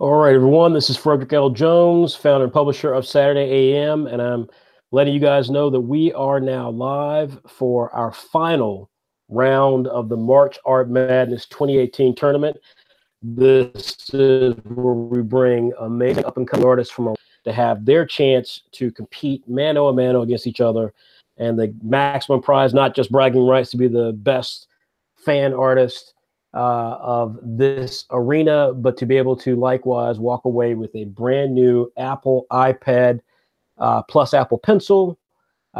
All right, everyone, this is Frederick L. Jones, founder and publisher of Saturday AM, and I'm letting you guys know that we are now live for our final round of the March Art Madness 2018 tournament. This is where we bring amazing up-and-coming artists from to have their chance to compete mano a mano against each other, and the maximum prize, not just bragging rights to be the best fan artist of this arena, but to be able to likewise walk away with a brand new Apple iPad plus Apple Pencil.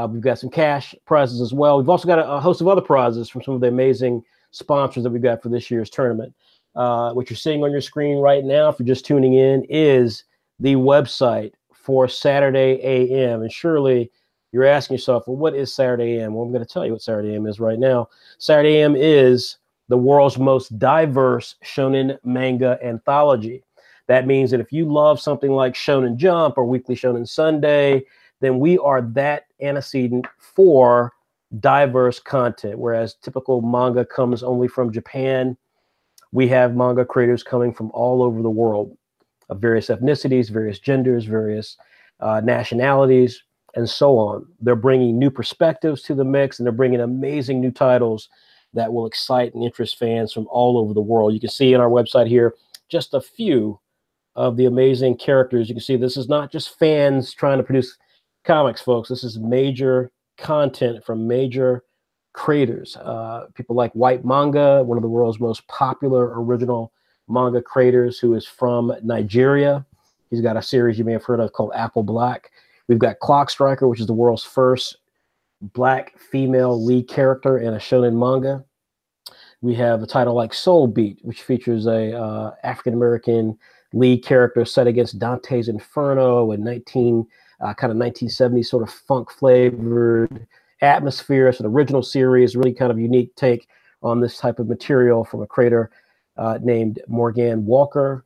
We've got some cash prizes as well. We've also got a host of other prizes from some of the amazing sponsors that we've got for this year's tournament. What you're seeing on your screen right now, if you're just tuning in, is the website for Saturday AM. And surely you're asking yourself, well, what is Saturday AM? Well, I'm going to tell you what Saturday AM is right now. Saturday AM is the world's most diverse shonen manga anthology. That means that if you love something like Shonen Jump or Weekly Shonen Sunday, then we are that antecedent for diverse content. Whereas typical manga comes only from Japan, we have manga creators coming from all over the world of various ethnicities, various genders, various nationalities, and so on. They're bringing new perspectives to the mix, and they're bringing amazing new titles that will excite and interest fans from all over the world. You can see on our website here just a few of the amazing characters. You can see this is not just fans trying to produce comics, folks. This is major content from major creators. People like White Manga, one of the world's most popular original manga creators, who is from Nigeria. He's got a series you may have heard of called Apple Black. We've got Clock Striker, which is the world's first Black female lead character in a shonen manga. We have a title like Soul Beat, which features a African-American lead character set against Dante's Inferno in 1970s sort of funk flavored atmosphere. It's an original series, really kind of unique take on this type of material from a creator named Morgan Walker,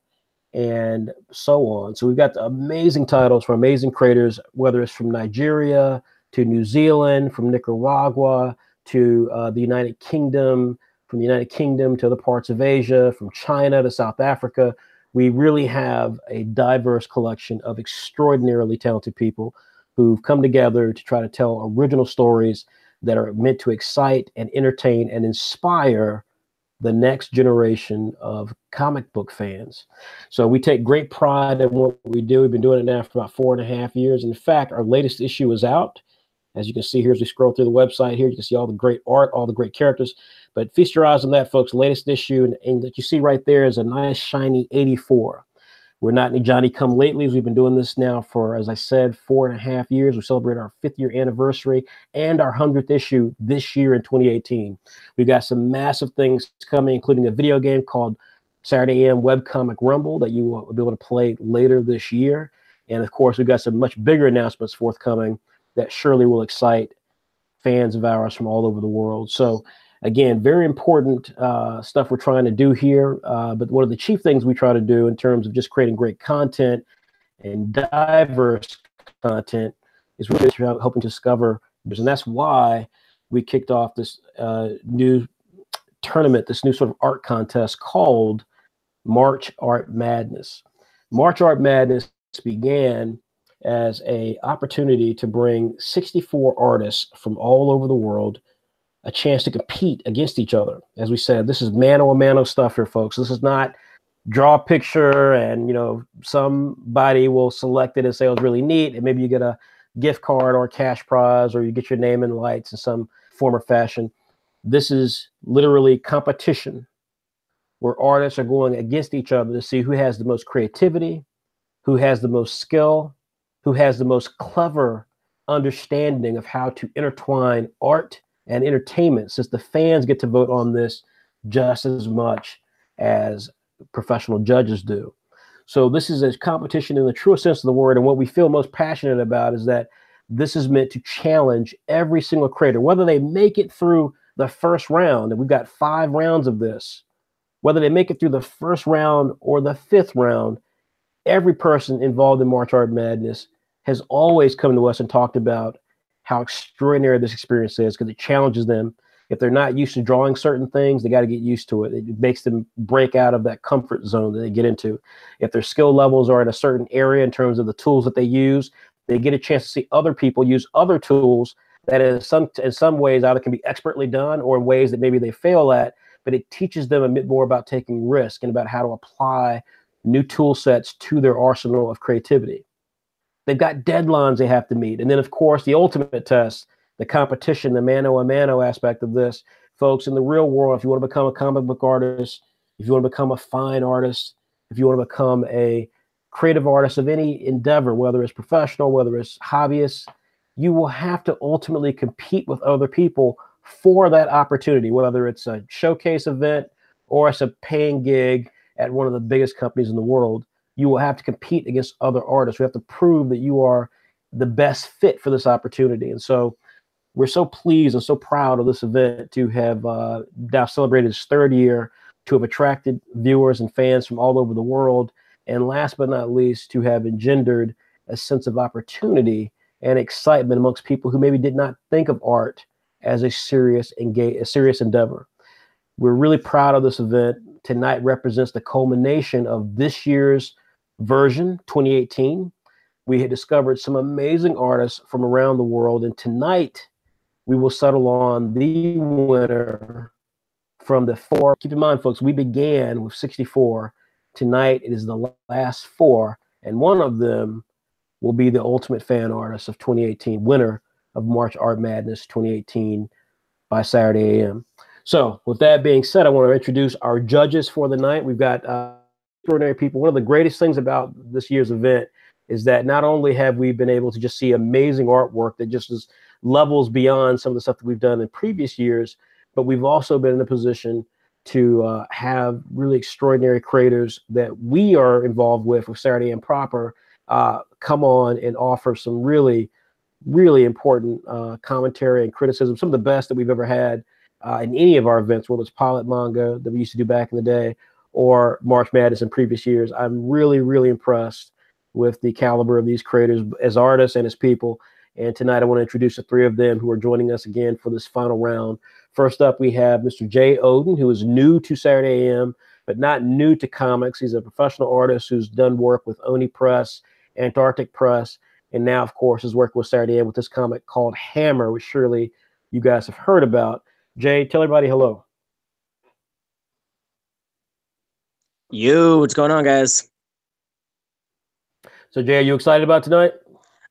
and so on. So we've got amazing titles from amazing creators, whether it's from Nigeria to New Zealand, from Nicaragua to the United Kingdom, from the United Kingdom to other parts of Asia, from China to South Africa. We really have a diverse collection of extraordinarily talented people who've come together to try to tell original stories that are meant to excite and entertain and inspire the next generation of comic book fans. So we take great pride in what we do. We've been doing it now for about 4.5 years. In fact, our latest issue is out. As you can see here, as we scroll through the website here, you can see all the great art, all the great characters. But feast your eyes on that, folks. Latest issue, and that you see right there is a nice, shiny 84. We're not any Johnny-come-latelys. We've been doing this now for, as I said, 4.5 years. We celebrate our 5th year anniversary and our 100th issue this year in 2018. We've got some massive things coming, including a video game called Saturday AM Webcomic Rumble that you will be able to play later this year. And, of course, we've got some much bigger announcements forthcoming that surely will excite fans of ours from all over the world. So, again, very important stuff we're trying to do here. But one of the chief things we try to do in terms of just creating great content and diverse content is really helping to discover. And that's why we kicked off this new tournament, this new sort of art contest called March Art Madness. March Art Madness began as an opportunity to bring 64 artists from all over the world a chance to compete against each other. As we said, this is mano-a-mano stuff here, folks. This is not draw a picture and, somebody will select it and say, oh, it's really neat, and maybe you get a gift card or a cash prize, or you get your name in lights in some form or fashion. This is literally competition where artists are going against each other to see who has the most creativity, who has the most skill, who has the most clever understanding of how to intertwine art and entertainment, since the fans get to vote on this just as much as professional judges do. So this is a competition in the truest sense of the word, and what we feel most passionate about is that this is meant to challenge every single creator, whether they make it through the first round, and we've got 5 rounds of this, whether they make it through the first round or the 5th round. Every person involved in March Art Madness has always come to us and talked about how extraordinary this experience is, because it challenges them If they're not used to drawing certain things, they got to get used to it. It makes them break out of that comfort zone that they get into. If their skill levels are in a certain area in terms of the tools that they use, they get a chance to see other people use other tools that in some ways either can be expertly done or in ways that maybe they fail at, but it teaches them a bit more about taking risk and about how to apply new tool sets to their arsenal of creativity. They've got deadlines they have to meet. And then, of course, the ultimate test, the competition, the mano-a-mano aspect of this. Folks, in the real world, if you want to become a comic book artist, if you want to become a fine artist, if you want to become a creative artist of any endeavor, whether it's professional, whether it's hobbyist, you will have to ultimately compete with other people for that opportunity, whether it's a showcase event or it's a paying gig at one of the biggest companies in the world. You will have to compete against other artists. You have to prove that you are the best fit for this opportunity. And so we're so pleased and so proud of this event to have now celebrated its third year, to have attracted viewers and fans from all over the world, and last but not least, to have engendered a sense of opportunity and excitement amongst people who maybe did not think of art as a serious endeavor. We're really proud of this event. Tonight represents the culmination of this year's version, 2018. We had discovered some amazing artists from around the world, and tonight we will settle on the winner from the 4. Keep in mind, folks, we began with 64. Tonight it is the last 4, and one of them will be the ultimate fan artist of 2018, winner of March Art Madness 2018 by Saturday AM. So with that being said, I want to introduce our judges for the night. We've got extraordinary people. One of the greatest things about this year's event is that not only have we been able to just see amazing artwork that just is levels beyond some of the stuff that we've done in previous years, but we've also been in a position to have really extraordinary creators that we are involved with Saturday AM Proper come on and offer some really, really important commentary and criticism, some of the best that we've ever had in any of our events, whether it's Pilot Manga that we used to do back in the day or March Madness in previous years. I'm really, really impressed with the caliber of these creators as artists and as people. And tonight I want to introduce the 3 of them who are joining us again for this final round. First up, we have Mr. Jay Oden, who is new to Saturday AM, but not new to comics. He's a professional artist who's done work with Oni Press, Antarctic Press, and now, of course, is working with Saturday AM with this comic called Hammer, which surely you guys have heard about. Jay, tell everybody hello. Yo, what's going on, guys? So, Jay, are you excited about tonight?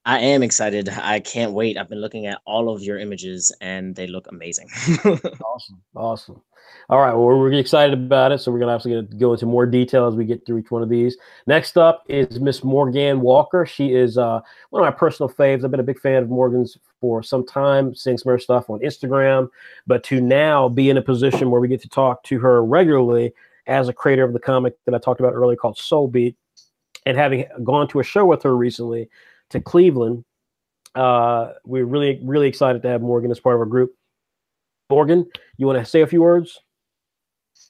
I am excited. I can't wait. I've been looking at all of your images, and they look amazing. Awesome. All right, well, we're really excited about it, so we're going to go into more detail as we get through each one of these. Next up is Miss Morgan Walker. She is one of my personal faves. I've been a big fan of Morgan's for some time, seeing some of her stuff on Instagram, but to now be in a position where we get to talk to her regularly as a creator of the comic that I talked about earlier called Soul Beat, and having gone to a show with her recently to Cleveland, we're really, really excited to have Morgan as part of our group. Morgan, you want to say a few words?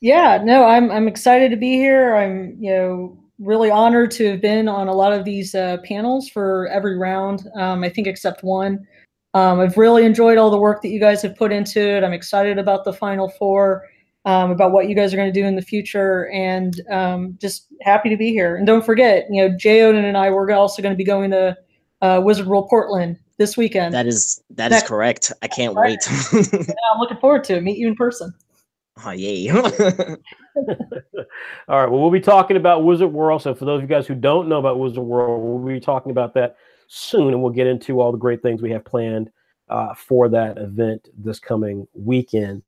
Yeah, no, I'm excited to be here. I'm really honored to have been on a lot of these panels for every round. I think except one. I've really enjoyed all the work that you guys have put into it. I'm excited about the final 4, about what you guys are going to do in the future, and just happy to be here. And don't forget, Jay Oden and I, we're also going to be going to Wizard World Portland this weekend. That is correct. I can't wait. Yeah, I'm looking forward to it. Meet you in person. Oh, yay. All right, well, we'll be talking about Wizard World. So for those of you guys who don't know about Wizard World, we'll be talking about that soon, and we'll get into all the great things we have planned for that event this coming weekend.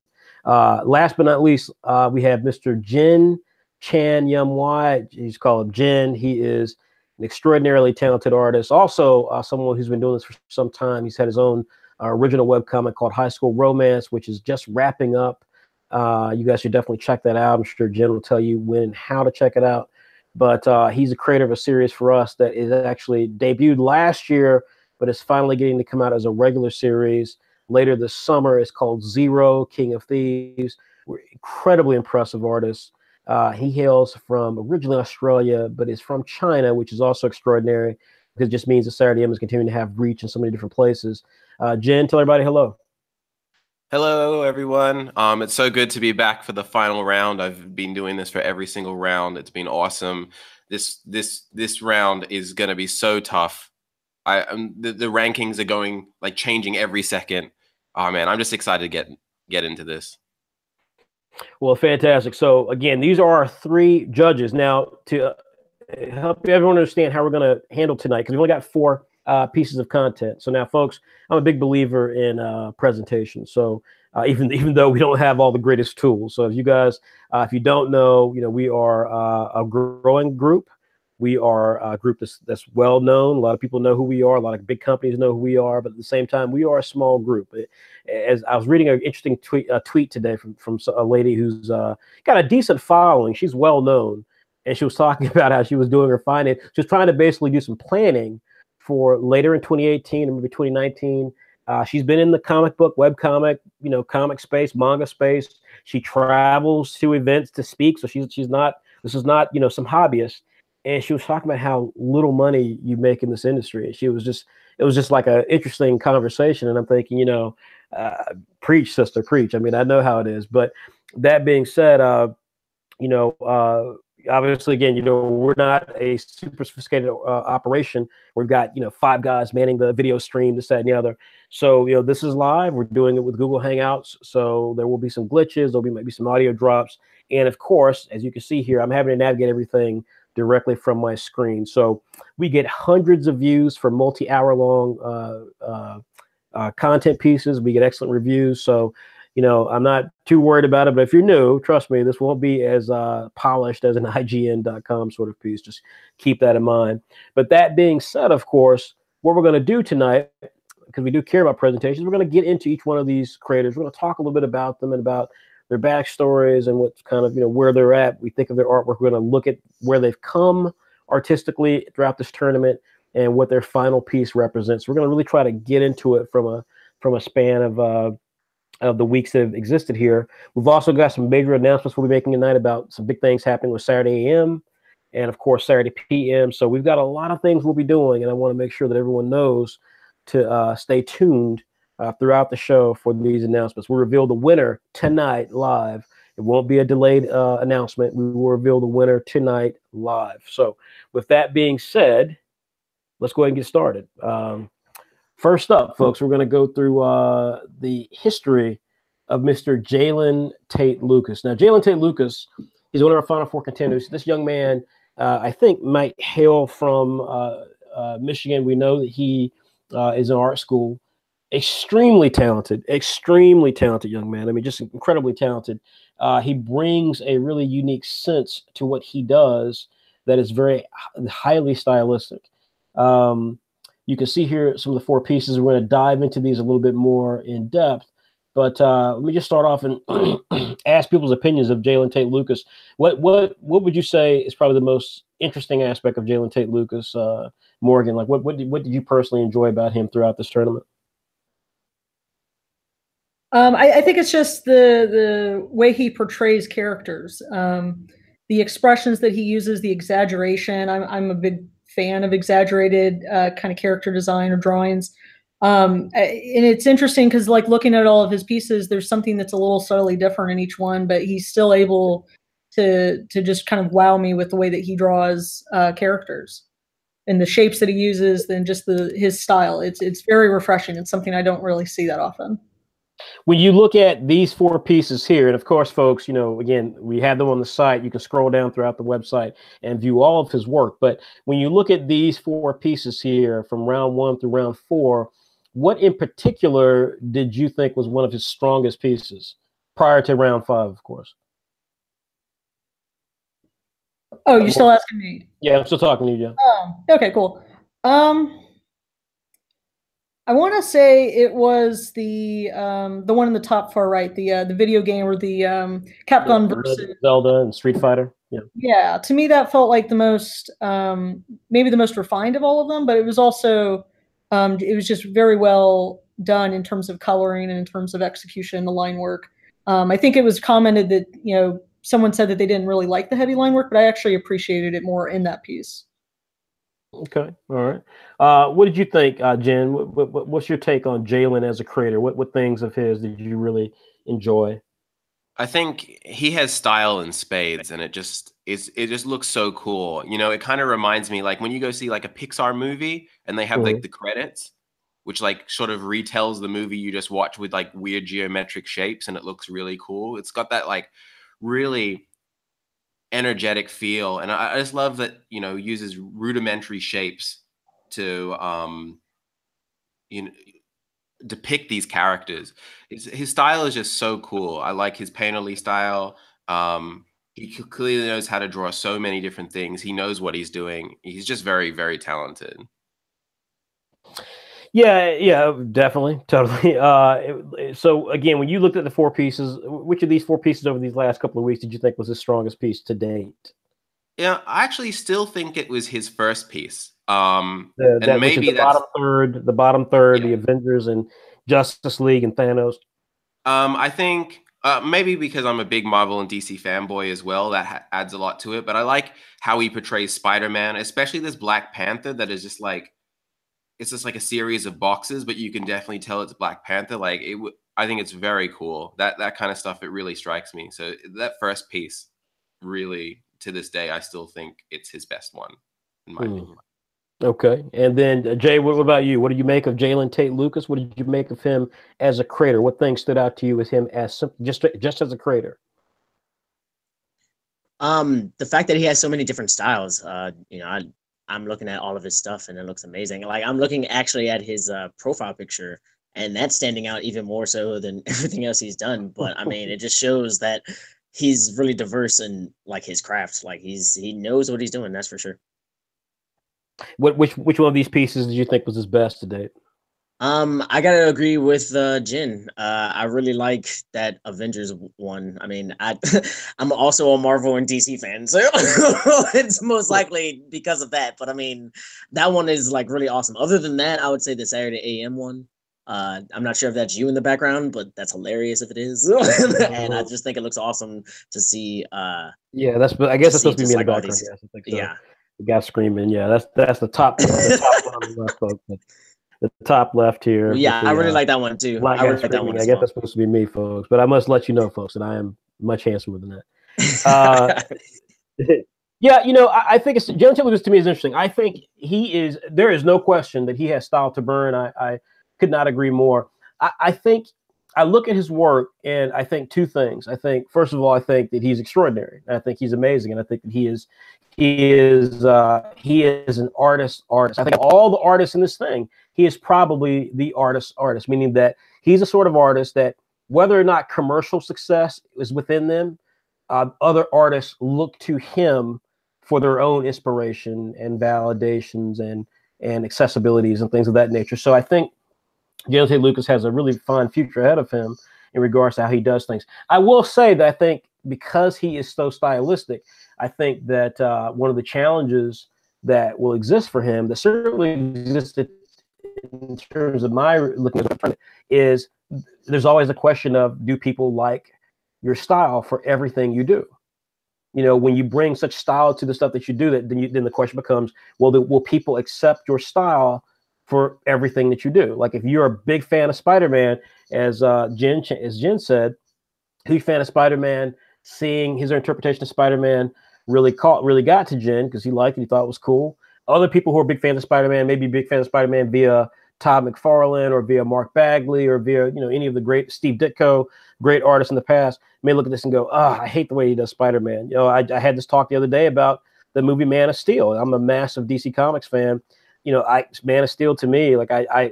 Last but not least, we have Mr. Jin Chan Yum-Wai. He's called him Jin. He is an extraordinarily talented artist. Also, someone who's been doing this for some time. He's had his own original webcomic called High School Romance, which is just wrapping up. You guys should definitely check that out. I'm sure Jen will tell you when and how to check it out. But he's a creator of a series for us that is actually debuted last year, but is finally getting to come out as a regular series later this summer. It's called Zero, King of Thieves. We're incredibly impressive artists. He hails from originally Australia, but is from China, which is also extraordinary because it just means that Saturday AM is continuing to have reach in so many different places. Jen, tell everybody hello. Hello, everyone. It's so good to be back for the final round. I've been doing this for every single round. It's been awesome. This round is going to be so tough. The rankings are going like changing every second. Oh man, I'm just excited to get into this. Well, fantastic. So again, these are our three judges. Now, to help everyone understand how we're going to handle tonight, because we've only got four pieces of content. So now, folks, I'm a big believer in presentation. So even though we don't have all the greatest tools, so if you guys, if you don't know, we are a growing group. We are a group that's well known. A lot of people know who we are. A lot of big companies know who we are. But at the same time, we are a small group. As I was reading an interesting tweet today from a lady who's got a decent following. She's well known, and she was talking about how she was doing her finance. She was trying to basically do some planning for later in 2018 and maybe 2019. She's been in the comic book, webcomic, comic space, manga space. She travels to events to speak. So she's not. This is not some hobbyist. And she was talking about how little money you make in this industry. And it was just like an interesting conversation. And I'm thinking, preach, sister, preach. I mean, I know how it is. But that being said, obviously, again, we're not a super sophisticated operation. We've got, 5 guys manning the video stream, this, that, and the other. So, this is live. We're doing it with Google Hangouts. So there will be some glitches. There'll be maybe some audio drops. And of course, as you can see here, I'm having to navigate everything directly from my screen. So we get hundreds of views for multi-hour long content pieces. We get excellent reviews. So, I'm not too worried about it, but if you're new, trust me, this won't be as polished as an IGN.com sort of piece. Just keep that in mind. But that being said, of course, what we're going to do tonight, because we do care about presentations, we're going to get into each one of these creators. We're going to talk a little bit about them and about their backstories and what's kind of, where they're at. We think of their artwork. We're going to look at where they've come artistically throughout this tournament and what their final piece represents. We're going to really try to get into it from a span of the weeks that have existed here. We've also got some major announcements we'll be making tonight about some big things happening with Saturday AM and, of course, Saturday PM. So we've got a lot of things we'll be doing, and I want to make sure that everyone knows to stay tuned throughout the show for these announcements. We'll reveal the winner tonight live. It won't be a delayed announcement. We will reveal the winner tonight live. So with that being said, let's go ahead and get started. First up, folks, we're going to go through the history of Mr. Jalen Tate Lucas. Now, Jalen Tate Lucas is one of our Final Four contenders. This young man, I think, might hail from Michigan. We know that he is in art school. Extremely talented young man. I mean, just incredibly talented. He brings a really unique sense to what he does that is very highly stylistic. You can see here some of the 4 pieces. We're going to dive into these a little bit more in depth. But let me just start off and ask people's opinions of Jalen Tate Lucas. What would you say is probably the most interesting aspect of Jalen Tate Lucas, Morgan? Like, what did you personally enjoy about him throughout this tournament? I think it's just the way he portrays characters, the expressions that he uses, the exaggeration. I'm a big fan of exaggerated kind of character design or drawings. And it's interesting because, like, looking at all of his pieces, there's something that's a little subtly different in each one, but he's still able to just kind of wow me with the way that he draws characters and the shapes that he uses, and just his style. It's very refreshing. It's something I don't really see that often. When you look at these 4 pieces here, and of course, folks, again, we have them on the site. You can scroll down throughout the website and view all of his work. But when you look at these 4 pieces here from round 1 through round 4, what in particular did you think was one of his strongest pieces prior to round 5, of course? Oh, you're still asking me? Yeah, I'm still talking to you, John. Oh, okay, cool. I want to say it was the one in the top far right, the video game, or the Capcom versus Zelda and Street Fighter. Yeah, to me that felt like the most maybe the most refined of all of them, but it was also it was just very well done in terms of coloring and in terms of execution, the line work. I think it was commented that someone said that they didn't really like the heavy line work, but I actually appreciated it more in that piece. Okay, all right. What did you think, Jen? What's your take on Jalen as a creator? What things of his did you really enjoy? I think he has style in spades, and it just looks so cool. You know, it kind of reminds me like when you go see like a Pixar movie and they have like the credits, which like sort of retells the movie you just watched with like weird geometric shapes, and it looks really cool. It's got that like really energetic feel, and I just love that, you know, uses rudimentary shapes to you know, depict these characters. His style is just so cool. I like his painterly style. He clearly knows how to draw so many different things. He knows what he's doing. He's just very, very talented. Yeah, definitely, totally. So again, when you looked at the four pieces, which of these four pieces over these last couple of weeks did you think was the strongest piece to date? Yeah, I actually still think it was his first piece. And maybe which is the bottom third, the Avengers and Justice League and Thanos. I think maybe because I'm a big Marvel and DC fanboy as well, that adds a lot to it. But I like how he portrays Spider-Man, especially this Black Panther that is just like, it's just like a series of boxes, but you can definitely tell it's Black Panther. Like I think it's very cool. That kind of stuff, it really strikes me. So that first piece, really, to this day, I still think it's his best one, in my opinion. Okay, and then Jay, what about you? What did you make of Jalen Tate Lucas? What did you make of him as a creator? What things stood out to you with him as just as a creator? The fact that he has so many different styles. You know, I'm looking at all of his stuff and it looks amazing. Like I'm looking actually at his profile picture, and that's standing out even more so than everything else he's done. But I mean, it just shows that he's really diverse in like his craft. Like he knows what he's doing. That's for sure. Which one of these pieces did you think was his best to date? I gotta agree with Jin. I really like that Avengers one. I mean, I'm also a Marvel and DC fan, so it's most likely because of that. But I mean, that one is like really awesome. Other than that, I would say the Saturday AM one. I'm not sure if that's you in the background, but that's hilarious if it is. And I just think it looks awesome to see. Yeah, I guess that's supposed to be me in the background. Yes, I think so. Yeah, the guy screaming. Yeah, that's the top. The top one on the left, folks. The top left here. Well, yeah, I really like that one too. I really like that one. I guess that's supposed to be me, folks. But I must let you know, folks, that I am much handsomer than that. Yeah, you know, I think it's Jalen Tate Lucas to me is interesting. I think he is. There is no question that he has style to burn. I could not agree more. I think I look at his work and I think two things. I think first of all, I think that he's extraordinary. I think he's amazing, and I think that he is an artist. I think all the artists in this thing, he is probably the artist, meaning that he's a sort of artist that whether or not commercial success is within them, other artists look to him for their own inspiration and validations and accessibilities and things of that nature. So I think Jalen Tate Lucas has a really fine future ahead of him in regards to how he does things. I will say that I think because he is so stylistic, I think that one of the challenges that will exist for him, that certainly existed in terms of my looking at it, is there's always a question of, do people like your style for everything you do? You know, when you bring such style to the stuff that you do, then the question becomes, well, will people accept your style for everything that you do? Like if you're a big fan of Spider-Man, as Jen said, huge fan of Spider-Man, seeing his interpretation of Spider-Man really got to Jen because he liked it, he thought it was cool. Other people who are big fans of Spider-Man, maybe big fans of Spider-Man via Todd McFarlane or via Mark Bagley or via, you know, any of the great Steve Ditko, great artists in the past, may look at this and go, I hate the way he does Spider-Man. You know, I had this talk the other day about the movie Man of Steel. I'm a massive DC Comics fan. You know, Man of Steel to me, like I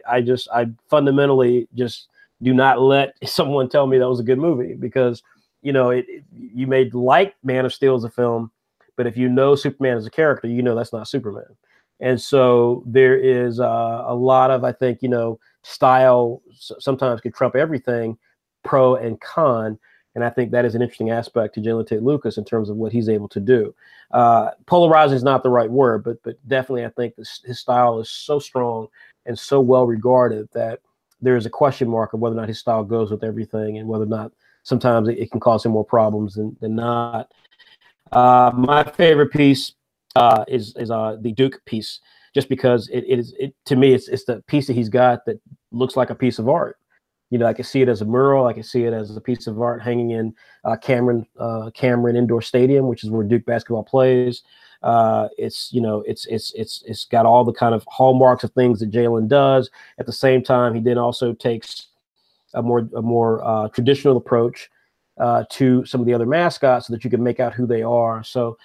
fundamentally just do not let someone tell me that was a good movie because, you know, you may like Man of Steel as a film, but if you know Superman as a character, you know that's not Superman. And so there is a lot of, I think, you know, style sometimes can trump everything, pro and con. And I think that is an interesting aspect to Jalen Tate Lucas in terms of what he's able to do. Polarizing is not the right word, but definitely I think his style is so strong and so well regarded that there is a question mark of whether or not his style goes with everything and whether or not sometimes it can cause him more problems than not. My favorite piece is the Duke piece. just because to me, it's the piece that he's got that looks like a piece of art. You know, I can see it as a mural. I can see it as a piece of art hanging in Cameron Indoor Stadium, which is where Duke basketball plays. It's got all the kind of hallmarks of things that Jalen does. At the same time, he then also takes a more traditional approach to some of the other mascots so that you can make out who they are. So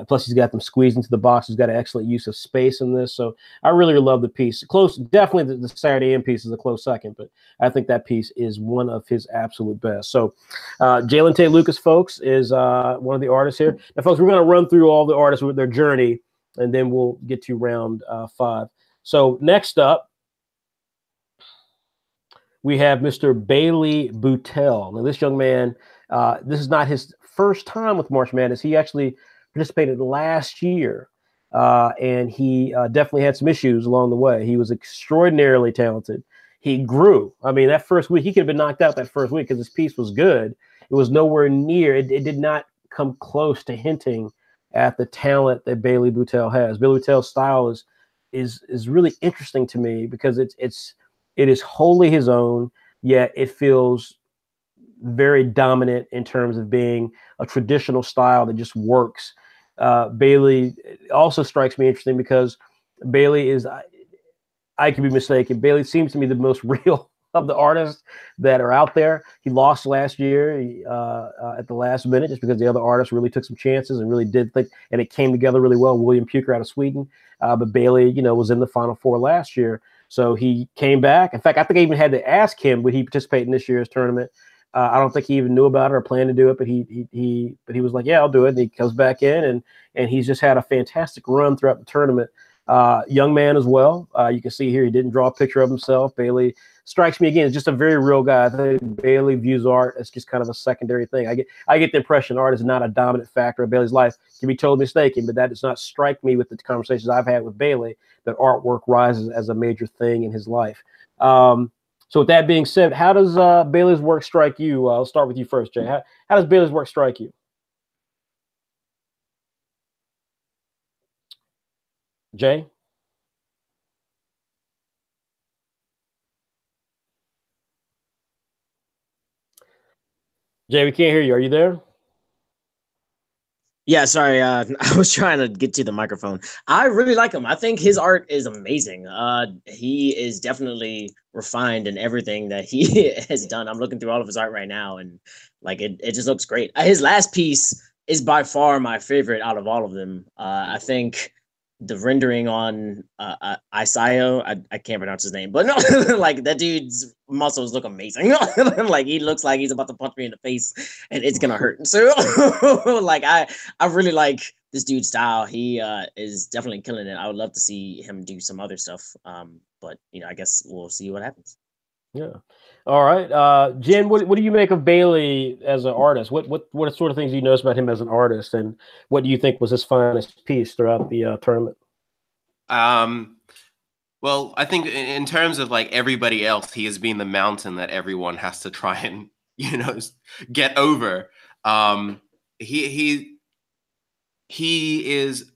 plus he's got them squeezed into the box. He's got an excellent use of space in this. So I really love the piece. Close, definitely the Saturday AM piece is a close second, but I think that piece is one of his absolute best. So Jalen Tate Lucas, folks, is one of the artists here. Now, folks, we're going to run through all the artists with their journey, and then we'll get to round 5. So next up, we have Mr. Bailey Boutel. Now, this young man, this is not his first time with March Madness. He actually participated last year, and he definitely had some issues along the way. He was extraordinarily talented. He grew. I mean, that first week, he could have been knocked out that first week because his piece was good. It was nowhere near. It did not come close to hinting at the talent that Bailey Boutel has. Bailey Boutel's style is really interesting to me because it is wholly his own, yet it feels very dominant in terms of being a traditional style that just works. Bailey also strikes me interesting because Bailey is, I could be mistaken, Bailey seems to me the most real of the artists that are out there. He lost last year at the last minute just because the other artists really took some chances and really did think, and it came together really well. William Puker out of Sweden, but Bailey, was in the Final Four last year. So he came back. In fact, I think I even had to ask him, would he participate in this year's tournament? I don't think he even knew about it or planned to do it, but he was like, yeah, I'll do it. And he comes back in and he's just had a fantastic run throughout the tournament. Young man as well. You can see here, he didn't draw a picture of himself. Bailey strikes me again as just a very real guy. I think Bailey views art as just kind of a secondary thing. I get the impression art is not a dominant factor of Bailey's life. Can be totally mistaken, but that does not strike me with the conversations I've had with Bailey that artwork rises as a major thing in his life. So with that being said, how does Bailey's work strike you? I'll start with you first, Jay. How does Bailey's work strike you? Jay? Jay, we can't hear you. Are you there? Yeah, sorry. I was trying to get to the microphone. I really like him. I think his art is amazing. He is definitely refined in everything that he has done. I'm looking through all of his art right now, and like it just looks great. His last piece is by far my favorite out of all of them. I think the rendering on Isayo, I can't pronounce his name, but no, like that dude's muscles look amazing. Like he looks like he's about to punch me in the face and it's gonna hurt. So like I really like this dude's style. He is definitely killing it. I would love to see him do some other stuff. But I guess we'll see what happens. Yeah. All right. Jen, what do you make of Bailey as an artist? What sort of things do you notice about him as an artist, and what do you think was his finest piece throughout the tournament? Well, I think in terms of like everybody else, he has been the mountain that everyone has to try and get over. He is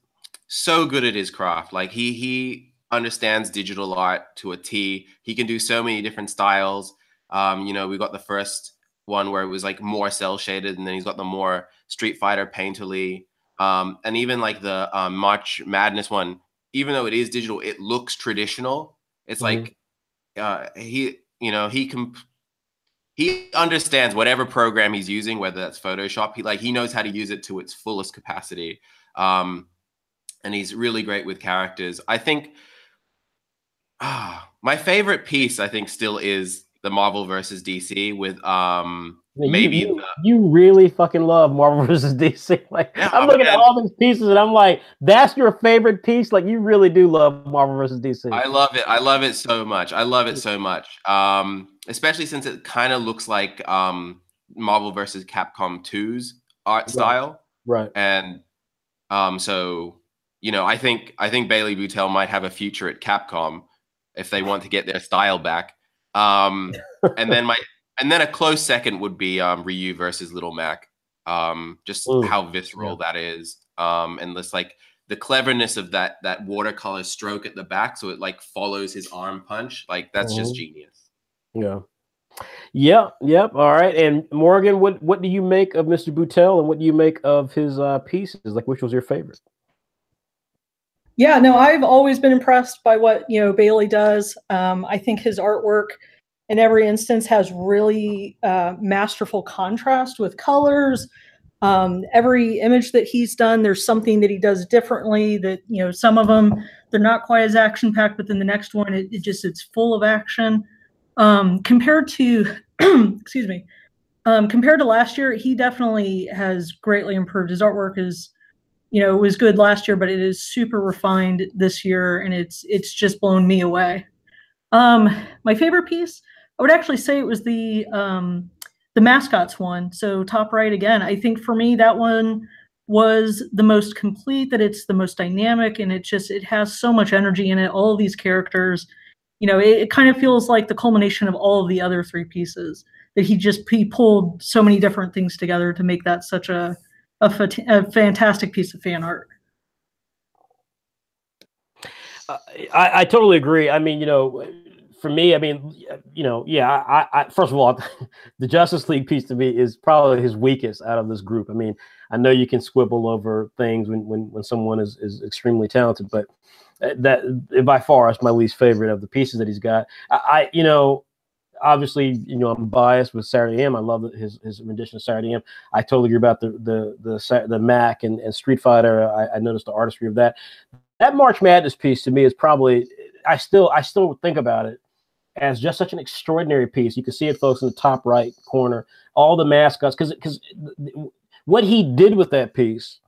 so good at his craft. Like he understands digital art to a T. He can do so many different styles. We got the first one where it was like more cell shaded, and then he's got the more Street Fighter painterly, and even like the March Madness one. Even though it is digital, it looks traditional. It's like he understands whatever program he's using, whether that's Photoshop. He knows how to use it to its fullest capacity, and he's really great with characters. I think my favorite piece, I think, still is the Marvel versus DC with you really fucking love Marvel versus DC. Like yeah, I'm looking at all these pieces and I'm like, that's your favorite piece? Like you really do love Marvel versus DC. I love it. I love it so much. I love it so much. Especially since it kind of looks like Marvel versus Capcom 2's art style. Right. And so I think Bailey Boutel might have a future at Capcom if they want to get their style back. And then a close second would be Ryu versus Little Mac. Just how visceral that is. And this like the cleverness of that watercolor stroke at the back, so it like follows his arm punch. Like that's just genius. Yeah. Yep. All right. And Morgan, what do you make of Mr. Boutel, and what do you make of his pieces? Like, which was your favorite? Yeah, no, I've always been impressed by what Bailey does. I think his artwork in every instance has really masterful contrast with colors. Every image that he's done, there's something that he does differently. That some of them they're not quite as action packed, but then the next one it's full of action. Compared to excuse me, compared to last year, he definitely has greatly improved. His artwork is. It was good last year, but it is super refined this year, and it's just blown me away. My favorite piece, I would actually say it was the mascots one. So top right again. I think for me that one was the most complete. That it's the most dynamic, and it has so much energy in it. All of these characters, it kind of feels like the culmination of all of the other three pieces. That he pulled so many different things together to make that such a fantastic piece of fan art. I totally agree. I mean, for me, I mean, yeah. I first of all, the Justice League piece to me is probably his weakest out of this group. I mean, I know you can squibble over things when someone is extremely talented, but that by far is my least favorite of the pieces that he's got. Obviously, I'm biased with Saturday AM. I love his rendition of Saturday AM. I totally agree about the Mac and Street Fighter. I noticed the artistry of that. That March Madness piece to me is probably I still think about it as just such an extraordinary piece. You can see it, folks, in the top right corner. All the mascots, because what he did with that piece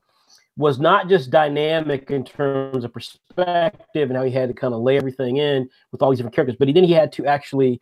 was not just dynamic in terms of perspective and how he had to kind of lay everything in with all these different characters, but then he had to actually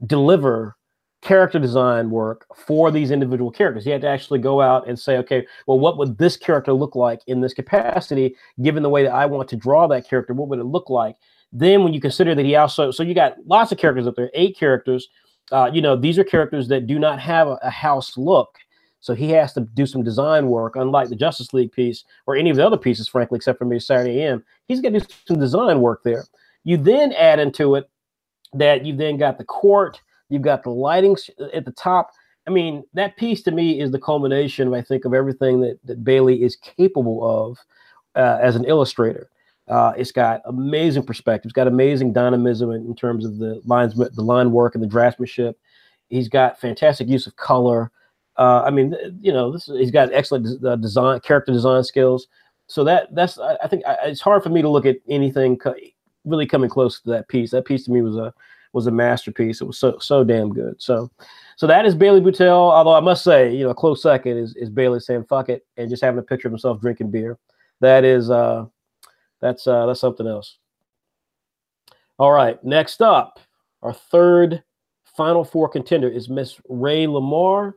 deliver character design work for these individual characters. He had to actually go out and say, okay, well, what would this character look like in this capacity, given the way that I want to draw that character? What would it look like? Then when you consider that he also, so you got lots of characters up there, 8 characters, these are characters that do not have a house look. So he has to do some design work, unlike the Justice League piece or any of the other pieces, frankly, except for maybe Saturday AM. He's got to do some design work there. You then add into it that you've then got the court, you've got the lighting at the top. I mean, that piece to me is the culmination, I think, of everything that Bailey is capable of as an illustrator. It's got amazing perspective. It's got amazing dynamism in terms of the line work and the draftsmanship. He's got fantastic use of color. I mean, he's got excellent design, character design skills. So that's I think it's hard for me to look at anything really coming close to that piece. That piece to me was a masterpiece. It was so damn good. So that is Bailey Boutel. Although I must say, a close second is Bailey saying "fuck it" and just having a picture of himself drinking beer. That is that's something else. All right, next up, our third Final Four contender is Miss Ray Lamar.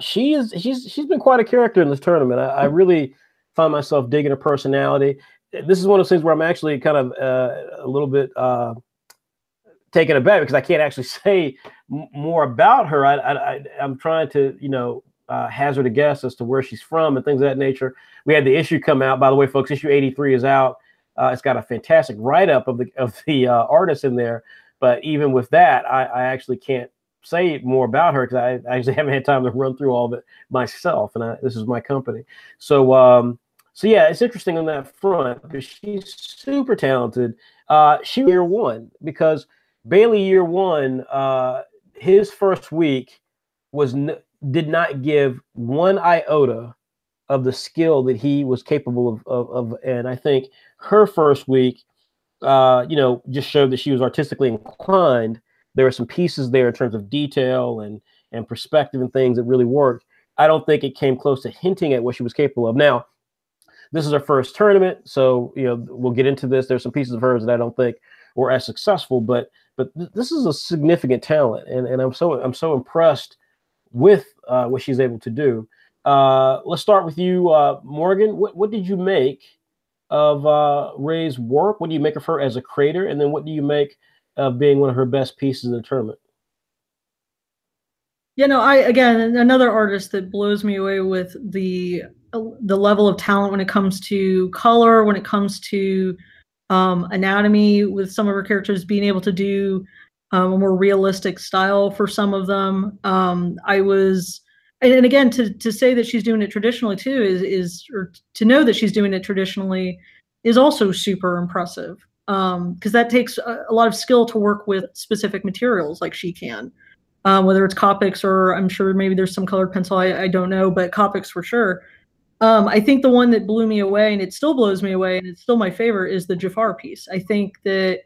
She's been quite a character in this tournament. I really find myself digging her personality. This is one of those things where I'm actually kind of a little bit taken aback because I can't actually say more about her. I'm trying to hazard a guess as to where she's from and things of that nature. We had the issue come out, by the way, folks. Issue 83 is out. It's got a fantastic write-up of the artist in there, but even with that, I actually can't say more about her because I actually haven't had time to run through all of it myself, and this is my company. So yeah, it's interesting on that front because she's super talented. She year one because Bailey year one, his first week did not give one iota of the skill that he was capable of, and I think her first week, just showed that she was artistically inclined. There were some pieces there in terms of detail and perspective and things that really worked. I don't think it came close to hinting at what she was capable of. Now, this is her first tournament, so we'll get into this. There's some pieces of hers that I don't think were as successful, but this is a significant talent, and I'm so impressed with what she's able to do. Let's start with you, Morgan. What did you make of Ray's work? What do you make of her as a creator, and then what do you make of being one of her best pieces in the tournament? Again, another artist that blows me away with the the level of talent when it comes to color, when it comes to anatomy with some of her characters, being able to do a more realistic style for some of them. And again, to say that she's doing it traditionally too or to know that she's doing it traditionally is also super impressive. Because that takes a lot of skill to work with specific materials like she can. Whether it's Copics or I'm sure maybe there's some colored pencil, I don't know, but Copics for sure. I think the one that blew me away, and it still blows me away, and it's still my favorite, is the Jafar piece. I think that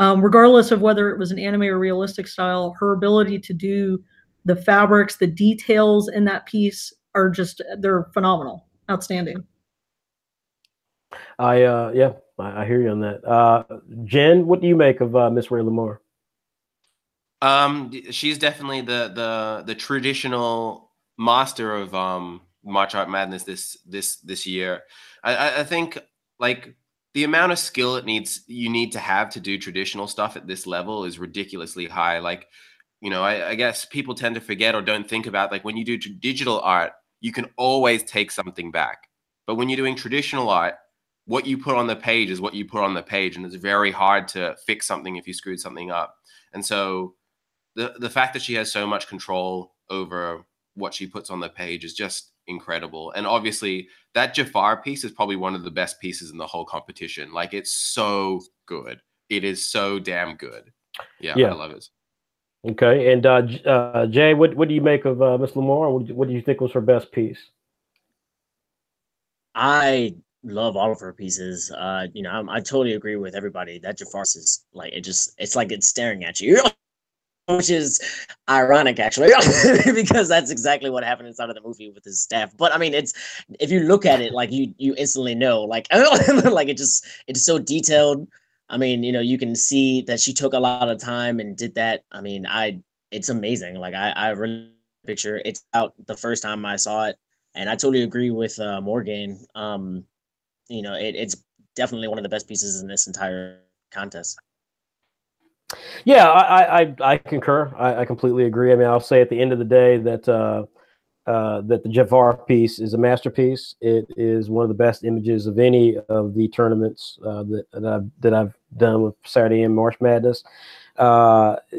regardless of whether it was an anime or realistic style, her ability to do the fabrics, the details in that piece are just, they're phenomenal, outstanding. I hear you on that. Jen, what do you make of Miss Ray Lamar? She's definitely the traditional master of March Art Madness this year. I think like the amount of skill you need to have to do traditional stuff at this level is ridiculously high. Like, you know, I guess people tend to forget or don't think about, like, when you do digital art, you can always take something back. But when you're doing traditional art, what you put on the page is what you put on the page, and it's very hard to fix something if you screwed something up. And so the fact that she has so much control over what she puts on the page is just incredible. And obviously that Jafar piece is probably one of the best pieces in the whole competition. Like, it's so good. It is so damn good. Yeah. I love it. Okay. And Jay, what do you make of Miss Lamar? What do you think was her best piece? I love all of her pieces. You know, I totally agree with everybody. That Jafar is like, it's like it's staring at you. Which is ironic, actually, because that's exactly what happened inside of the movie with his staff. But I mean, if you look at it, like you instantly know, like, like it's so detailed. I mean, you know, you can see that she took a lot of time and did that. I mean, it's amazing. Like I really picture it's out the first time I saw it, and I totally agree with Morgan. You know, it's definitely one of the best pieces in this entire contest. Yeah, I concur. I completely agree. I mean, I'll say at the end of the day that that the Jafar piece is a masterpiece. It is one of the best images of any of the tournaments that I've done with Saturday in March Madness.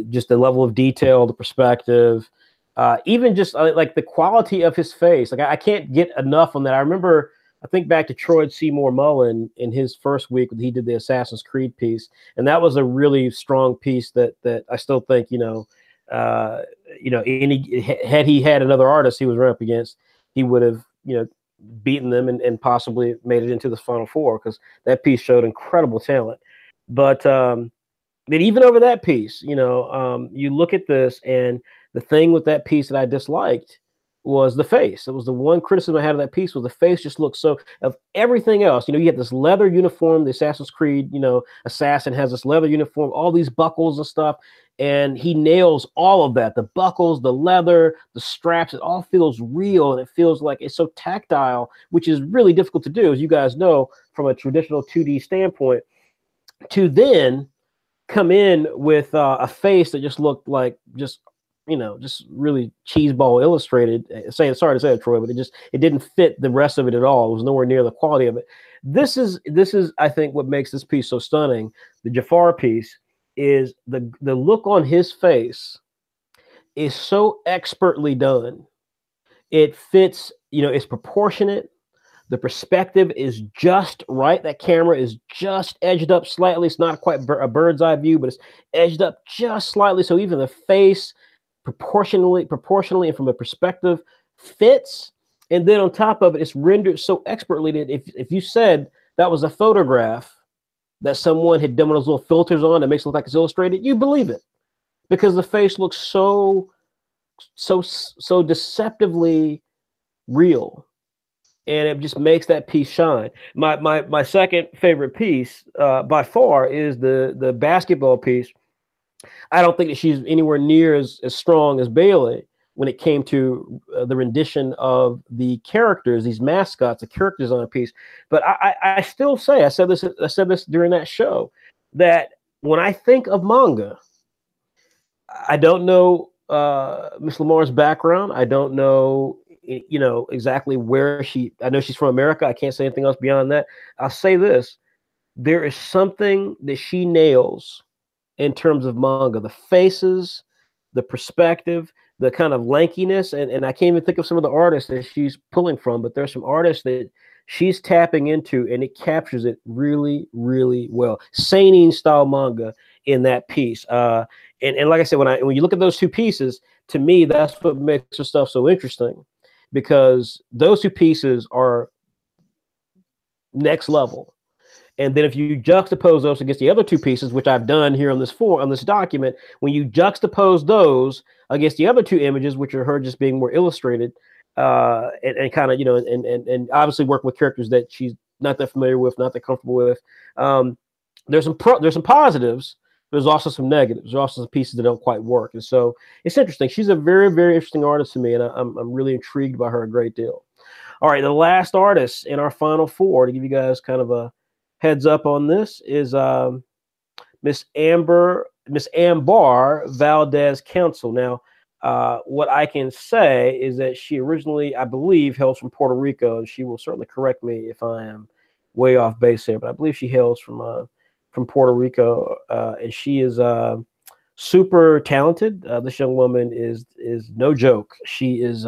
Just the level of detail, the perspective, even just like the quality of his face. Like I can't get enough on that. I think back to Troy Seymour Mullen in his first week when he did the Assassin's Creed piece, and that was a really strong piece that I still think, had he had another artist he was running up against, he would have, beaten them and possibly made it into the Final Four, because that piece showed incredible talent. But even over that piece, you look at this, and the thing with that piece that I disliked was the face. It was the one criticism I had of that piece, was the face just looked so, of everything else. You had this leather uniform, the Assassin's Creed, assassin has this leather uniform, all these buckles and stuff, and he nails all of that. The buckles, the leather, the straps, it all feels real, and it feels like it's so tactile, which is really difficult to do, as you guys know, from a traditional 2D standpoint, to then come in with a face that just looked like just really cheeseball illustrated. Sorry to say it, Troy, but it didn't fit the rest of it at all. It was nowhere near the quality of it. This is I think what makes this piece so stunning. The Jafar piece is the look on his face is so expertly done. It fits, it's proportionate. The perspective is just right. That camera is just edged up slightly. It's not quite a bird's eye view, but it's edged up just slightly. So even the face proportionally and from a perspective fits. And then on top of it, it's rendered so expertly that if you said that was a photograph that someone had done one of those little filters on that makes it look like it's illustrated, you believe it, because the face looks so deceptively real. And it just makes that piece shine. My second favorite piece by far is the basketball piece. I don't think that she's anywhere near as strong as Bailey when it came to the rendition of the characters, these mascots, the character design piece. But I still say, I said this during that show, that when I think of manga, I don't know Miss Lamar's background. I don't know you know, exactly where I know she's from America. I can't say anything else beyond that. I'll say this. There is something that she nails in terms of manga, the faces, the perspective, the kind of lankiness. And I can't even think of some of the artists that she's pulling from, but there's some artists that she's tapping into, and it captures it really, really well. Seinen style manga in that piece. And like I said, when you look at those two pieces, to me, that's what makes the stuff so interesting, because those two pieces are next level. And then if you juxtapose those against the other two pieces, which I've done here on this document, when you juxtapose those against the other two images, which are her just being more illustrated, and kind of, you know, and obviously work with characters that she's not that familiar with, not that comfortable with. There's some positives. There's also some negatives. There's also some pieces that don't quite work. And so it's interesting. She's a very, very interesting artist to me, and I'm really intrigued by her a great deal. All right, the last artist in our final four, to give you guys kind of a heads up on this, is Miss Ambar Valdez Council. Now, what I can say is that she originally, I believe, hails from Puerto Rico, and she will certainly correct me if I am way off base here, but I believe she hails from Puerto Rico, and she is super talented. This young woman is no joke. She is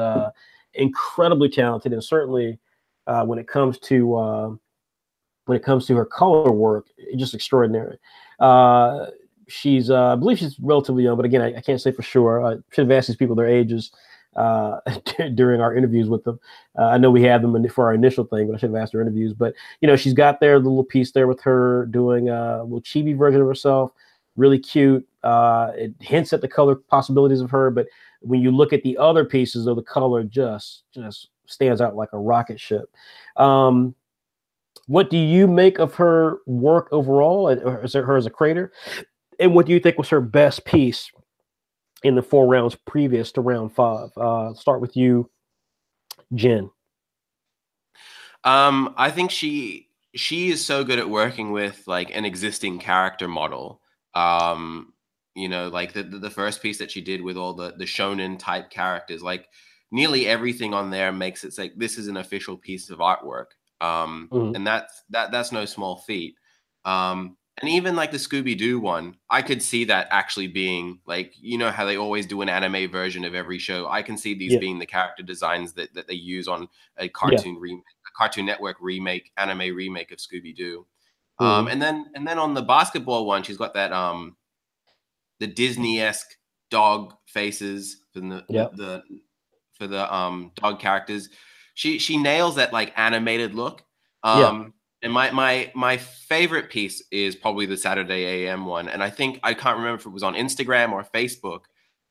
incredibly talented, and certainly when it comes to her color work, just extraordinary. I believe she's relatively young, but again, I can't say for sure. I should have asked these people their ages during our interviews with them. I know we had them for our initial thing, but I should have asked her interviews. But, you know, she's got the little piece there with her doing a little chibi version of herself. Really cute. It hints at the color possibilities of her, but when you look at the other pieces, though, the color just stands out like a rocket ship. What do you make of her work overall? Or is it her as a creator? And what do you think was her best piece in the 4 rounds previous to round 5? Start with you, Jen. I think she is so good at working with like an existing character model. You know, like the first piece that she did with all the shonen type characters, like nearly everything on there makes it like this is an official piece of artwork. And that's no small feat. And even like the Scooby-Doo one, I could see that actually being like, you know how they always do an anime version of every show. I can see these being the character designs that they use on a Cartoon Network anime remake of Scooby-Doo. And then on the basketball one, she's got that the Disney-esque dog faces from for the dog characters. She nails that like animated look. And my favorite piece is probably the Saturday AM one. And I think, I can't remember if it was on Instagram or Facebook,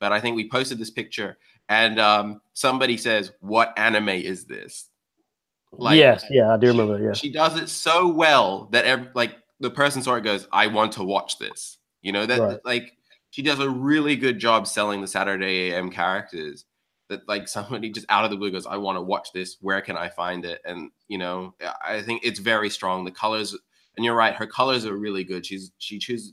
but I think we posted this picture and somebody says, "What anime is this?" Like, yes, yeah, I do remember that. Yeah. She does it so well that like the person saw it goes, "I want to watch this." You know, that like she does a really good job selling the Saturday AM characters. That like somebody just out of the blue goes, "I want to watch this. Where can I find it?" And you know, I think it's very strong. The colors, and you're right, her colors are really good. She chooses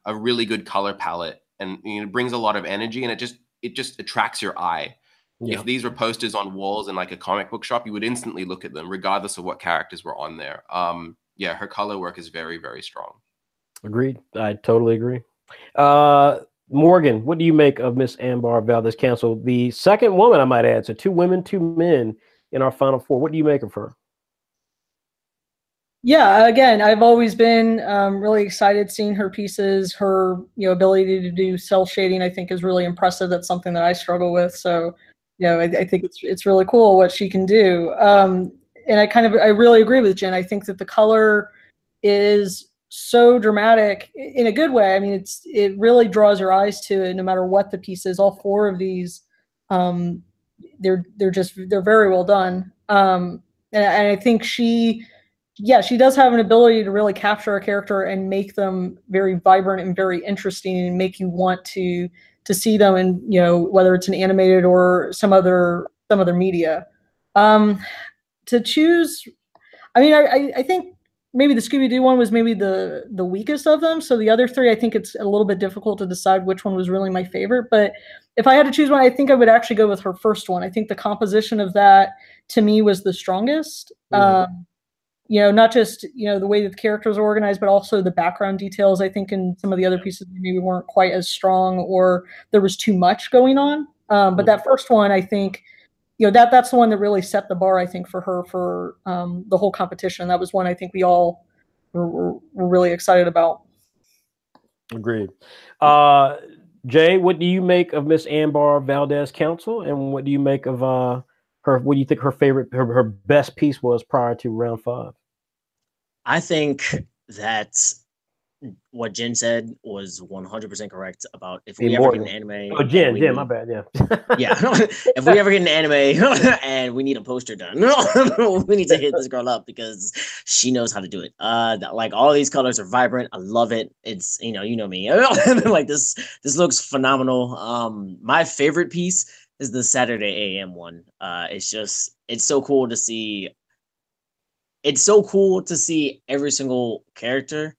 a really good color palette, and you know, brings a lot of energy, and it just attracts your eye. Yeah. If these were posters on walls in like a comic book shop, you would instantly look at them, regardless of what characters were on there. Yeah, her color work is very, very strong. Agreed. I totally agree. Morgan, what do you make of Miss Ambar Valdez Council? The second woman, I might add. So 2 women, 2 men in our final 4. What do you make of her? Yeah, again, I've always been really excited seeing her pieces. Her, ability to do cell shading, I think, is really impressive. That's something that I struggle with. So, I think it's really cool what she can do. And I really agree with Jen. I think that the color is so dramatic in a good way. I mean, it really draws your eyes to it, no matter what the piece is. All 4 of these, they're very well done. And I think she does have an ability to really capture a character and make them very vibrant and very interesting, and make you want to see them in, whether it's an animated or some other media. To choose, I mean, I think maybe the Scooby-Doo one was maybe the weakest of them. So the other three, I think it's a little bit difficult to decide which one was really my favorite. But if I had to choose one, I think I would actually go with her first one. I think the composition of that to me was the strongest. You know, not just, you know, the way that the characters are organized, but also the background details. I think in some of the other pieces maybe weren't quite as strong, or there was too much going on. But that first one, I think, you know, that's the one that really set the bar, I think, for her for the whole competition. That was one I think we all were really excited about. Agreed. Jay, what do you make of Miss Ambar Valdez Council, and what do you make of her? What do you think her favorite, her best piece was prior to round 5? I think that what Jen said was 100% correct about if we ever get an anime. Oh, Jen, my bad. Yeah. Yeah. If we ever get an anime and we need a poster done, we need to hit this girl up because she knows how to do it. Like all these colors are vibrant. I love it. It's, you know me. Like this looks phenomenal. My favorite piece is the Saturday AM one. It's so cool to see. It's so cool to see every single character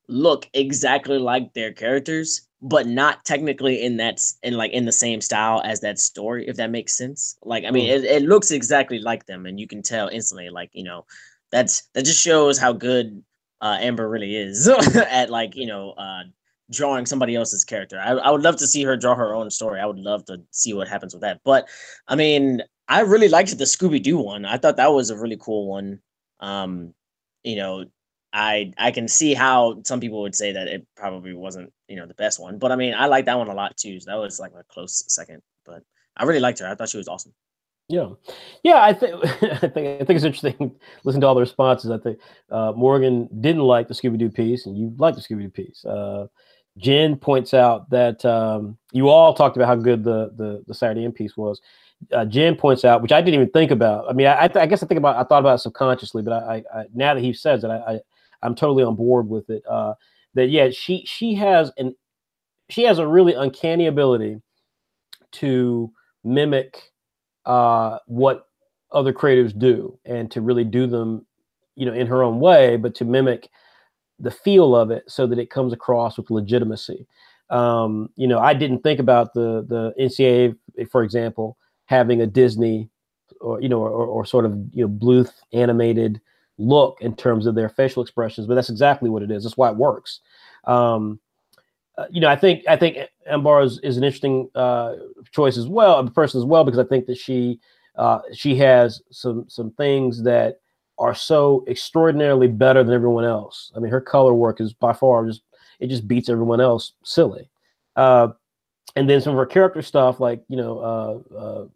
look exactly like their characters, but not technically in the same style as that story, if that makes sense. Like, I mean, it looks exactly like them, and you can tell instantly, like, you know, that just shows how good Amber really is at, like, you know, drawing somebody else's character. I would love to see her draw her own story. I would love to see what happens with that. But I mean, I really liked the Scooby-Doo one. I thought that was a really cool one. You know, I can see how some people would say that it probably wasn't, you know, the best one, but I mean, I like that one a lot too. So that was like a close second, but I really liked her. I thought she was awesome. Yeah. I think I think it's interesting. Listen to all the responses. I think Morgan didn't like the Scooby-Doo piece, and you liked the Scooby-Doo piece. Jen points out that you all talked about how good the Saturday M piece was. Jen points out, which I didn't even think about. I mean, I guess I thought about it subconsciously, but I now that he says it, I'm totally on board with it. That yeah, she has a really uncanny ability to mimic what other creatives do, and to really do them, you know, in her own way, but to mimic the feel of it so that it comes across with legitimacy. You know, I didn't think about the NCAA, for example, having a Disney or, you know, or sort of, you know, Bluth animated look in terms of their facial expressions, but that's exactly what it is. That's why it works. You know, I think Ambar is an interesting choice as well, a person as well, because I think that she has some things that are so extraordinarily better than everyone else. I mean, her color work is by far just beats everyone else silly. And then some of her character stuff, like, you know,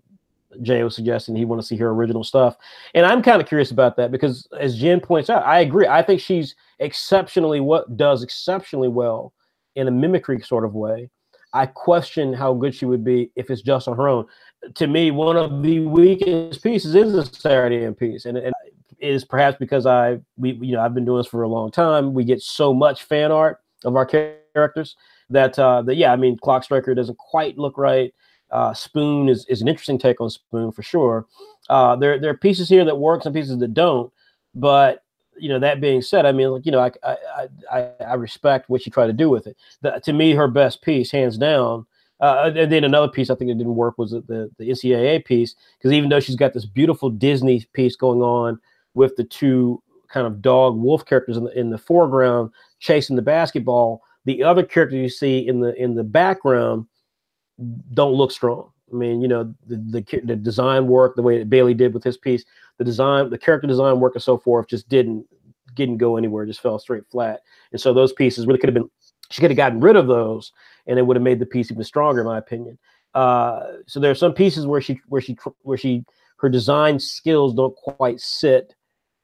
Jay was suggesting he want to see her original stuff. And I'm kind of curious about that because, as Jen points out, I agree. I think she's does exceptionally well in a mimicry sort of way. I question how good she would be if it's just on her own. To me, one of the weakest pieces is the Saturday M piece. And it is perhaps because I've been doing this for a long time. We get so much fan art of our characters that yeah, I mean, Clock Striker doesn't quite look right. Spoon is an interesting take on Spoon for sure. There are pieces here that work, some pieces that don't. But you know, that being said, I mean, like, you know, I respect what she tried to do with it. To me, her best piece, hands down. And then another piece I think that didn't work was the NCAA piece, because even though she's got this beautiful Disney piece going on with the two kind of dog wolf characters in the foreground chasing the basketball, the other characters you see in the background don't look strong. I mean, you know, the design work, the way that Bailey did with his piece, the character design work and so forth just didn't go anywhere, just fell straight flat. And so those pieces really she could have gotten rid of those, and it would have made the piece even stronger, in my opinion. So there are some pieces where her design skills don't quite sit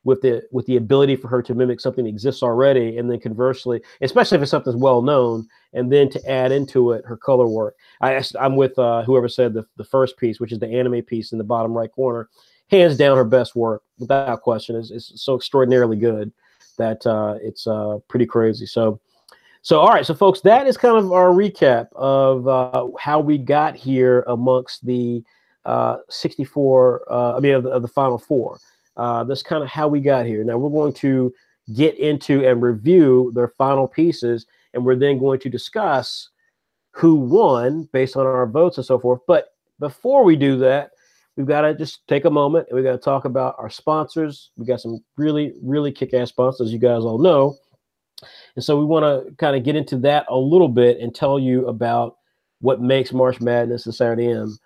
with the ability for her to mimic something that exists already, and then conversely, especially if it's something that's well known, and then to add into it her color work. I'm with whoever said the first piece, which is the anime piece in the bottom right corner. Hands down, her best work without question. Is so extraordinarily good that it's pretty crazy. So all right, so folks, that is kind of our recap of how we got here amongst the 64. Of the final four. That's kind of how we got here. Now we're going to get into and review their final pieces, and we're then going to discuss who won based on our votes and so forth. But before we do that, we've got to just take a moment and we got to talk about our sponsors. We got some really, really kick-ass sponsors, you guys all know. And so we want to kind of get into that a little bit and tell you about what makes March Madness and Saturday AM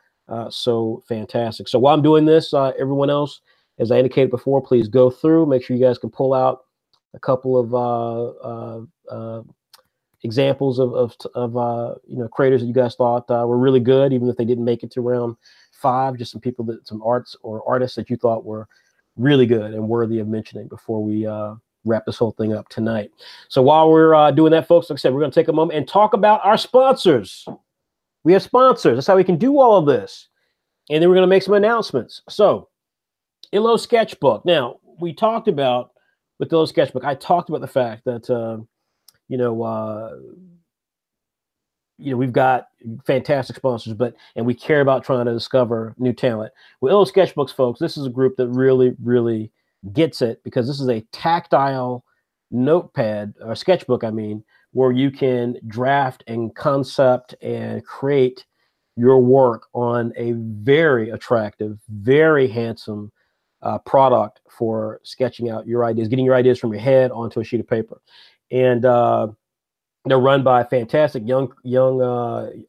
so fantastic. So while I'm doing this, everyone else, as I indicated before, please go through. Make sure you guys can pull out a couple of examples of creators that you guys thought were really good, even if they didn't make it to round 5. Just some artists that you thought were really good and worthy of mentioning before we wrap this whole thing up tonight. So while we're doing that, folks, like I said, we're going to take a moment and talk about our sponsors. We have sponsors. That's how we can do all of this. And then we're going to make some announcements. So Illo Sketchbook. Now, we talked about with Illo Sketchbook, I talked about the fact that we've got fantastic sponsors, and we care about trying to discover new talent. With Illo Sketchbooks, folks, this is a group that really, really gets it, because this is a tactile notepad, or sketchbook, where you can draft and concept and create your work on a very attractive, very handsome product for sketching out your ideas, getting your ideas from your head onto a sheet of paper. And they're run by a fantastic young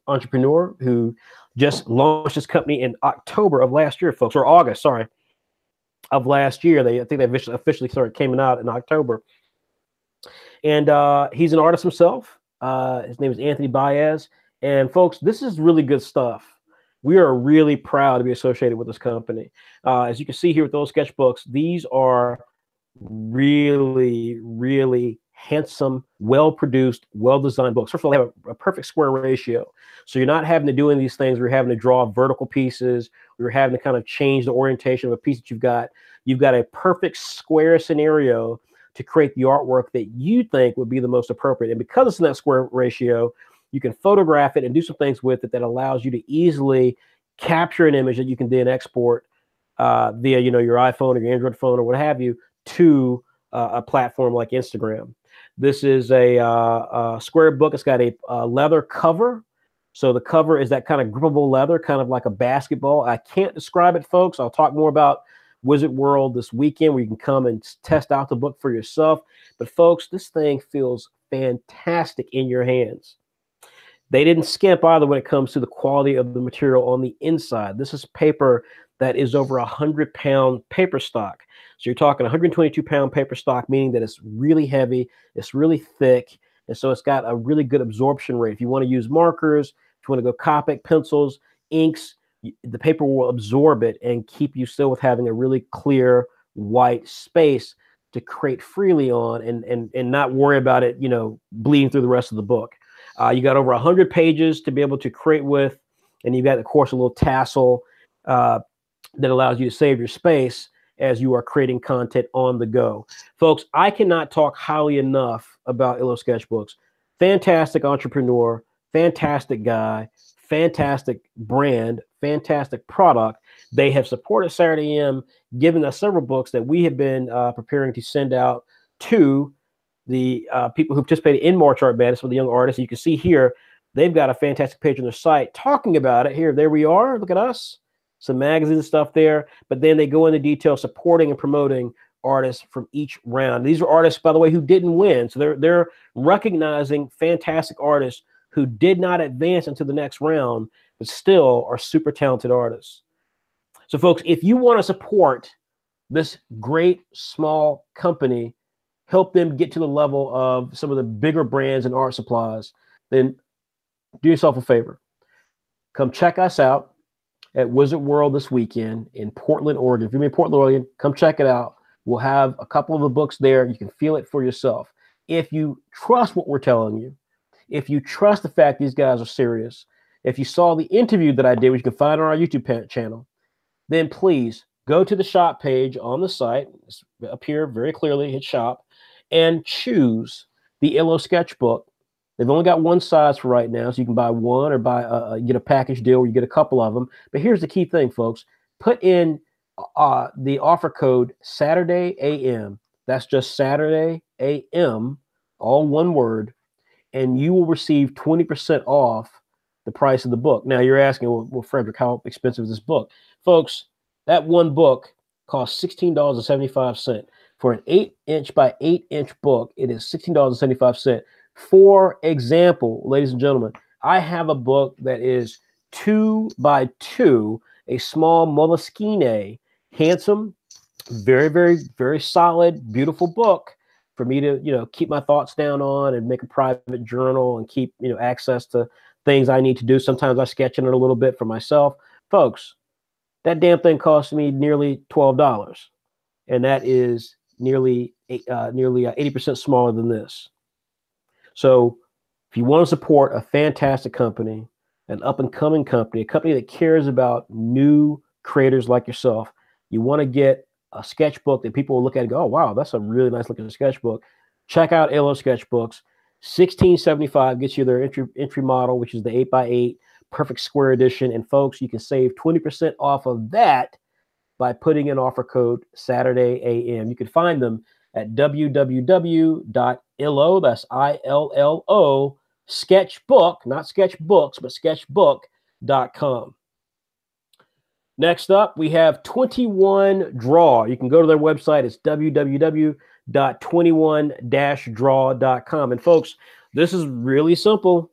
entrepreneur who just launched his company in October of last year, folks, or August, sorry, of last year. I think they officially started coming out in October. And he's an artist himself. His name is Anthony Baez. And folks, this is really good stuff. We are really proud to be associated with this company. As you can see here with those sketchbooks, these are really, really handsome, well-produced, well-designed books. First of all, they have a perfect square ratio. So you're not having to do any of these things where you're having to draw vertical pieces, or you're having to kind of change the orientation of a piece that you've got. You've got a perfect square scenario to create the artwork that you think would be the most appropriate. And because it's in that square ratio, you can photograph it and do some things with it that allows you to easily capture an image that you can then export via, your iPhone or your Android phone or what have you to a platform like Instagram. This is a square book. It's got a leather cover. So the cover is that kind of grippable leather, kind of like a basketball. I can't describe it, folks. I'll talk more about Wizard World this weekend, where you can come and test out the book for yourself. But folks, this thing feels fantastic in your hands. They didn't skimp either when it comes to the quality of the material on the inside. This is paper that is over 100-pound paper stock. So you're talking 122-pound paper stock, meaning that it's really heavy, it's really thick, and so it's got a really good absorption rate. If you want to use markers, if you want to go Copic, pencils, inks, the paper will absorb it and keep you still with having a really clear white space to create freely on and not worry about it, bleeding through the rest of the book. You got over 100 pages to be able to create with, and you got, of course, a little tassel that allows you to save your space as you are creating content on the go. Folks, I cannot talk highly enough about Illo Sketchbooks. Fantastic entrepreneur, fantastic guy, fantastic brand, fantastic product. They have supported Saturday AM, giving us several books that we have been preparing to send out to the people who participated in March Art Madness with the young artists. You can see here, they've got a fantastic page on their site talking about it. Here, there we are. Look at us. Some magazine stuff there. But then they go into detail supporting and promoting artists from each round. These are artists, by the way, who didn't win. So they're recognizing fantastic artists who did not advance into the next round, but still are super talented artists. So, folks, if you want to support this great small company, help them get to the level of some of the bigger brands and art supplies, then do yourself a favor. Come check us out at Wizard World this weekend in Portland, Oregon. If you're in Portland, Oregon, come check it out. We'll have a couple of the books there. You can feel it for yourself. If you trust what we're telling you, if you trust the fact these guys are serious, if you saw the interview that I did, which you can find on our YouTube channel, then please go to the shop page on the site. It's up here very clearly, hit shop, and choose the Illo Sketchbook. They've only got one size for right now, so you can buy one or get a package deal where you get a couple of them. But here's the key thing, folks. Put in the offer code Saturday AM. That's just Saturday AM, all one word, and you will receive 20% off the price of the book. Now you're asking, well, Frederick, how expensive is this book? Folks, that one book costs $16.75. For an 8-inch by 8-inch book, it is $16.75. For example, ladies and gentlemen, I have a book that is 2 by 2, a small Moleskine, handsome, very, very, very solid, beautiful book for me to, keep my thoughts down on and make a private journal and keep, access to things I need to do. Sometimes I sketch in it a little bit for myself. Folks, that damn thing cost me nearly $12. And that is nearly 80% smaller than this. So if you want to support a fantastic company, an up-and-coming company, a company that cares about new creators like yourself, you want to get a sketchbook that people will look at and go, oh, wow, that's a really nice looking sketchbook. Check out Illo Sketchbooks. $16.75 gets you their entry model, which is the 8x8 perfect square edition. And folks, you can save 20% off of that by putting in offer code Saturday AM. You can find them at www.illo, that's ILLO, sketchbook, not sketchbooks, but sketchbook.com. Next up, we have 21 Draw. You can go to their website. It's www.21-draw.com. And folks, this is really simple.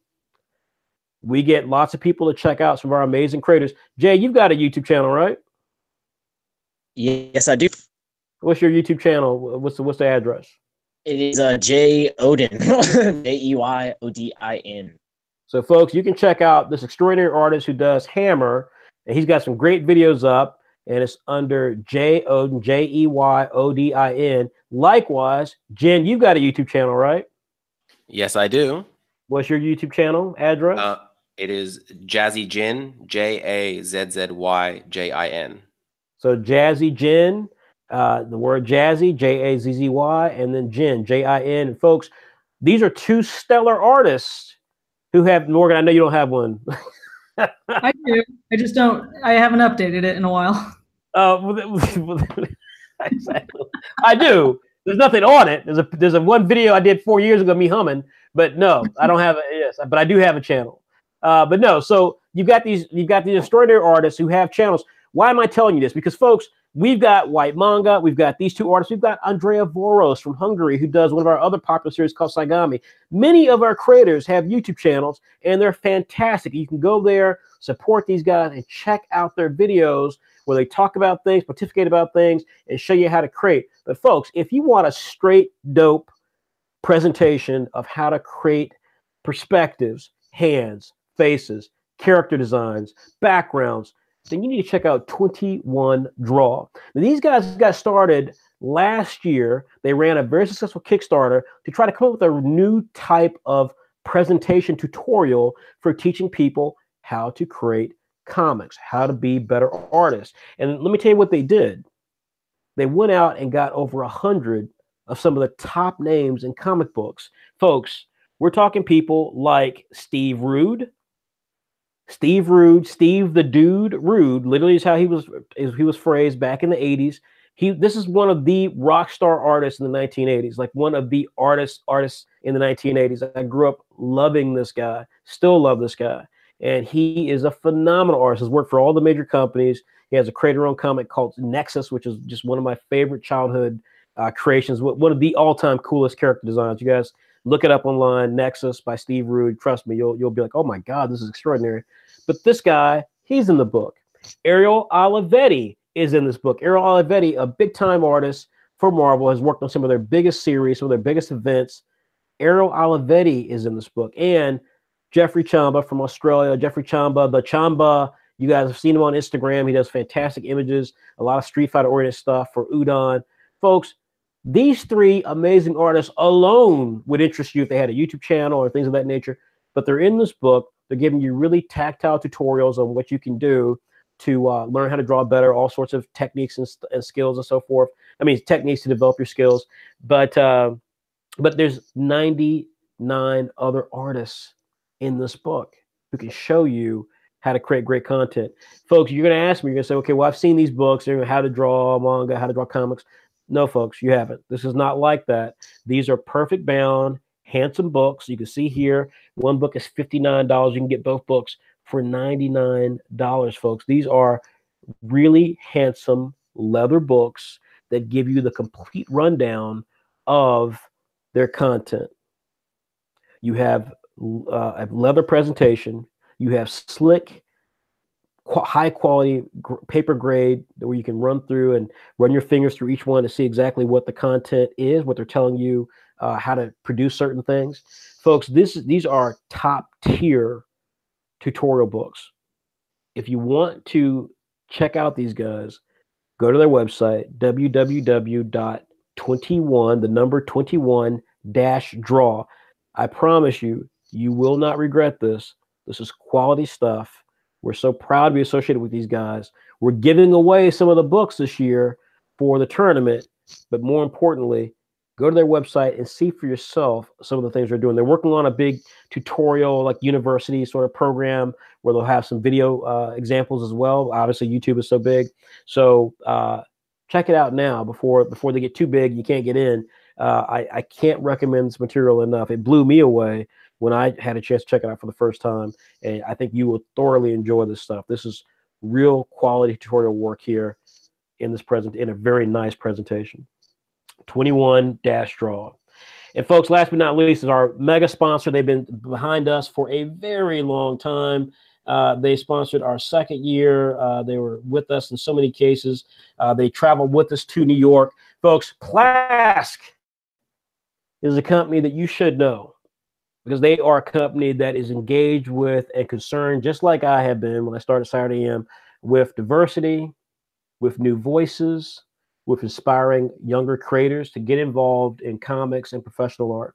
We get lots of people to check out some of our amazing creators. Jay, you've got a YouTube channel, right? Yes, I do. What's your YouTube channel? What's the address? It is Jay Odin, Jeyoudin. So, folks, you can check out this extraordinary artist who does Hammer, and he's got some great videos up, and it's under Jay Odin, Jeyoudin. Likewise, Jen, you've got a YouTube channel, right? Yes, I do. What's your YouTube channel address? It is Jazzy Jin, JAZZYJIN. So Jazzy Jin, the word Jazzy, Jazzy, and then Jin, Jin. And folks, these are two stellar artists who have, Morgan, I know you don't have one. I do. I haven't updated it in a while. Exactly. I do. There's nothing on it. There's a one video I did 4 years ago, me humming, but no, I don't have it. Yes, but I do have a channel. But no, so you've got these extraordinary artists who have channels. Why am I telling you this? Because, folks, we've got White Manga. We've got these two artists. We've got Andrea Voros from Hungary, who does one of our other popular series called Saigami. Many of our creators have YouTube channels, and they're fantastic. You can go there, support these guys, and check out their videos where they talk about things, pontificate about things, and show you how to create. But, folks, if you want a straight dope presentation of how to create perspectives, hands, faces, character designs, backgrounds, then you need to check out 21 Draw. Now, these guys got started last year. They ran a very successful Kickstarter to try to come up with a new type of presentation tutorial for teaching people how to create comics, how to be better artists. And let me tell you what they did. They went out and got over 100 of some of the top names in comic books. Folks, we're talking people like Steve Rude, Steve the Dude Rude, literally is how he was phrased back in the 80s. This is one of the rock star artists in the 1980s, like one of the artists in the 1980s. I grew up loving this guy, still love this guy. And he is a phenomenal artist. He's worked for all the major companies. He has a creator-owned comic called Nexus, which is just one of my favorite childhood creations. One of the all-time coolest character designs. You guys look it up online, Nexus by Steve Rude. Trust me, you'll be like, oh my God, this is extraordinary. But this guy, he's in the book. Ariel Olivetti is in this book. Ariel Olivetti, a big-time artist for Marvel, has worked on some of their biggest series, some of their biggest events. Ariel Olivetti is in this book. And Jeffrey Chamba from Australia. Jeffrey Chamba, the Chamba. You guys have seen him on Instagram. He does fantastic images, a lot of Street Fighter-oriented stuff for Udon. Folks, these three amazing artists alone would interest you if they had a YouTube channel or things of that nature. But they're in this book. They're giving you really tactile tutorials on what you can do to learn how to draw better, all sorts of techniques and skills and so forth. I mean, techniques to develop your skills. But there's 99 other artists in this book who can show you how to create great content. Folks, you're going to ask me, you're going to say, okay, well, I've seen these books, how to draw manga, how to draw comics. No, folks, you haven't. This is not like that. These are perfect bound, handsome books. You can see here, one book is $59. You can get both books for $99, folks. These are really handsome leather books that give you the complete rundown of their content. You have a leather presentation. You have slick, high quality paper grade where you can run through and run your fingers through each one to see exactly what the content is, what they're telling you, how to produce certain things. Folks, these are top tier tutorial books. If you want to check out these guys, go to their website, www.21, the number 21-draw. I promise you, you will not regret this. This is quality stuff. We're so proud to be associated with these guys. We're giving away some of the books this year for the tournament, but more importantly, go to their website and see for yourself some of the things they're doing. They're working on a big tutorial, like university sort of program where they'll have some video examples as well. Obviously, YouTube is so big. So check it out now before they get too big, you can't get in. I can't recommend this material enough. It blew me away when I had a chance to check it out for the first time. And I think you will thoroughly enjoy this stuff. This is real quality tutorial work here in a very nice presentation. 21-draw. And folks, last but not least is our mega sponsor. They've been behind us for a very long time. They sponsored our second year. They were with us in so many cases. They traveled with us to New York. Folks, Plask is a company that you should know because they are a company that is engaged with and concerned, just like I have been when I started Saturday AM, with diversity, with new voices, with inspiring younger creators to get involved in comics and professional art.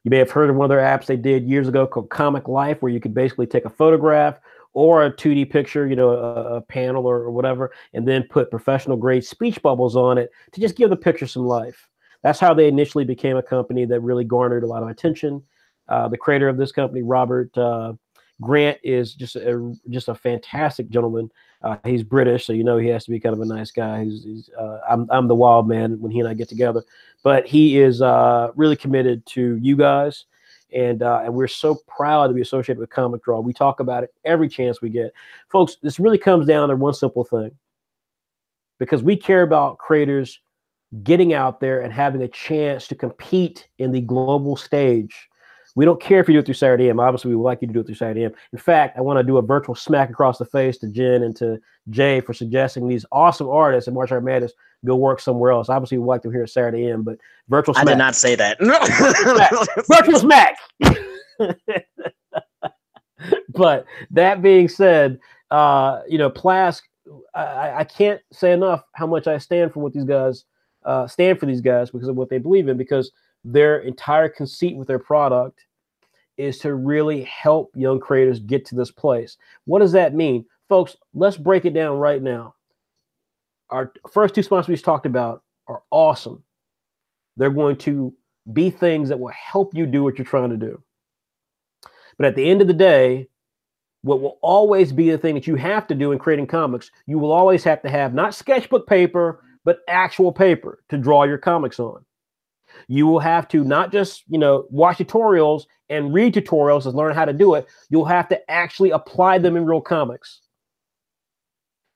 You may have heard of one of their apps they did years ago called Comic Life, where you could basically take a photograph or a 2D picture, a panel or whatever, and then put professional grade speech bubbles on it to just give the picture some life. That's how they initially became a company that really garnered a lot of attention. The creator of this company, Robert Grant, is just a fantastic gentleman. He's British, so he has to be kind of a nice guy. I'm the wild man when he and I get together, but he is really committed to you guys, and we're so proud to be associated with Comic Draw. We talk about it every chance we get, folks. This really comes down to one simple thing, because we care about creators getting out there and having a chance to compete in the global stage. We don't care if you do it through Saturday AM. Obviously, we would like you to do it through Saturday AM. In fact, I want to do a virtual smack across the face to Jen and to Jay for suggesting these awesome artists at March Art Madness go work somewhere else. Obviously, we'd like to hear at Saturday AM, but virtual smack. I did not say that. Virtual smack. But that being said, Plask, I can't say enough how much I stand for what these guys stand for these guys because of what they believe in, because their entire conceit with their product is to really help young creators get to this place. What does that mean? Folks, let's break it down right now. Our first two sponsors we talked about are awesome. They're going to be things that will help you do what you're trying to do. But at the end of the day, what will always be the thing that you have to do in creating comics, you will always have to have not sketchbook paper, but actual paper to draw your comics on. You will have to not just, watch tutorials and read tutorials and learn how to do it. You'll have to actually apply them in real comics.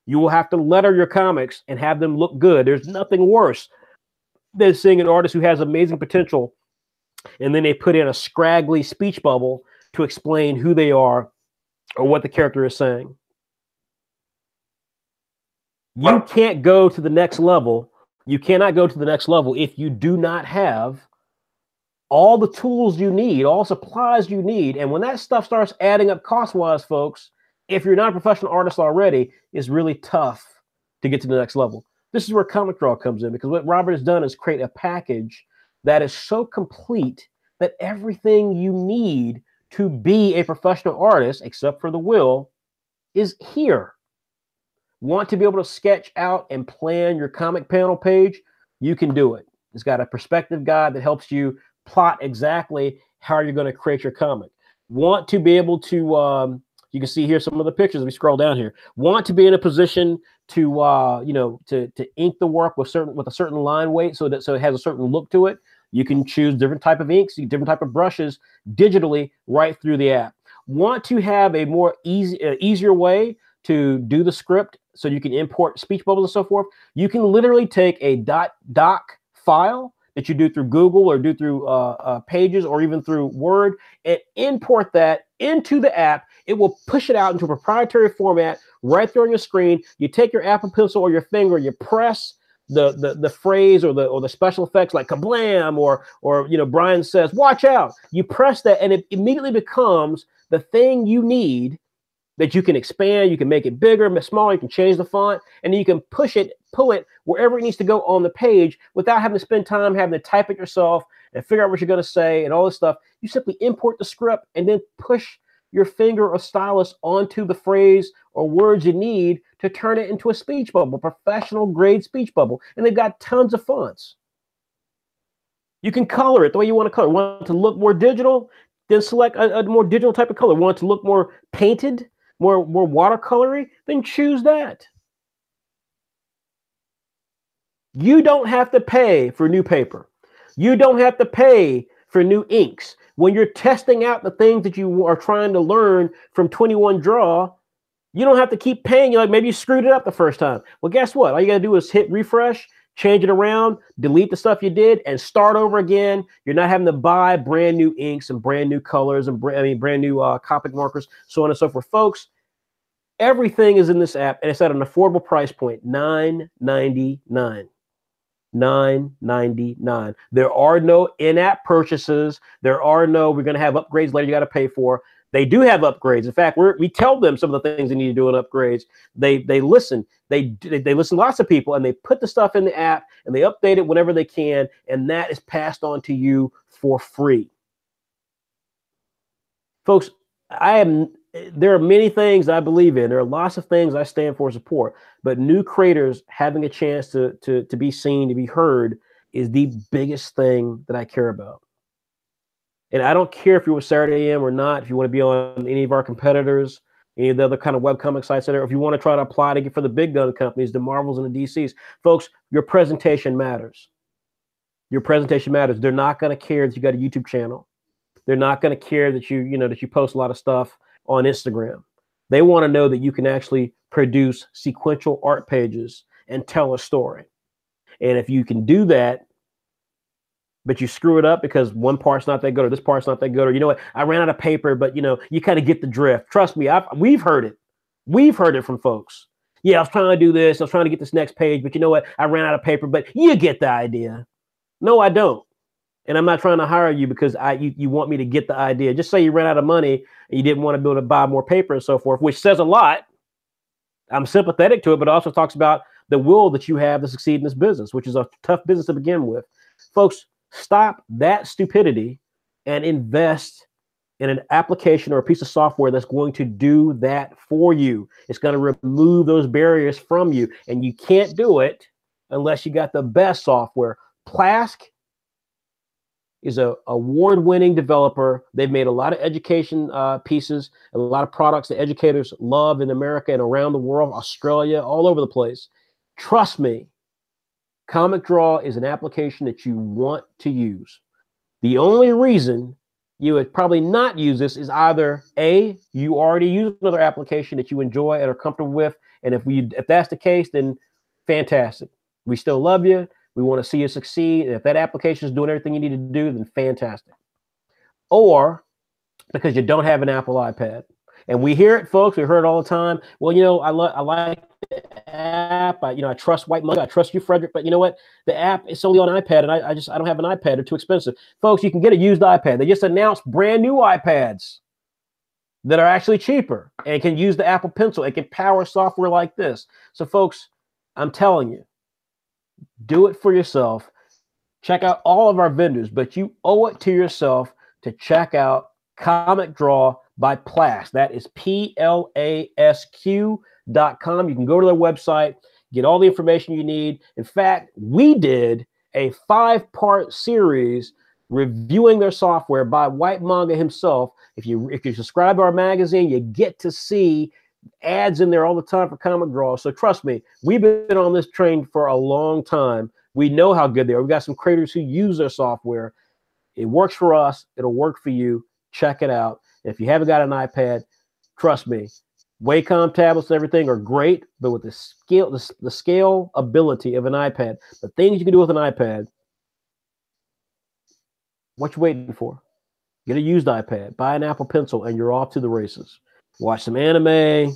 You will have to letter your comics and have them look good. There's nothing worse than seeing an artist who has amazing potential and then they put in a scraggly speech bubble to explain who they are or what the character is saying. You can't go to the next level. You cannot go to the next level if you do not have all the tools you need, all supplies you need. And when that stuff starts adding up cost-wise, folks, if you're not a professional artist already, it's really tough to get to the next level. This is where Comic Draw comes in, because what Robert has done is create a package that is so complete that everything you need to be a professional artist, except for the will, is here. Want to be able to sketch out and plan your comic panel page? You can do it. It's got a perspective guide that helps you plot exactly how you're going to create your comic. Want to be able to You can see here some of the pictures. We scroll down here. Want to be in a position to to ink the work with a certain line weight, so it has a certain look to it. You can choose different type of inks, different type of brushes digitally right through the app. Want to have a more easier way to do the script so you can import speech bubbles and so forth? You can literally take a .doc file that you do through Google or do through Pages or even through Word and import that into the app. It will push it out into a proprietary format right there on your screen. You take your Apple Pencil or your finger, you press the phrase or the special effects like kablam or Brian says, watch out. You press that and it immediately becomes the thing you need that you can expand. You can make it bigger, smaller. You can change the font, and then you can pull it wherever it needs to go on the page without having to spend time having to type it yourself and figure out what you're going to say and all this stuff. You simply import the script and then push your finger or stylus onto the phrase or words you need to turn it into a speech bubble, professional grade speech bubble. And they've got tons of fonts. You can color it the way you want to color. Want it to look more digital? Then select a more digital type of color. Want it to look more painted, more watercolory? Then choose that. You don't have to pay for new paper. You don't have to pay for new inks. When you're testing out the things that you are trying to learn from 21 Draw, you don't have to keep paying. You're like, maybe you screwed it up the first time. Well, guess what? All you got to do is hit refresh, change it around, delete the stuff you did, and start over again. You're not having to buy brand new inks and brand new colors and brand new Copic markers, so on and so forth. Folks, everything is in this app, and it's at an affordable price point, $9.99. $9.99. There are no in-app purchases. There are no, we're going to have upgrades later you got to pay for. They do have upgrades. In fact, we tell them some of the things they need to do in upgrades. They listen. They listen to lots of people, and they put the stuff in the app, and they update it whenever they can, and that is passed on to you for free. Folks, there are many things I believe in. There are lots of things I stand for support, but new creators having a chance to be seen, to be heard is the biggest thing that I care about. And I don't care if you're with Saturday AM or not, if you want to be on any of our competitors, any of the other kind of webcomic sites out there, if you want to try to apply to get for the big gun companies, the Marvels and the DCs, folks, your presentation matters. Your presentation matters. They're not going to care that you got a YouTube channel. They're not going to care that you post a lot of stuff on Instagram. They want to know that you can actually produce sequential art pages and tell a story. And if you can do that, but you screw it up because one part's not that good or this part's not that good, or you know what, I ran out of paper, but you kind of get the drift. Trust me, we've heard it. We've heard it from folks. Yeah, I was trying to do this. I was trying to get this next page, but you know what? I ran out of paper, but you get the idea. No, I don't. And I'm not trying to hire you because you want me to get the idea. Just say you ran out of money and you didn't want to be able to buy more paper and so forth, which says a lot. I'm sympathetic to it, but it also talks about the will that you have to succeed in this business, which is a tough business to begin with. Folks, stop that stupidity and invest in an application or a piece of software that's going to do that for you. It's going to remove those barriers from you. And you can't do it unless you got the best software. Plask is an award-winning developer. They've made a lot of education pieces, a lot of products that educators love in America and around the world, Australia, all over the place. Trust me, Comic Draw is an application that you want to use. The only reason you would probably not use this is either A, you already use another application that you enjoy and are comfortable with, and if that's the case, then fantastic. We still love you. We want to see you succeed. And if that application is doing everything you need to do, then fantastic. Or because you don't have an Apple iPad. And we hear it, folks. We hear it all the time. Well, I like the app. I trust White Manga. I trust you, Frederick. But you know what? The app is solely on iPad, and I don't have an iPad. They're too expensive. Folks, you can get a used iPad. They just announced brand new iPads that are actually cheaper and can use the Apple Pencil. It can power software like this. So, folks, I'm telling you, do it for yourself. Check out all of our vendors, but you owe it to yourself to check out Comic Draw by Plask. That is PLASQ.com. You can go to their website, get all the information you need. In fact, we did a 5-part series reviewing their software by White Manga himself. If you subscribe to our magazine, you get to see ads in there all the time for comic draws. So trust me, we've been on this train for a long time. We know how good they are. We've got some creators who use their software. It works for us. It'll work for you. Check it out. If you haven't got an iPad, trust me, Wacom tablets and everything are great, but with the scale ability of an iPad, the things you can do with an iPad, what you waiting for? Get a used iPad, buy an Apple Pencil, and you're off to the races. Watch some anime,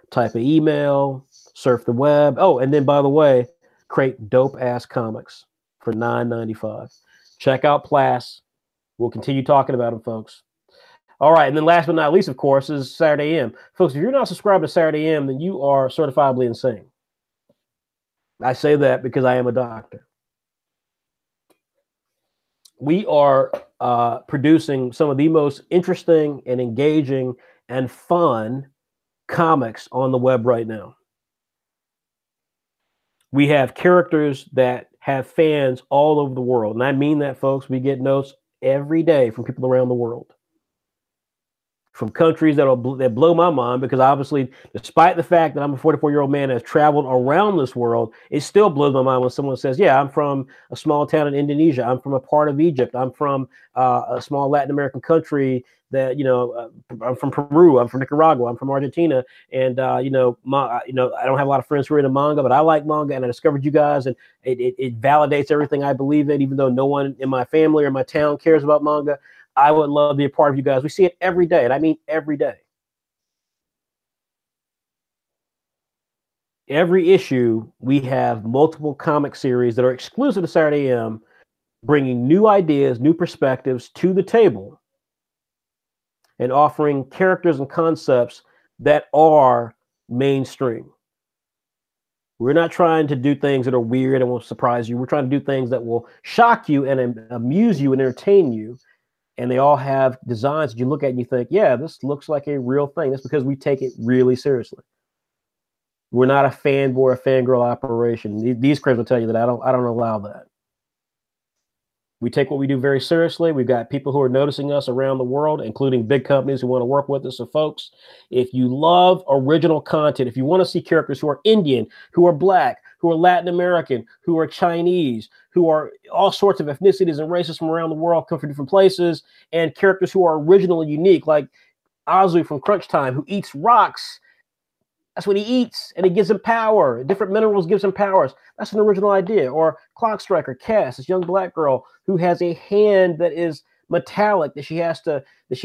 type an email, surf the web. Oh, and then by the way, create dope-ass comics for $9.95. Check out Plas. We'll continue talking about them, folks. All right, and then last but not least, of course, is Saturday AM. Folks, if you're not subscribed to Saturday AM, then you are certifiably insane. I say that because I am a doctor. We are producing some of the most interesting and engaging and fun comics on the web right now. We have characters that have fans all over the world. And I mean that, folks. We get notes every day from people around the world, from countries that blow my mind, because obviously, despite the fact that I'm a 44-year-old man that has traveled around this world, it still blows my mind when someone says, yeah, I'm from a small town in Indonesia. I'm from a part of Egypt. I'm from a small Latin American country that, I'm from Peru. I'm from Nicaragua. I'm from Argentina. And, I don't have a lot of friends who are into manga, but I like manga, and I discovered you guys, and it validates everything I believe in, even though no one in my family or my town cares about manga. I would love to be a part of you guys. We see it every day, and I mean every day. Every issue, we have multiple comic series that are exclusive to Saturday AM, bringing new ideas, new perspectives to the table, and offering characters and concepts that are mainstream. We're not trying to do things that are weird and will surprise you. We're trying to do things that will shock you and amuse you and entertain you. And they all have designs that you look at and you think, yeah, this looks like a real thing. That's because we take it really seriously. We're not a fanboy or fangirl operation. These critics will tell you that I don't allow that. We take what we do very seriously. We've got people who are noticing us around the world, including big companies who want to work with us. So folks, if you love original content, if you want to see characters who are Indian, who are Black, who are Latin American, who are Chinese, who are all sorts of ethnicities and races from around the world, come from different places, and characters who are original and unique, like Azu from Crunch Time, who eats rocks. That's what he eats, and it gives him power. Different minerals gives him powers. That's an original idea. Or Clock Striker, Cass, this young Black girl who has a hand that is metallic that she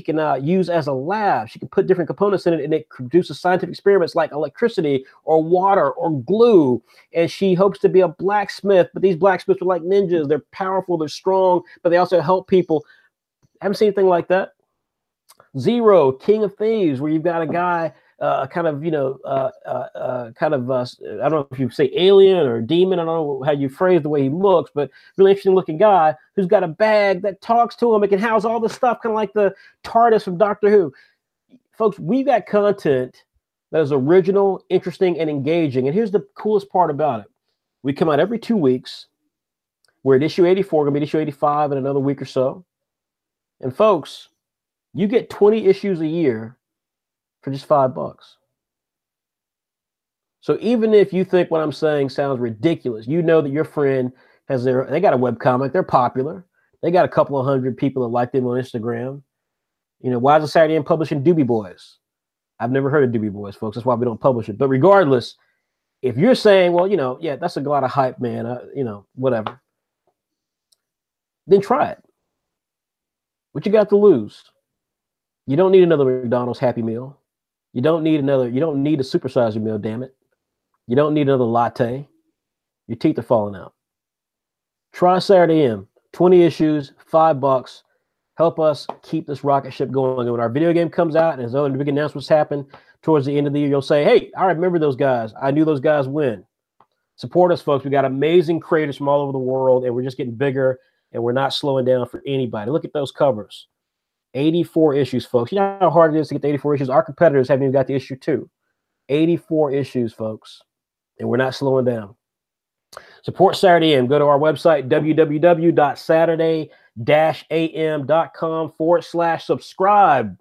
can use as a lab. She can put different components in it, and it produces scientific experiments like electricity or water or glue. And she hopes to be a blacksmith, but these blacksmiths are like ninjas. They're powerful, they're strong, but they also help people. Haven't seen anything like that. Zero, King of Thieves, where you've got a guy, I don't know if you say alien or demon. I don't know how you phrase the way he looks, but really interesting looking guy who's got a bag that talks to him. It can house all this stuff, kind of like the TARDIS from Doctor Who. Folks, we've got content that is original, interesting, and engaging. And here's the coolest part about it. We come out every 2 weeks. We're at issue 84, going to be issue 85 in another week or so. And folks, you get 20 issues a year for just $5. So even if you think what I'm saying sounds ridiculous, you know that your friend they got a webcomic, they're popular. They got a couple of hundred people that like them on Instagram. Why is the Saturday AM publishing Doobie Boys? I've never heard of Doobie Boys, folks. That's why we don't publish it. But regardless, if you're saying, well, yeah, that's a lot of hype, man, whatever, then try it. What you got to lose? You don't need another McDonald's Happy Meal. You don't need a supersize your meal, damn it. You don't need another latte. Your teeth are falling out. Try Saturday AM. 20 issues, $5. Help us keep this rocket ship going. And when our video game comes out and as other big announcements happen towards the end of the year, you'll say, hey, I remember those guys. I knew those guys win. Support us, folks. We got amazing creators from all over the world, and we're just getting bigger, and we're not slowing down for anybody. Look at those covers. 84 issues, folks. You know how hard it is to get the 84 issues? Our competitors haven't even got the issue 2. 84 issues, folks. And we're not slowing down. Support Saturday AM. Go to our website, www.saturday-am.com/subscribe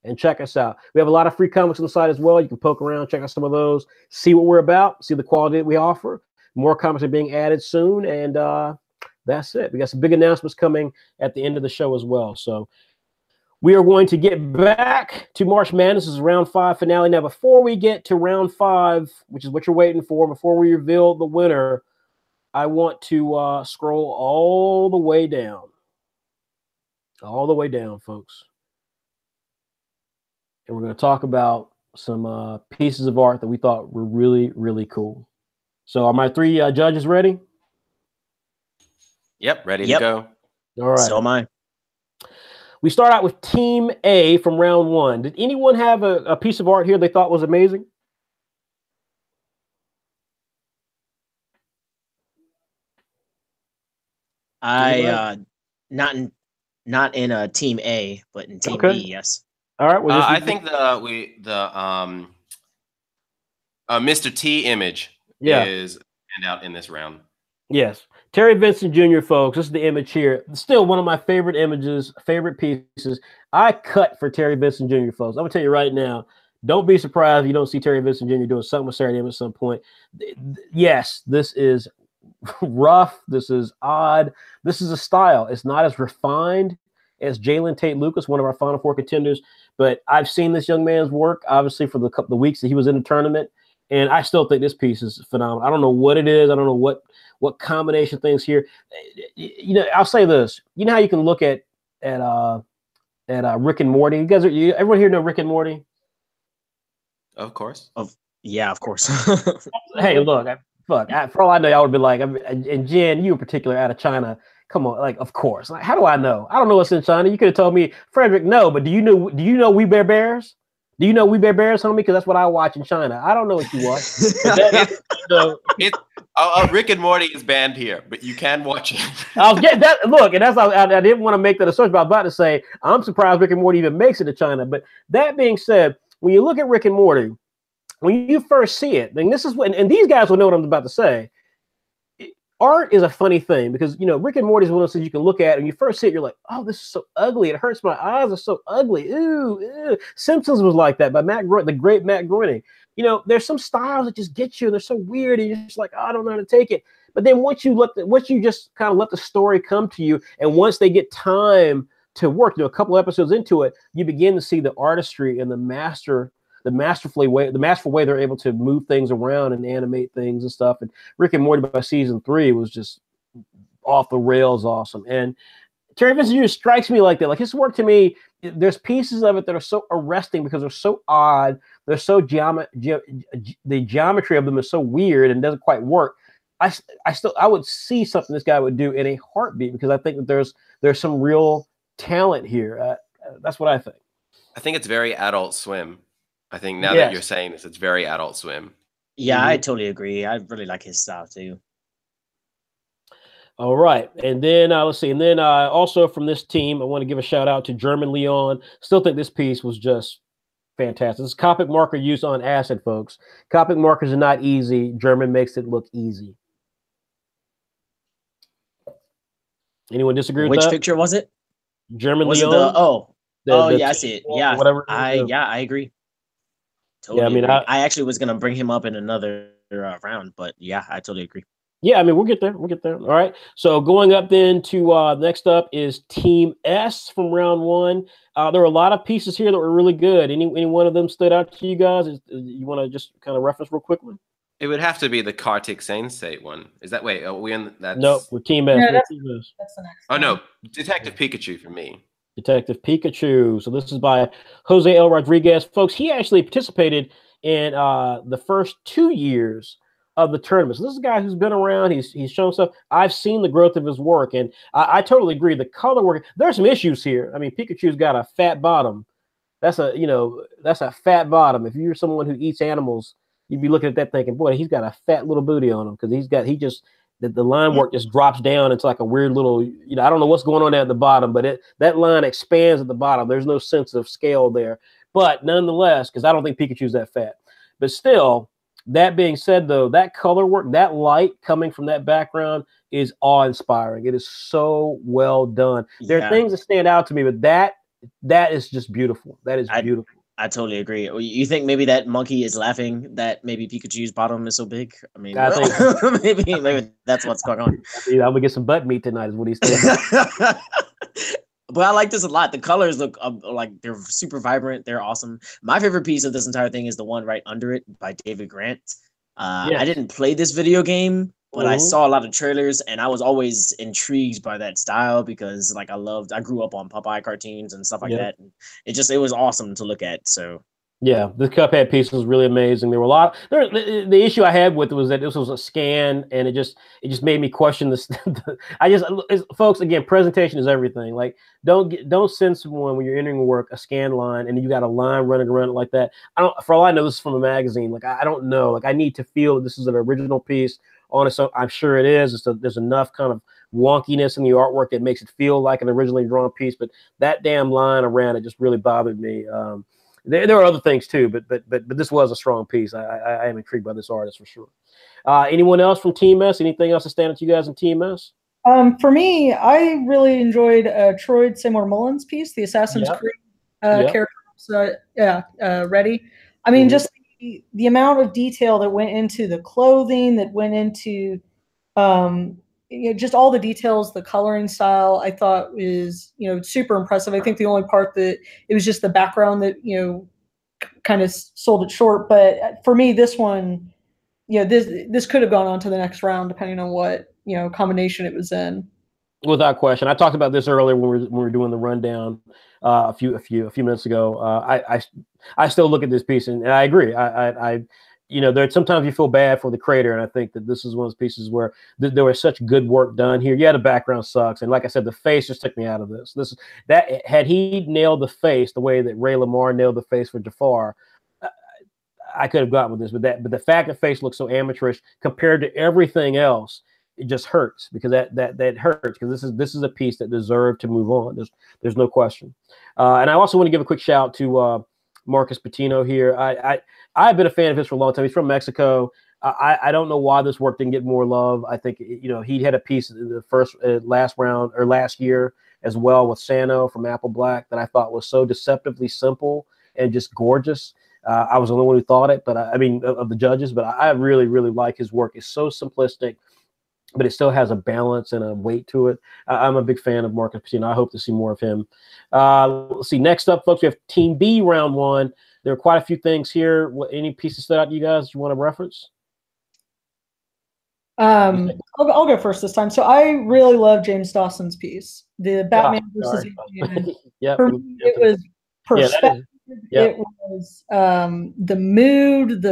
and check us out. We have a lot of free comics on the site as well. You can poke around, check out some of those, see what we're about, see the quality that we offer. More comics are being added soon, and that's it. We got some big announcements coming at the end of the show as well. So we are going to get back to March Madness. This is round 5 finale. Now, before we get to round 5, which is what you're waiting for, before we reveal the winner, I want to scroll all the way down. All the way down, folks. And we're going to talk about some pieces of art that we thought were really, really cool. So are my 3 judges ready? Yep, ready to go. All right. So am I. We start out with Team A from round 1. Did anyone have a piece of art here they thought was amazing? I not in Team A, but in Team B, yes. All right. Well, I think the Mr. T image is out in this round. Yes. Terry Vincent Jr., folks. This is the image here. Still one of my favorite images, favorite pieces. I cut for Terry Vincent Jr., folks. I'm going to tell you right now, don't be surprised if you don't see Terry Vincent Jr. doing something with Saturday at some point. Yes, this is rough. This is odd. This is a style. It's not as refined as Jalen Tate Lucas, one of our Final Four contenders. But I've seen this young man's work, obviously, for the couple of weeks that he was in the tournament. And I still think this piece is phenomenal. I don't know what it is. I don't know what combination things here. You know, I'll say this. You know how you can look at Rick and Morty? Everyone here know Rick and Morty? Of course. Yeah, of course. Hey, look, for all I know, I would be like, and Jen, you in particular, out of China. Come on, like, of course. Like, how do I know? I don't know what's in China. You could have told me, Frederick, no, but do you know We Bear Bears? Do you know We Bear Bears, homie? Because that's what I watch in China. I don't know what you watch. Rick and Morty is banned here, but you can watch it. I'll get that. Look, and that's I didn't want to make that assertion, but I'm about to say I'm surprised Rick and Morty even makes it to China. But that being said, when you look at Rick and Morty, when you first see it, then this is when, and these guys will know what I'm about to say. Art is a funny thing because, you know, Rick and Morty is one of those things you can look at and you first see it, you're like, oh, this is so ugly. It hurts my eyes. Are so ugly. Ooh, ew. Simpsons was like that by the great Matt Groening. You know, there's some styles that just get you and they're so weird and you're just like, oh, I don't know how to take it. But then once you just kind of let the story come to you, and once they get time to work, you know, a couple episodes into it, you begin to see the artistry and the masterful way they're able to move things around and animate things and stuff. And Rick and Morty by season 3 was just off the rails awesome. And Terry Vincent Jr. strikes me like that. Like his work to me, there's pieces of it that are so arresting because they're so odd. They're so the geometry of them is so weird and doesn't quite work. I would see something this guy would do in a heartbeat because I think that there's some real talent here. That's what I think. I think it's very Adult Swim. I think now that you're saying this, it's very Adult Swim. Yeah, I totally agree. I really like his style too. All right. And then let's see. And then also from this team, I want to give a shout out to German Leon. Still think this piece was just fantastic. This is Copic marker used on acid, folks. Copic markers are not easy. German makes it look easy. Anyone disagree with that? Which picture was it? German was Leon. Yeah, I see it. Yeah, whatever. I agree. Totally. Yeah, I mean, agree. I actually was gonna bring him up in another round, but yeah, I totally agree. Yeah, I mean, we'll get there. We'll get there. All right. So going up then to next up is Team S from round 1. There were a lot of pieces here that were really good. Any one of them stood out to you guys? You want to just kind of reference real quickly? It would have to be the Kartik Sensei one. Is that are we in that? Nope, we're Team S. Yeah, that's Team S. the next Oh one. no, Detective Pikachu for me. Detective Pikachu. So this is by Jose L. Rodriguez. Folks, he actually participated in the first 2 years of the tournament. So this is a guy who's been around. He's shown stuff. I've seen the growth of his work, and I totally agree. The color work, there's some issues here. I mean, Pikachu's got a fat bottom. That's a fat bottom. If you're someone who eats animals, you'd be looking at that thinking, boy, he's got a fat little booty on him because the line work just drops down. It's like a weird little, I don't know what's going on there at the bottom, but that line expands at the bottom. There's no sense of scale there. But nonetheless, because I don't think Pikachu's that fat, but still, That being said, though, that color work, that light coming from that background is awe-inspiring. It is so well done. There are things that stand out to me, but that is just beautiful. That is beautiful. I totally agree. You think maybe that monkey is laughing that maybe Pikachu's bottom is so big? I mean, I think, maybe that's what's going on. I'm gonna get some butt meat tonight, is what he's saying. But I like this a lot. The colors look like they're super vibrant. They're awesome. My favorite piece of this entire thing is the one right under it by David Grant. I didn't play this video game, but I saw a lot of trailers, and I was always intrigued by that style because, like, I grew up on Popeye cartoons and stuff like that. And it was awesome to look at. So. Yeah, the Cuphead piece was really amazing. There were a lot. The issue I had with it was that this was a scan, and it just made me question this. Folks, again, presentation is everything. Like, don't send someone when you're entering work a scan line, and you got a line running around like that. For all I know, this is from a magazine. Like, I don't know. Like, I need to feel that this is an original piece on it. So I'm sure it is. There's enough kind of wonkiness in the artwork that makes it feel like an originally drawn piece. But that damn line around it just really bothered me. There are other things too, but this was a strong piece. I am intrigued by this artist for sure. Anyone else from Team S? Anything else that stand out to you guys in Team S? For me, I really enjoyed Troy Seymour Mullen's piece, the Assassin's Creed character. So Ready. I mean, just the amount of detail that went into the clothing, that went into just all the details, the coloring style, I thought is, super impressive. I think the only part that it was just the background that, kind of sold it short. But for me, this one, this could have gone on to the next round, depending on what, combination it was in. Without question. I talked about this earlier when we were doing the rundown a few minutes ago. I still look at this piece and I agree. There sometimes you feel bad for the creator, and I think that this is one of those pieces where there was such good work done here. Yeah, the background sucks, and like I said, the face just took me out of this. That had he nailed the face the way that Ray Lamar nailed the face for Jafar, I could have gotten with this. But the fact that face looks so amateurish compared to everything else, it just hurts because that hurts because this is a piece that deserved to move on. There's no question. And I also want to give a quick shout out to Marcus Patino here. I've been a fan of his for a long time. He's from Mexico. I don't know why this work didn't get more love. I think he had a piece in the last year as well with Sano from Apple Black that I thought was so deceptively simple and just gorgeous. I was the only one who thought it, but of the judges. But I really, really like his work. It's so simplistic, but it still has a balance and a weight to it. I'm a big fan of Marcus Patino. I hope to see more of him. Let's see. Next up, folks, we have Team B round one. There are quite a few things here. Any pieces stood out to you guys you want to reference? I'll go first this time. So I really love James Dawson's piece, the Batman versus Alien. For me, it was perspective. It was the mood,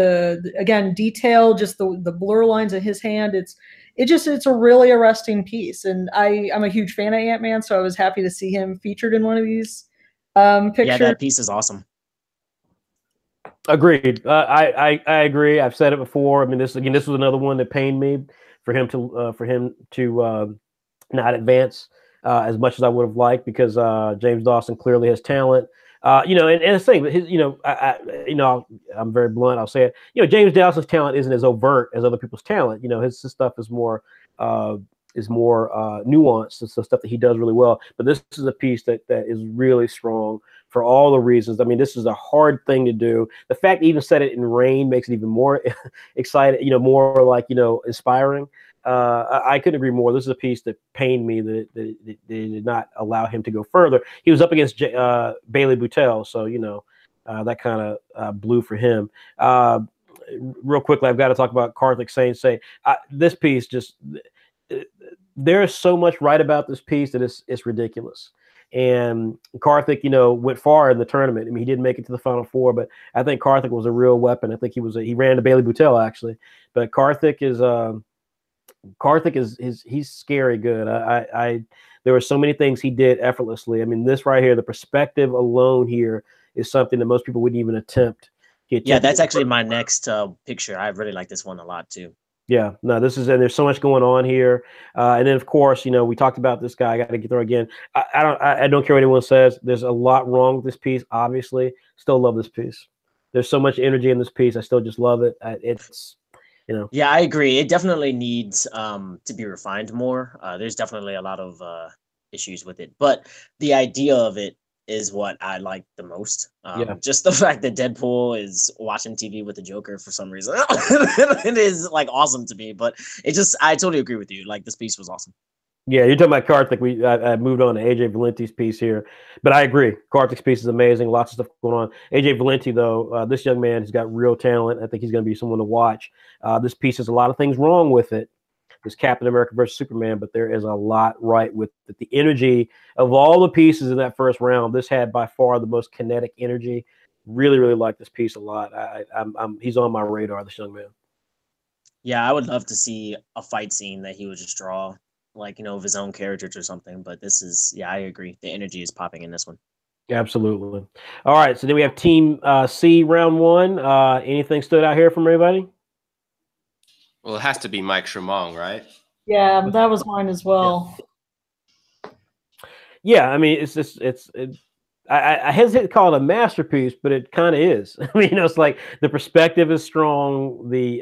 again detail, just the blur lines of his hand. It's a really arresting piece, and I'm a huge fan of Ant-Man, so I was happy to see him featured in one of these pictures. Yeah, that piece is awesome. Agreed. I agree. I've said it before. I mean, this was another one that pained me for him to not advance as much as I would have liked because James Dawson clearly has talent. And the thing, I'm very blunt. I'll say it. James Dawson's talent isn't as overt as other people's talent. His stuff is more nuanced. It's the stuff that he does really well. But this is a piece that is really strong for all the reasons. I mean, this is a hard thing to do. The fact that even set it in rain makes it even more excited. More like inspiring. I couldn't agree more. This is a piece that pained me that they did not allow him to go further. He was up against Bailey Boutel, so that kind of blew for him. Real quickly, I've got to talk about Karthik Sainsay. This piece there's so much right about this piece that it's ridiculous. And Karthik, went far in the tournament. I mean, he didn't make it to the Final Four, but I think Karthik was a real weapon. I think he ran to Bailey Boutel actually, but Karthik is he's scary good. There were so many things he did effortlessly. I mean, this right here, the perspective alone here is something that most people wouldn't even attempt. Yeah, that's actually my next picture. I really like this one a lot too. Yeah, no, and there's so much going on here. And then of course, we talked about this guy. I got to get there again. I don't care what anyone says. There's a lot wrong with this piece. Obviously, still love this piece. There's so much energy in this piece. I still just love it. It's, you know. Yeah, I agree. It definitely needs to be refined more. There's definitely a lot of issues with it, but the idea of it is what I like the most. Just the fact that Deadpool is watching TV with the Joker for some reason. It is like awesome to me, but I totally agree with you. Like, this piece was awesome. Yeah, you're talking about Karthik. I moved on to AJ Valenti's piece here, but I agree. Karthik's piece is amazing. Lots of stuff going on. AJ Valenti, though, this young man has got real talent. I think he's going to be someone to watch. This piece has a lot of things wrong with it. This Captain America versus Superman, but there is a lot right with it. The energy of all the pieces in that first round, this had by far the most kinetic energy. Really, really like this piece a lot. He's on my radar, this young man. Yeah, I would love to see a fight scene that he would just draw, like, of his own characters or something. But this is, yeah, I agree. The energy is popping in this one. Absolutely. All right, so then we have Team C round one. Anything stood out here from everybody? Well, it has to be Mike Shermong, right? Yeah, that was mine as well. Yeah, I mean, I hesitate to call it a masterpiece, but it kind of is. I mean, it's like the perspective is strong, the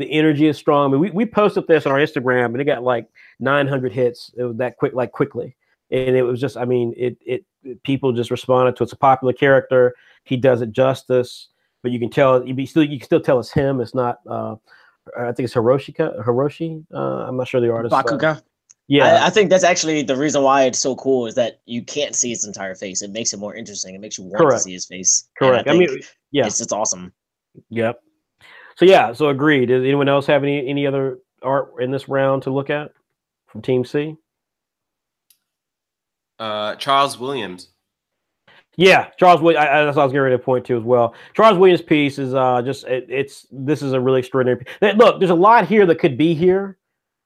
energy is strong. I mean, we posted this on our Instagram, and it got like 900 hits. It was that quickly, and it was just, I mean, it people just responded to it. It's a popular character. He does it justice, but you can tell you can still tell it's him. It's not. I think it's Hiroshi. I'm not sure the artist. Bakuga. Yeah, I think that's actually the reason why it's so cool is that you can't see his entire face. It makes it more interesting. It makes you want to see his face. Correct. I mean, yeah, it's awesome. Yep. So agreed. Does anyone else have any other art in this round to look at from Team C? Charles Williams. Yeah, Charles Williams. That's what I was getting ready to point to as well. Charles Williams' piece is this is a really extraordinary piece. Look, there's a lot here that could be here.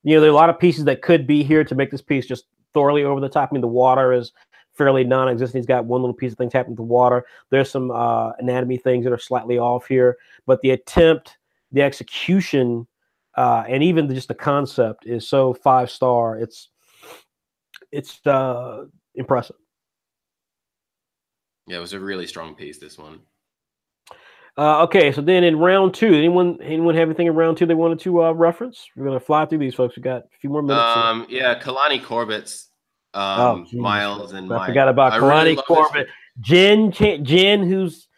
There are a lot of pieces that could be here to make this piece just thoroughly over the top. I mean, the water is fairly non-existent. He's got one little piece of things happening to the water. There's some anatomy things that are slightly off here, but the attempt, the execution, and even just the concept is so 5-star. It's impressive. Yeah, it was a really strong piece, this one. Okay, so then in round two, anyone have anything in round two they wanted to reference? We're gonna fly through these, folks. We got a few more minutes. Yeah, Kalani Corbett's Miles and I forgot about Kalani Corbett. Jen, who's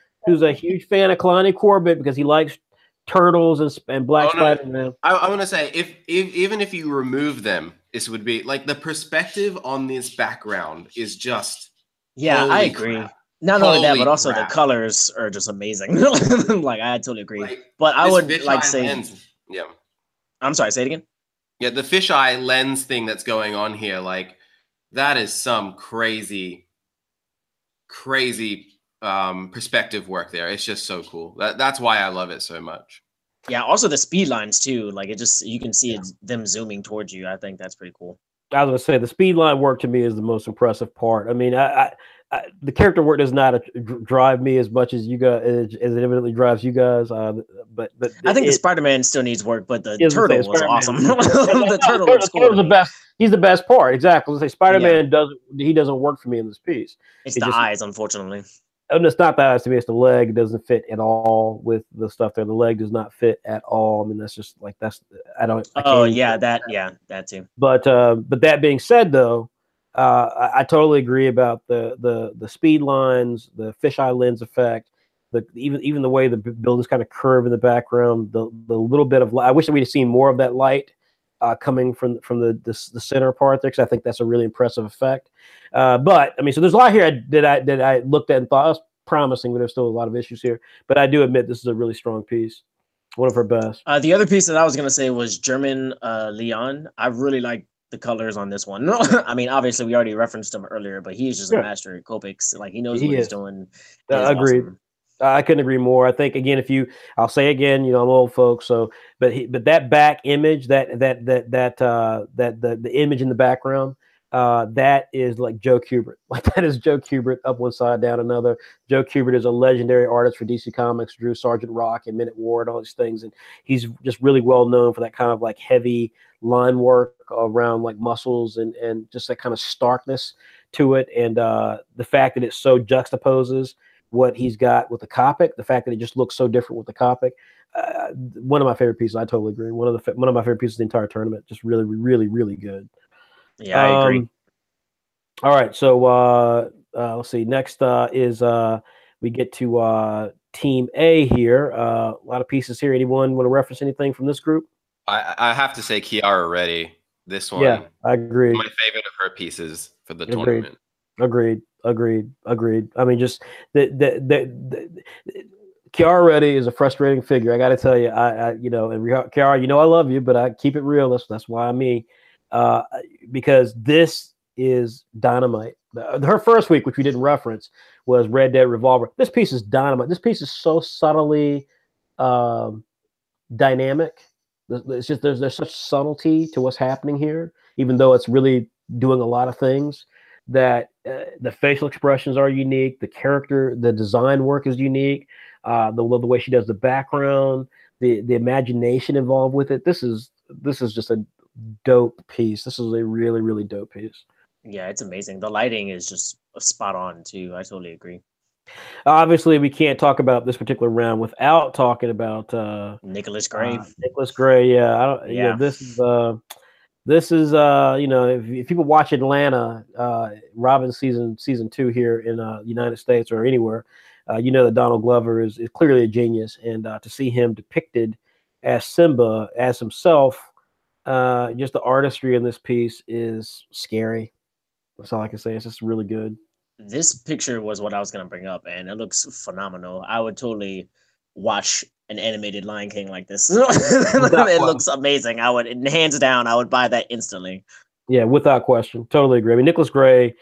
a huge fan of Kalani Corbett because he likes turtles and Black Spider-Man. I want to say even if you remove them, this would be like the perspective on this background is just. Yeah, I agree. Crap. Not only that, but also the colors are just amazing. Like, I totally agree. Like, but I would like say, yeah. I'm sorry, say it again. Yeah, the fisheye lens thing that's going on here, like that is some crazy perspective work there. It's just so cool. That's why I love it so much. Yeah, also the speed lines too. Like, it just, you can see them zooming towards you. I think that's pretty cool. I was gonna say the speed line work to me is the most impressive part. I mean, the character work does not drive me as much as you guys, as it evidently drives you guys. But I think the Spider-Man still needs work, but the turtle was awesome. The turtle was cool. The best. He's the best part. Exactly. Let's say Spider-Man doesn't work for me in this piece. It's the eyes, unfortunately. And it's not the eyes to me. It's the leg. It doesn't fit at all with the stuff there. The leg does not fit at all. I mean, that's just like that too. But that being said, though. I totally agree about the speed lines, the fisheye lens effect, even the way the buildings kind of curve in the background, the little bit of light. I wish that we'd have seen more of that light coming from the center part there, because I think that's a really impressive effect. But I mean, so there's a lot here that I looked at and thought was promising, but there's still a lot of issues here. But I do admit this is a really strong piece, one of her best. The other piece that I was gonna say was German Leon. I really like the colors on this one. I mean, obviously we already referenced him earlier, but he's just a master at Copics. Like, he knows what he's doing. Agreed. Awesome. I couldn't agree more. I think, again, I'll say again, I'm old folks, so but that back image, the image in the background, that is like Joe Kubert. Like, that is Joe Kubert up one side, down another. Joe Kubert is a legendary artist for DC Comics, drew Sergeant Rock and Men at War and all these things, and he's just really well known for that kind of like heavy line work around like muscles and just that kind of starkness to it, and the fact that it so juxtaposes what he's got with the Copic, the fact that it just looks so different with the Copic. One of my favorite pieces. I totally agree. One of my favorite pieces of the entire tournament. Just really, really, really good. Yeah, I agree. All right, so let's see. Next is we get to Team A here. A lot of pieces here. Anyone want to reference anything from this group? I have to say Kiara Reddy. This one, yeah, I agree. My favorite of her pieces for the tournament. Agreed. I mean, just Kiara Reddy is a frustrating figure. I got to tell you, and Kiara, I love you, but I keep it real. That's why I'm me, because this is dynamite. Her first week, which we didn't reference, was Red Dead Revolver. This piece is dynamite. This piece is so subtly dynamic. It's just there's such subtlety to what's happening here, even though it's really doing a lot of things. That the facial expressions are unique, the design work is unique, the way she does the background, the imagination involved with it. This is just a dope piece. This is a really, really dope piece. Yeah, it's amazing. The lighting is just spot on too. I totally agree. Obviously, we can't talk about this particular round without talking about Nicholas Gray. Nicholas Gray, This is if people watch Atlanta, Robin season 2 here in United States or anywhere, that Donald Glover is clearly a genius, and to see him depicted as Simba, as himself, just the artistry in this piece is scary. That's all I can say. It's just really good. This picture was what I was gonna bring up, and it looks phenomenal. I would totally watch an animated Lion King like this. It looks amazing. Hands down, I would buy that instantly. Yeah, without question. Totally agree. I mean, Nicholas Gray,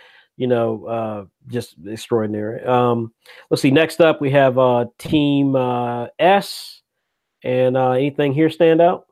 just extraordinary. Let's see. Next up, we have Team S. And anything here stand out?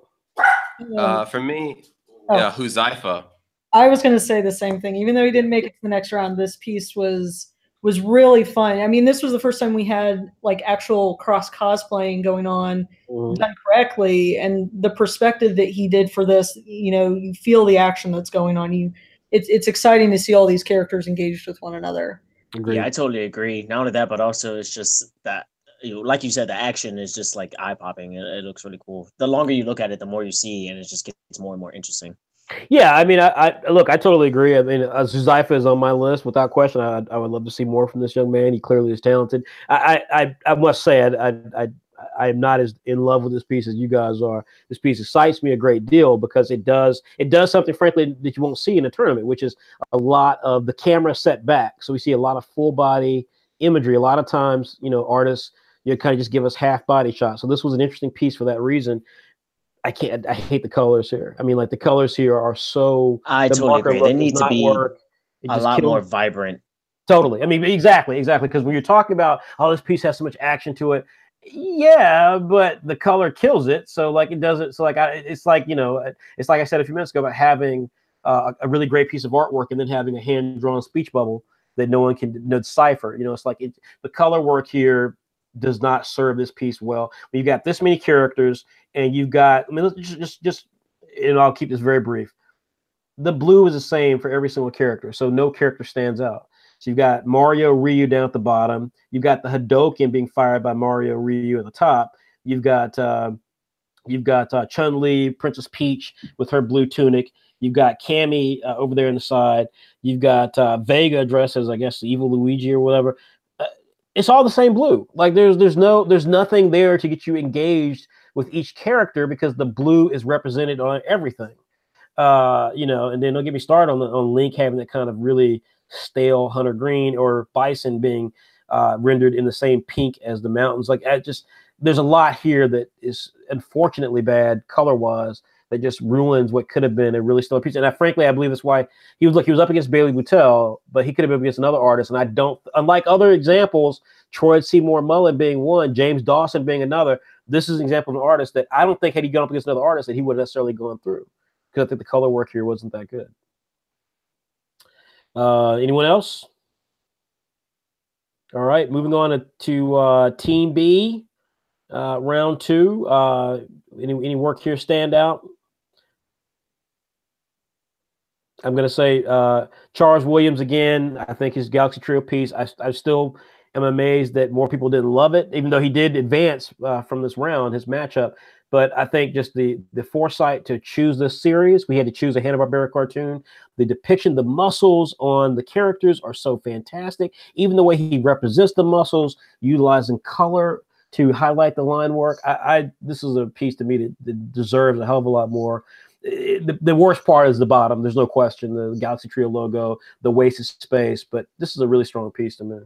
For me, Huzaifa. I was going to say the same thing. Even though he didn't make it to the next round, this piece was really fun. I mean, this was the first time we had like actual cross cosplaying going on done correctly, and the perspective that he did for this, you feel the action that's going on. It's exciting to see all these characters engaged with one another. Agreed. Yeah, I totally agree. Not only that, but also it's just that, like you said, the action is just like eye popping. It looks really cool. The longer you look at it, the more you see, and it just gets more and more interesting. Yeah, I mean, I totally agree. I mean, Huzaifa is on my list without question. I would love to see more from this young man. He clearly is talented. I must say, I am not as in love with this piece as you guys are. This piece excites me a great deal because it does something, frankly, that you won't see in a tournament, which is a lot of the camera set back. So we see a lot of full body imagery. A lot of times, artists kind of just give us half body shots. So this was an interesting piece for that reason. I hate the colors here. I mean, like the colors here are so. I totally agree. They need to be a lot more vibrant. Totally. I mean, exactly. Because when you're talking about, this piece has so much action to it. Yeah, but the color kills it. So like it doesn't. So like it's like it's like I said a few minutes ago about having a really great piece of artwork and then having a hand drawn speech bubble that no one can decipher. It's like the color work here does not serve this piece well. When you've got this many characters and you've got, I mean, just and I'll keep this very brief. The blue is the same for every single character, so no character stands out. So you've got Mario, Ryu down at the bottom. You've got the Hadouken being fired by Mario, Ryu at the top. You've got Chun-Li, Princess Peach with her blue tunic. You've got Cammy over there on the side. You've got Vega dressed as, I guess, the evil Luigi or whatever. It's all the same blue. Like there's nothing there to get you engaged with each character because the blue is represented on everything. And then don't get me started on Link having that kind of really stale hunter green, or Bison being rendered in the same pink as the mountains. Like there's a lot here that is unfortunately bad color wise that just ruins what could have been a really stellar piece. And frankly, I believe that's why he was up against Bailey Boutel, but he could have been against another artist. And unlike other examples, Troy Seymour Mullen being one, James Dawson being another, this is an example of an artist that I don't think had he gone up against another artist that he would have necessarily gone through, because I think the color work here wasn't that good. Anyone else? All right, moving on to Team B, round 2. Any work here stand out? I'm going to say Charles Williams again. I think his Galaxy Trio piece, I still am amazed that more people didn't love it, even though he did advance from this round, his matchup. But I think just the foresight to choose this series, we had to choose a Hanna-Barbera cartoon. The depiction, the muscles on the characters are so fantastic. Even the way he represents the muscles, utilizing color to highlight the line work. This is a piece to me that deserves a hell of a lot more. The worst part is the bottom. There's no question. The Galaxy Trio logo, the wasted space, but this is a really strong piece to me.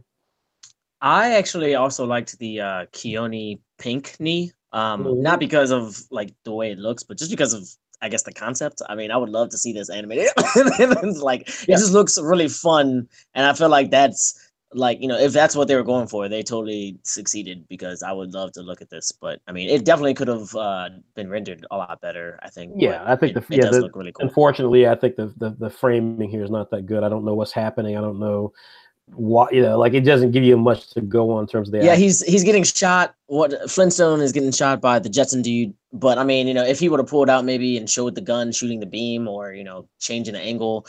I actually also liked the Keone pink knee. Not because of like the way it looks, but just because of, I guess, the concept. I mean, I would love to see this animated. Like, it just looks really fun, and I feel like that's like, you know, if that's what they were going for, they totally succeeded, because I would love to look at this. But I mean, it definitely could have been rendered a lot better, I think. Yeah, I think it does look really cool. Unfortunately, I think the framing here is not that good. I don't know what's happening. I don't know what, you know, like, it doesn't give you much to go on in terms of the action. He's getting shot. What Flintstone is getting shot by the Jetson dude. But I mean, you know, if he would have pulled out maybe and showed the gun shooting the beam, or, you know, changing the angle,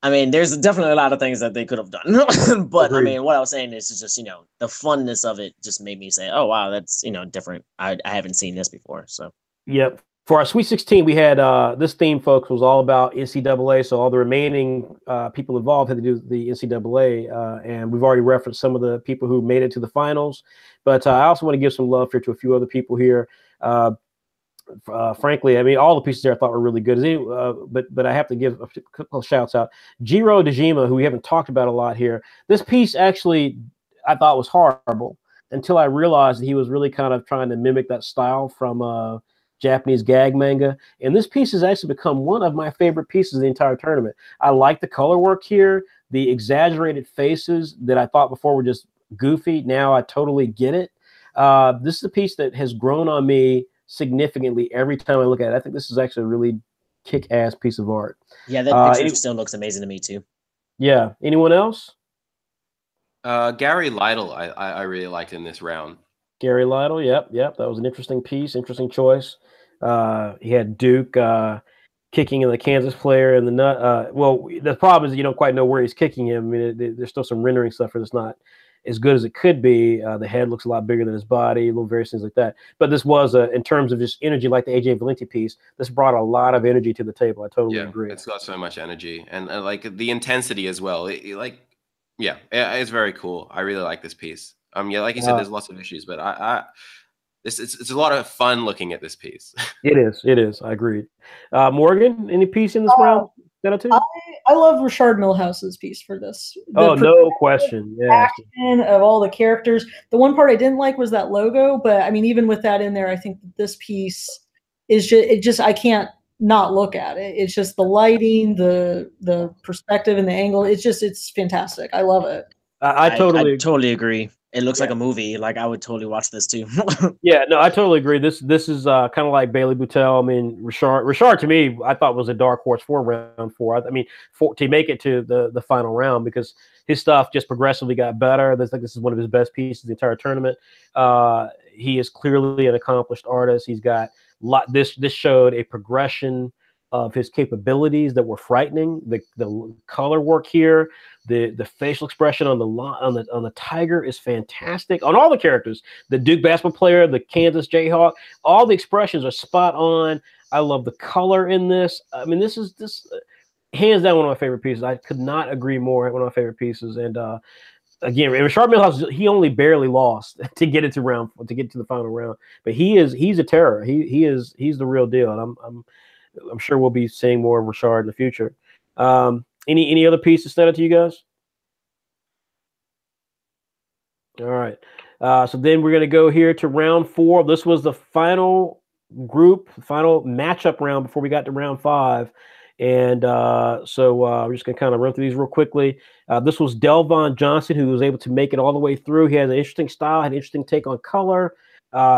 I mean, there's definitely a lot of things that they could have done. But agreed. I mean, what I was saying is just, you know, the funness of it just made me say, oh wow, that's, you know, different. I haven't seen this before. So yep. For our Sweet 16, we had this theme, folks, was all about NCAA. So all the remaining people involved had to do the NCAA, and we've already referenced some of the people who made it to the finals. But I also want to give some love here to a few other people here. Frankly, I mean, all the pieces there I thought were really good. But I have to give a couple of shouts out. Jiro Dejima, who we haven't talked about a lot here. This piece actually I thought was horrible until I realized that he was really kind of trying to mimic that style from Japanese gag manga. And this piece has actually become one of my favorite pieces of the entire tournament. I like the color work here, the exaggerated faces that I thought before were just goofy. Now I totally get it. This is a piece that has grown on me significantly every time I look at it. I think this is actually a really kick-ass piece of art. Yeah, that picture still looks amazing to me too. Yeah. Anyone else? Gary Lytle, I really liked in this round. Gary Lytle, yep. That was an interesting piece, interesting choice. He had Duke kicking in the Kansas player in the nut. Well, the problem is you don't quite know where he's kicking him. I mean, there's still some rendering stuff that's not as good as it could be. The head looks a lot bigger than his body, little various things like that. But this was, in terms of just energy, like the AJ Valenti piece, this brought a lot of energy to the table. I totally agree. It's got so much energy, and like the intensity as well. It's very cool. I really like this piece. Yeah, like you said, there's lots of issues, but it's a lot of fun looking at this piece. It is. I agree. Morgan, any piece in this round? I love Richard Milhouse's piece for this. No question. Yeah. Action of all the characters. The one part I didn't like was that logo, but I mean, even with that in there, I think that this piece is just I can't not look at it. It's just the lighting, the perspective and the angle. It's fantastic. I love it. I totally agree. It looks like a movie. Like, I would totally watch this too. Yeah, no, I totally agree. This is kind of like Bailey Boutel. I mean, Richard to me, I thought was a dark horse for round 4. I mean, to make it to the final round, because his stuff just progressively got better. This is one of his best pieces of the entire tournament. He is clearly an accomplished artist. He's got this showed a progression of his capabilities that were frightening. The color work here, the facial expression on the tiger is fantastic. On all the characters, the Duke basketball player, the Kansas Jayhawk, all the expressions are spot on. I love the color in this. I mean, this hands down one of my favorite pieces. I could not agree more. One of my favorite pieces. And again, Richard Milhouse, he only barely lost to get to the final round, but he's a terror. He's the real deal, and I'm sure we'll be seeing more of Richard in the future. Any other pieces stand out to you guys? All right. So then we're going to go here to round 4. This was the final matchup round before we got to round 5. And so we're just going to kind of run through these real quickly. This was Delvon Johnson, who was able to make it all the way through. He had an interesting style, had an interesting take on color.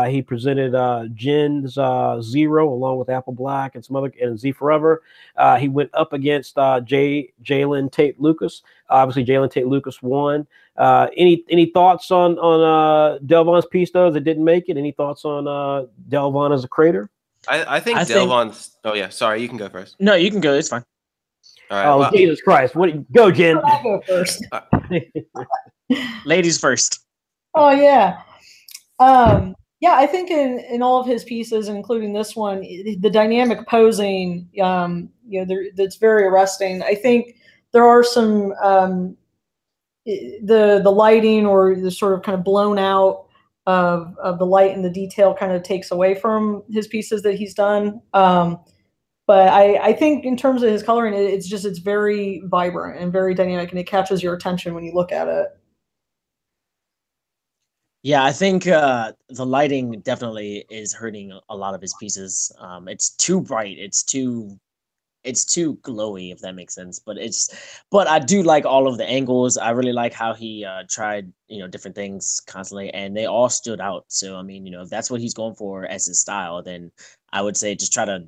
He presented Jin's Zero along with Apple Black and some other, and Z Forever. He went up against Jalen Tate Lucas. Obviously, Jalen Tate Lucas won. Any thoughts on Delvon's piece though that didn't make it? Any thoughts on Delvon as a creator? I think Delvon's. Oh yeah, sorry, you can go first. No, you can go. It's fine. All right. Jesus Christ! Go, Jen. I'll go first. Ladies first. Oh yeah. Yeah, I think in all of his pieces, including this one, the dynamic posing, that's very arresting. I think there are some the lighting or the sort of kind of blown out of the light and the detail kind of takes away from his pieces that he's done. But I think in terms of his coloring, it's very vibrant and very dynamic, and it catches your attention when you look at it. Yeah, I think the lighting definitely is hurting a lot of his pieces. It's too bright. It's too glowy, if that makes sense. But I do like all of the angles. I really like how he tried different things constantly, and they all stood out. So I mean, if that's what he's going for as his style, then I would say just try to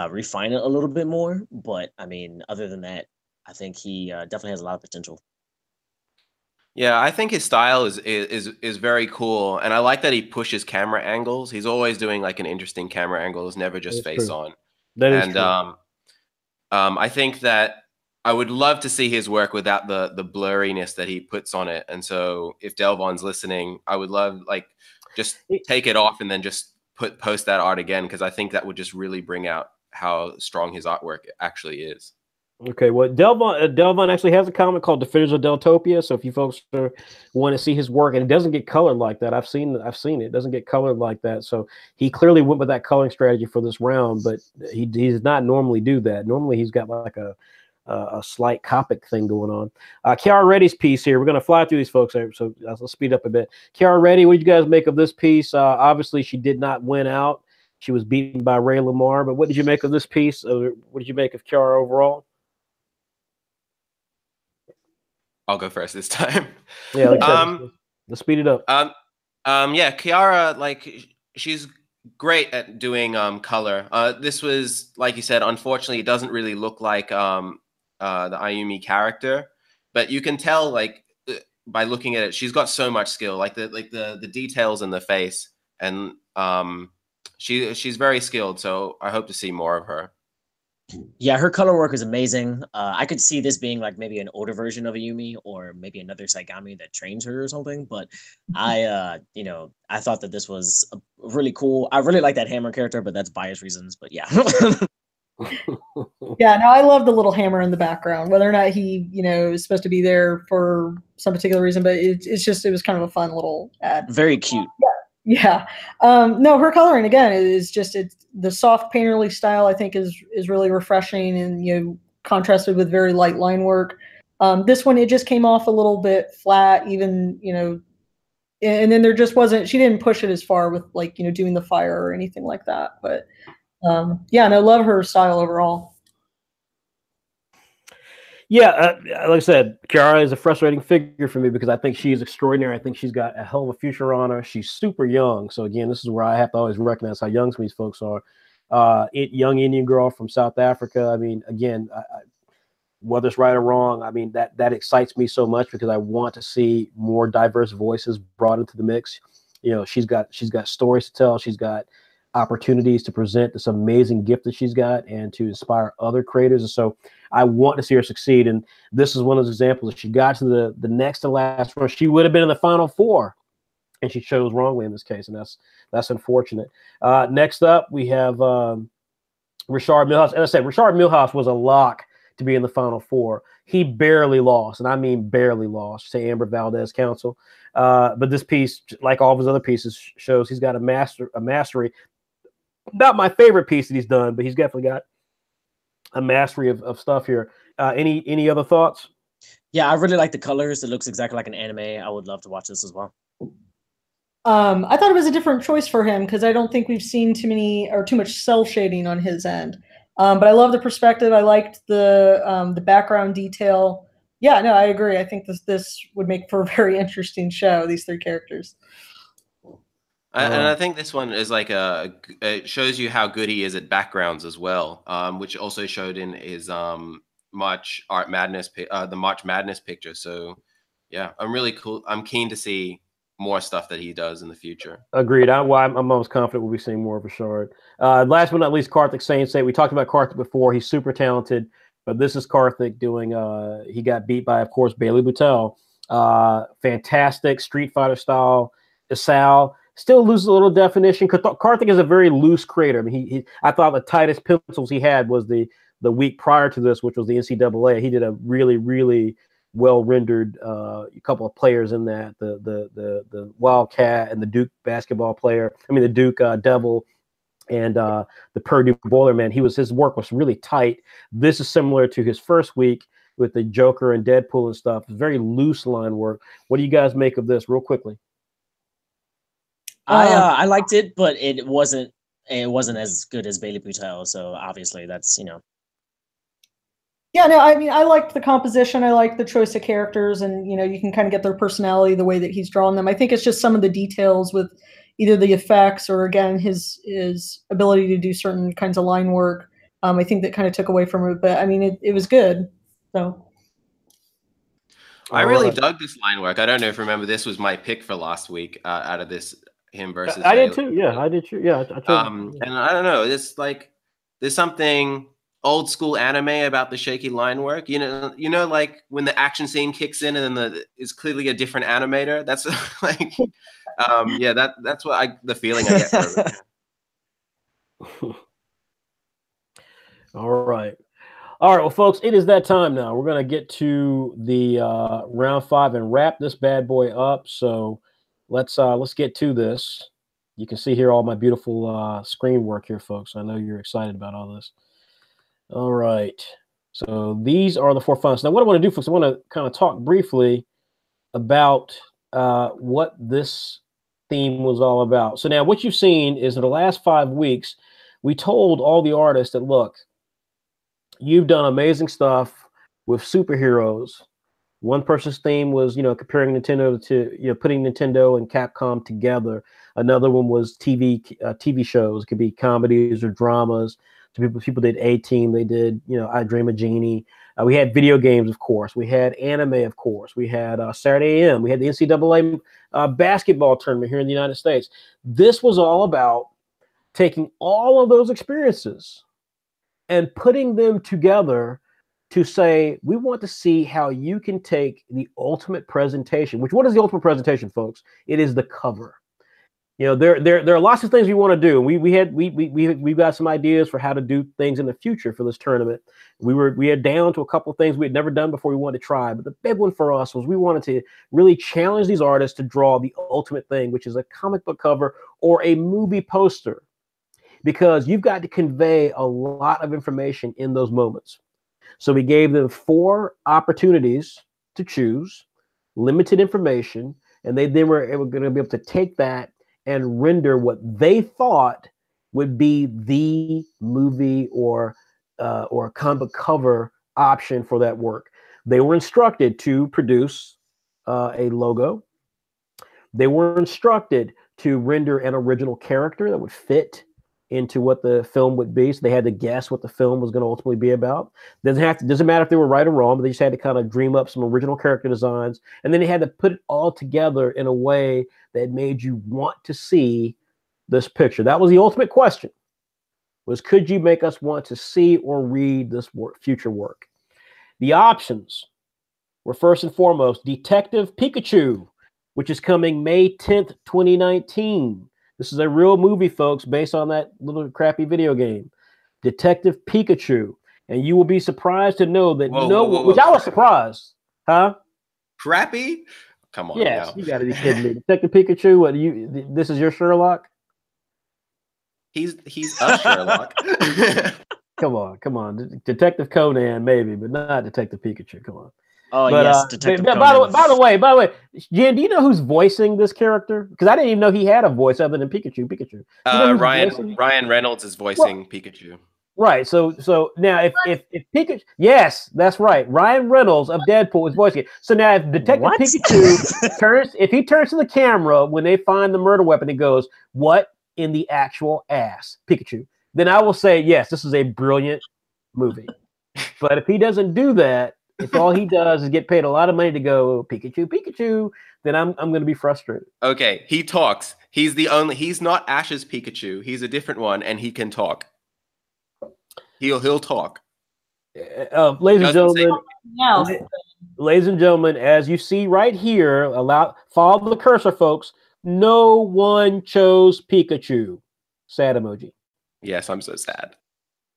refine it a little bit more. But I mean, other than that, I think he definitely has a lot of potential. Yeah, I think his style is very cool, and I like that he pushes camera angles. He's always doing like an interesting camera angle. It's never just face on. That is and true. I think that I would love to see his work without the blurriness that he puts on it. And so if Delvon's listening, I would love just take it off and then just post that art again, because I think that would just really bring out how strong his artwork actually is. Okay, well, Delvon actually has a comic called Defenders of Deltopia. So if you folks want to see his work, and it doesn't get colored like that, I've seen it. It doesn't get colored like that. So he clearly went with that coloring strategy for this round, but he does not normally do that. Normally he's got like a slight Copic thing going on. Kiara Reddy's piece here. We're going to fly through these folks, so let's speed up a bit. Kiara Reddy, what did you guys make of this piece? Obviously, she did not win out. She was beaten by Ray Lamar. But what did you make of this piece? What did you make of Kiara overall? I'll go first this time. Yeah, like I said, let's speed it up. Yeah, Kiara, she's great at doing color. This was, like you said, unfortunately, it doesn't really look like the Ayumi character, but you can tell by looking at it, she's got so much skill, the details in the face, and she's very skilled. So I hope to see more of her. Yeah, her color work is amazing. I could see this being like maybe an older version of Ayumi, or maybe another Saigami that trains her or something. But I thought that this was really cool. I really like that hammer character, but that's bias reasons. But yeah. Yeah, no, I love the little hammer in the background, whether or not he, is supposed to be there for some particular reason, but it was kind of a fun little ad. Very cute. Yeah. No, her coloring again is just the soft painterly style. I think is really refreshing, and contrasted with very light line work. This one, it just came off a little bit flat, even and then there just wasn't. She didn't push it as far with doing the fire or anything like that. But yeah, and I love her style overall. Yeah, like I said, Kiara is a frustrating figure for me because I think she is extraordinary. I think she's got a hell of a future on her. She's super young. So, again, this is where I have to always recognize how young some of these folks are. Young Indian girl from South Africa. I mean, again, whether it's right or wrong, I mean, that excites me so much because I want to see more diverse voices brought into the mix. She's got stories to tell. She's got opportunities to present this amazing gift that she's got and to inspire other creators. And so I want to see her succeed. And this is one of those examples. If she got to the next to last round, she would have been in the final four, and she chose wrongly in this case. And that's unfortunate. Next up, we have Rashard Milhouse. As I said, Rashard Milhouse was a lock to be in the final four. He barely lost, and I mean barely lost, to Ambar Valdez Council. But this piece, like all of his other pieces, shows he's got a mastery. Not my favorite piece that he's done, but he's definitely got a mastery of stuff here. Any other thoughts? Yeah, I really like the colors. It looks exactly like an anime. I would love to watch this as well. I thought it was a different choice for him because I don't think we've seen too much cell shading on his end. But I love the perspective. I liked the background detail. Yeah, no, I agree. I think this would make for a very interesting show, these three characters. And I think this one is it shows you how good he is at backgrounds as well, which also showed in his March Madness picture. So yeah, I'm really cool. I'm keen to see more stuff that he does in the future. Agreed. I'm most confident we'll be seeing more of Rashard. Last but not least, Karthik Sainsei. We talked about Karthik before. He's super talented, but this is Karthik doing. He got beat by, of course, Bailey Boutel. Fantastic Street Fighter style. Isao still loses a little definition. Karthik is a very loose creator. I mean, I thought the tightest pencils he had was the week prior to this, which was the NCAA. He did a really, really well rendered couple of players in that. The Wildcat and the Duke basketball player. I mean, the Duke Devil and the Purdue Boilerman. His work was really tight. This is similar to his first week with the Joker and Deadpool and stuff. It's very loose line work. What do you guys make of this, real quickly? I liked it, but it wasn't as good as Bailey Butel. So obviously, that's Yeah, no, I mean, I liked the composition. I liked the choice of characters, and you can kind of get their personality the way that he's drawn them. I think it's just some of the details with either the effects or, again, his ability to do certain kinds of line work. I think that kind of took away from it, but I mean, it was good. So I really dug this line work. I don't know if you remember, this was my pick for last week out of this him versus. I did too. Yeah, I did too. Yeah, and I don't know. It's like there's something old school anime about the shaky line work. You know, like when the action scene kicks in and then it's clearly a different animator. That's like, yeah, that's what the feeling I get from it. All right. Well, folks, it is that time now. We're going to get to the round 5 and wrap this bad boy up. So let's get to this. You can see here all my beautiful screen work here, folks. I know you're excited about all this. All right. So these are the 4 finals. Now, what I want to do, folks, I want to kind of talk briefly about what this theme was all about. So now what you've seen is in the last 5 weeks, we told all the artists that, look, you've done amazing stuff with superheroes. One person's theme was, comparing Nintendo to, putting Nintendo and Capcom together. Another one was TV shows. It could be comedies or dramas. So people did A-Team. They did, I Dream of Jeannie. We had video games, of course. We had anime, of course. We had Saturday AM. We had the NCAA basketball tournament here in the United States. This was all about taking all of those experiences and putting them together to say, we want to see how you can take the ultimate presentation, which, what is the ultimate presentation, folks? It is the cover. There are lots of things we want to do. We've got some ideas for how to do things in the future for this tournament. We had down to a couple of things we had never done before we wanted to try. But the big one for us was we wanted to really challenge these artists to draw the ultimate thing, which is a comic book cover or a movie poster, because you've got to convey a lot of information in those moments. So we gave them 4 opportunities to choose, limited information, and they then were going to be able to take that and render what they thought would be the movie or comic book cover option for that work. They were instructed to produce a logo. They were instructed to render an original character that would fit into what the film would be. So they had to guess what the film was going to ultimately be about. Doesn't matter if they were right or wrong, but they just had to kind of dream up some original character designs. And then they had to put it all together in a way that made you want to see this picture. That was the ultimate question, was could you make us want to see or read this future work? The options were, first and foremost, Detective Pikachu, which is coming May 10th, 2019. This is a real movie, folks, based on that little crappy video game, Detective Pikachu. And you will be surprised to know that which I was surprised. Huh? Crappy? Come on. Yes, now. You got to be kidding me. Detective Pikachu, this is your Sherlock? He's a Sherlock. Come on. Detective Conan, maybe, but not Detective Pikachu. Come on. Oh, but, yes, Detective Conan. By the way, Jen, do you know who's voicing this character? Because I didn't even know he had a voice other than Pikachu. Ryan Reynolds is voicing Pikachu. Right. So now if Pikachu, yes, that's right. Ryan Reynolds of Deadpool is voicing it. So now if Detective Pikachu turns to the camera when they find the murder weapon, he goes, "What in the actual ass, Pikachu?" Then I will say, yes, this is a brilliant movie. But if he doesn't do that, if all he does is get paid a lot of money to go Pikachu, then I'm going to be frustrated. Okay, he talks. He's not Ash's Pikachu. He's a different one, and he can talk. He'll talk. Ladies and gentlemen, Now, ladies and gentlemen, as you see right here, follow the cursor, folks. No one chose Pikachu. Sad emoji. Yes, I'm so sad.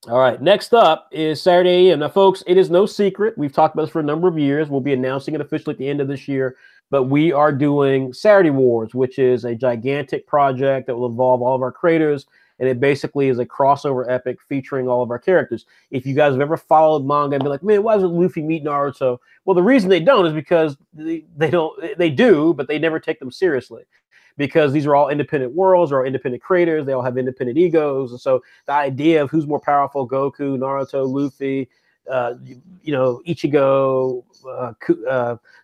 All right, next up is Saturday AM. Now, folks, it is no secret. We've talked about this for a number of years. We'll be announcing it officially at the end of this year. But we are doing Saturday Wars, which is a gigantic project that will involve all of our creators. And it basically is a crossover epic featuring all of our characters. If you guys have ever followed manga and be like, man, why doesn't Luffy meet Naruto? Well, the reason they don't is because they do, but they never take them seriously. Because these are all independent worlds or independent creators. They all have independent egos. And so the idea of who's more powerful, Goku, Naruto, Luffy, Ichigo,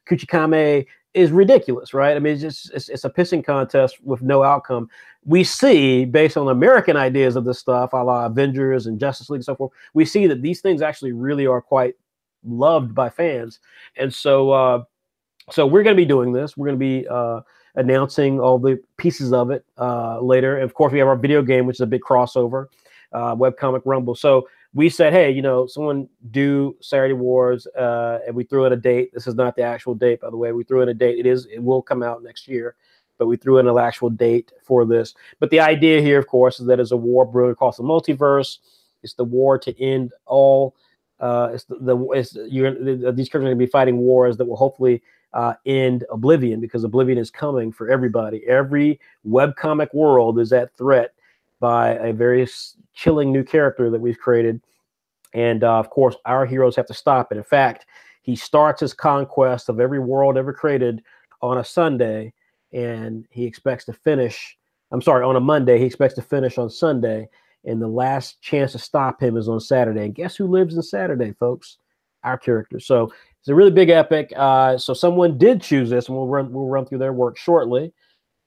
Kuchikame, is ridiculous, right? I mean, it's a pissing contest with no outcome. We see, based on American ideas of this stuff, a la Avengers and Justice League and so forth, we see that these things actually really are quite loved by fans. And so we're going to be doing this. We're going to be announcing all the pieces of it later. And of course, we have our video game, which is a big crossover, Webcomic Rumble. So we said, hey, someone do Saturday Wars, and we threw in a date. This is not the actual date, by the way. We threw in a date. It will come out next year, but we threw in an actual date for this. But the idea here, of course, is that it's a war brewing across the multiverse. It's the war to end all. These characters are going to be fighting wars that will hopefully end Oblivion, because Oblivion is coming for everybody. Every webcomic world is at threat by a very chilling new character that we've created. And of course, our heroes have to stop it. In fact, he starts his conquest of every world ever created on a Sunday, and he expects to finish, on a Monday. He expects to finish on Sunday, and the last chance to stop him is on Saturday. And guess who lives in Saturday, folks? Our character. So it's a really big epic. So someone did choose this, and we'll run through their work shortly.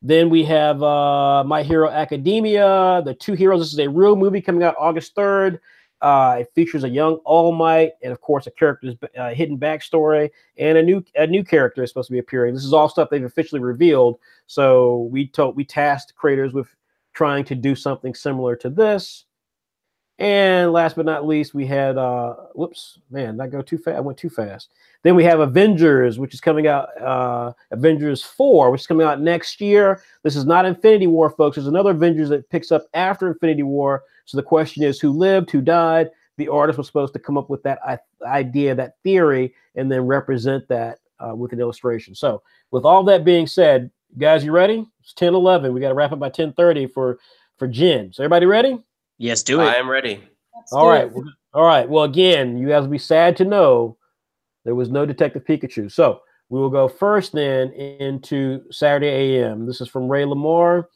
Then we have My Hero Academia, The Two Heroes. This is a real movie coming out August 3rd. It features a young All Might, and of course, a character's hidden backstory, and a new character is supposed to be appearing. This is all stuff they've officially revealed. So we tasked creators with trying to do something similar to this. And last but not least, we had whoops, man, did I go too fast? I went too fast. Then we have Avengers, which is coming out, Avengers 4, which is coming out next year. This is not Infinity War, folks. There's another Avengers that picks up after Infinity War. So the question is, who lived, who died? The artist was supposed to come up with that idea, that theory, and then represent that with an illustration. So with all that being said, guys, you ready? It's 10:11. We got to wrap up by 10:30 for Jen. So everybody ready? Yes, do it. I am ready. All right. All right. Well, again, you guys will be sad to know there was no Detective Pikachu. So we will go first then into Saturday AM. This is from Ray Lamar.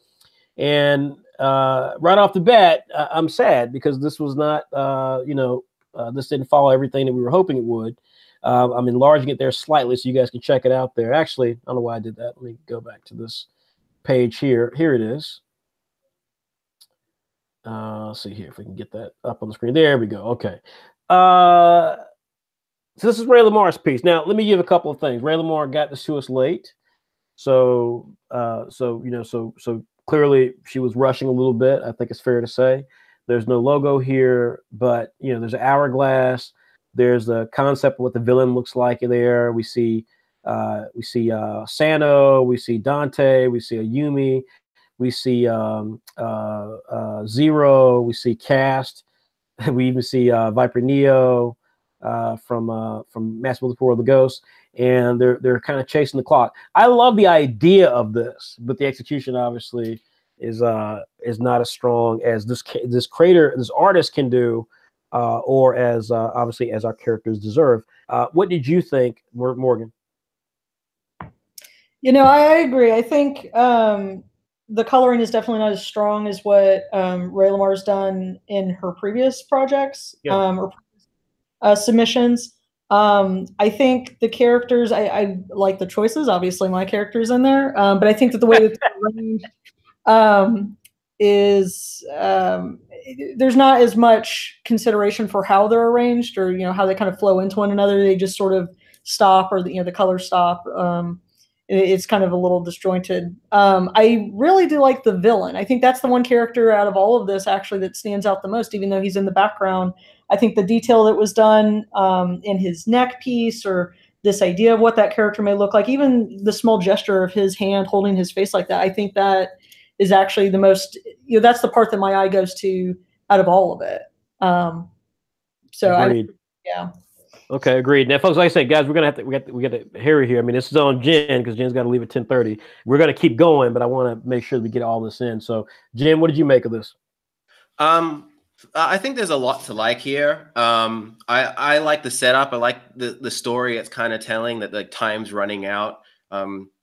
And right off the bat, I'm sad because this was not, this didn't follow everything that we were hoping it would. I'm enlarging it there slightly so you guys can check it out there. Actually, I don't know why I did that. Let me go back to this page here. Here it is. Let's see here if we can get that up on the screen. There we go. Okay. So this is Ray Lamar's piece. Now, let me give a couple of things. Ray Lamar got this to us late. So clearly she was rushing a little bit. I think it's fair to say. There's no logo here, but there's an hourglass. There's the concept of what the villain looks like there. We see Sano, we see Dante, we see Ayumi, we see Zero, we see Cast, we even see Viper Neo from Master Before the Ghost, and they're kind of chasing the clock. I love the idea of this, but the execution obviously is not as strong as this artist can do, or as obviously as our characters deserve. What did you think, Morgan? I agree. I think the coloring is definitely not as strong as what Ray Lamar's done in her previous projects or submissions. I think the characters, I like the choices. Obviously, my character's in there, but I think that the way that they're arranged is there's not as much consideration for how they're arranged or how they kind of flow into one another. They just sort of stop, or the colors stop. It's kind of a little disjointed. I really do like the villain. I think that's the one character out of all of this actually that stands out the most, even though he's in the background. I think the detail that was done in his neck piece, or this idea of what that character may look like, even the small gesture of his hand holding his face like that, I think that is actually the most, that's the part that my eye goes to out of all of it. Agreed. Yeah. Okay, agreed. Now, folks, like I said, guys, we got to hurry here. I mean, this is on Jen because Jen's got to leave at 10:30. We're going to keep going, but I want to make sure we get all this in. So, Jen, what did you make of this? I think there's a lot to like here. I like the setup. I like the story it's kind of telling, that like time's running out.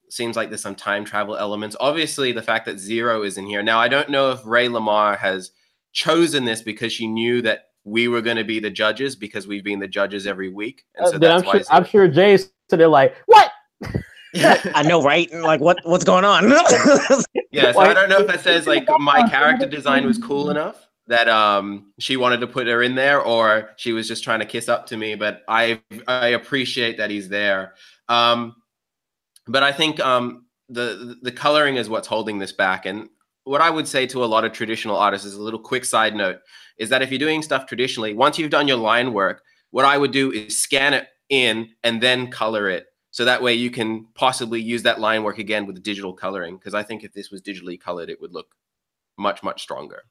Seems like there's some time travel elements. Obviously, the fact that Zero is in here. Now, I don't know if Ray Lamar has chosen this because she knew that we were going to be the judges, because we've been the judges every week. And so that's I'm sure Jay's sitting like, what? I know, right? Like, what's going on? Yeah, so I don't know if that says like my character design was cool enough that she wanted to put her in there, or she was just trying to kiss up to me. But I appreciate that he's there. But I think the coloring is what's holding this back. And what I would say to a lot of traditional artists is a little quick side note, is that if you're doing stuff traditionally, once you've done your line work, what I would do is scan it in and then color it. So that way you can possibly use that line work again with digital coloring. Because I think if this was digitally colored, it would look much, much stronger.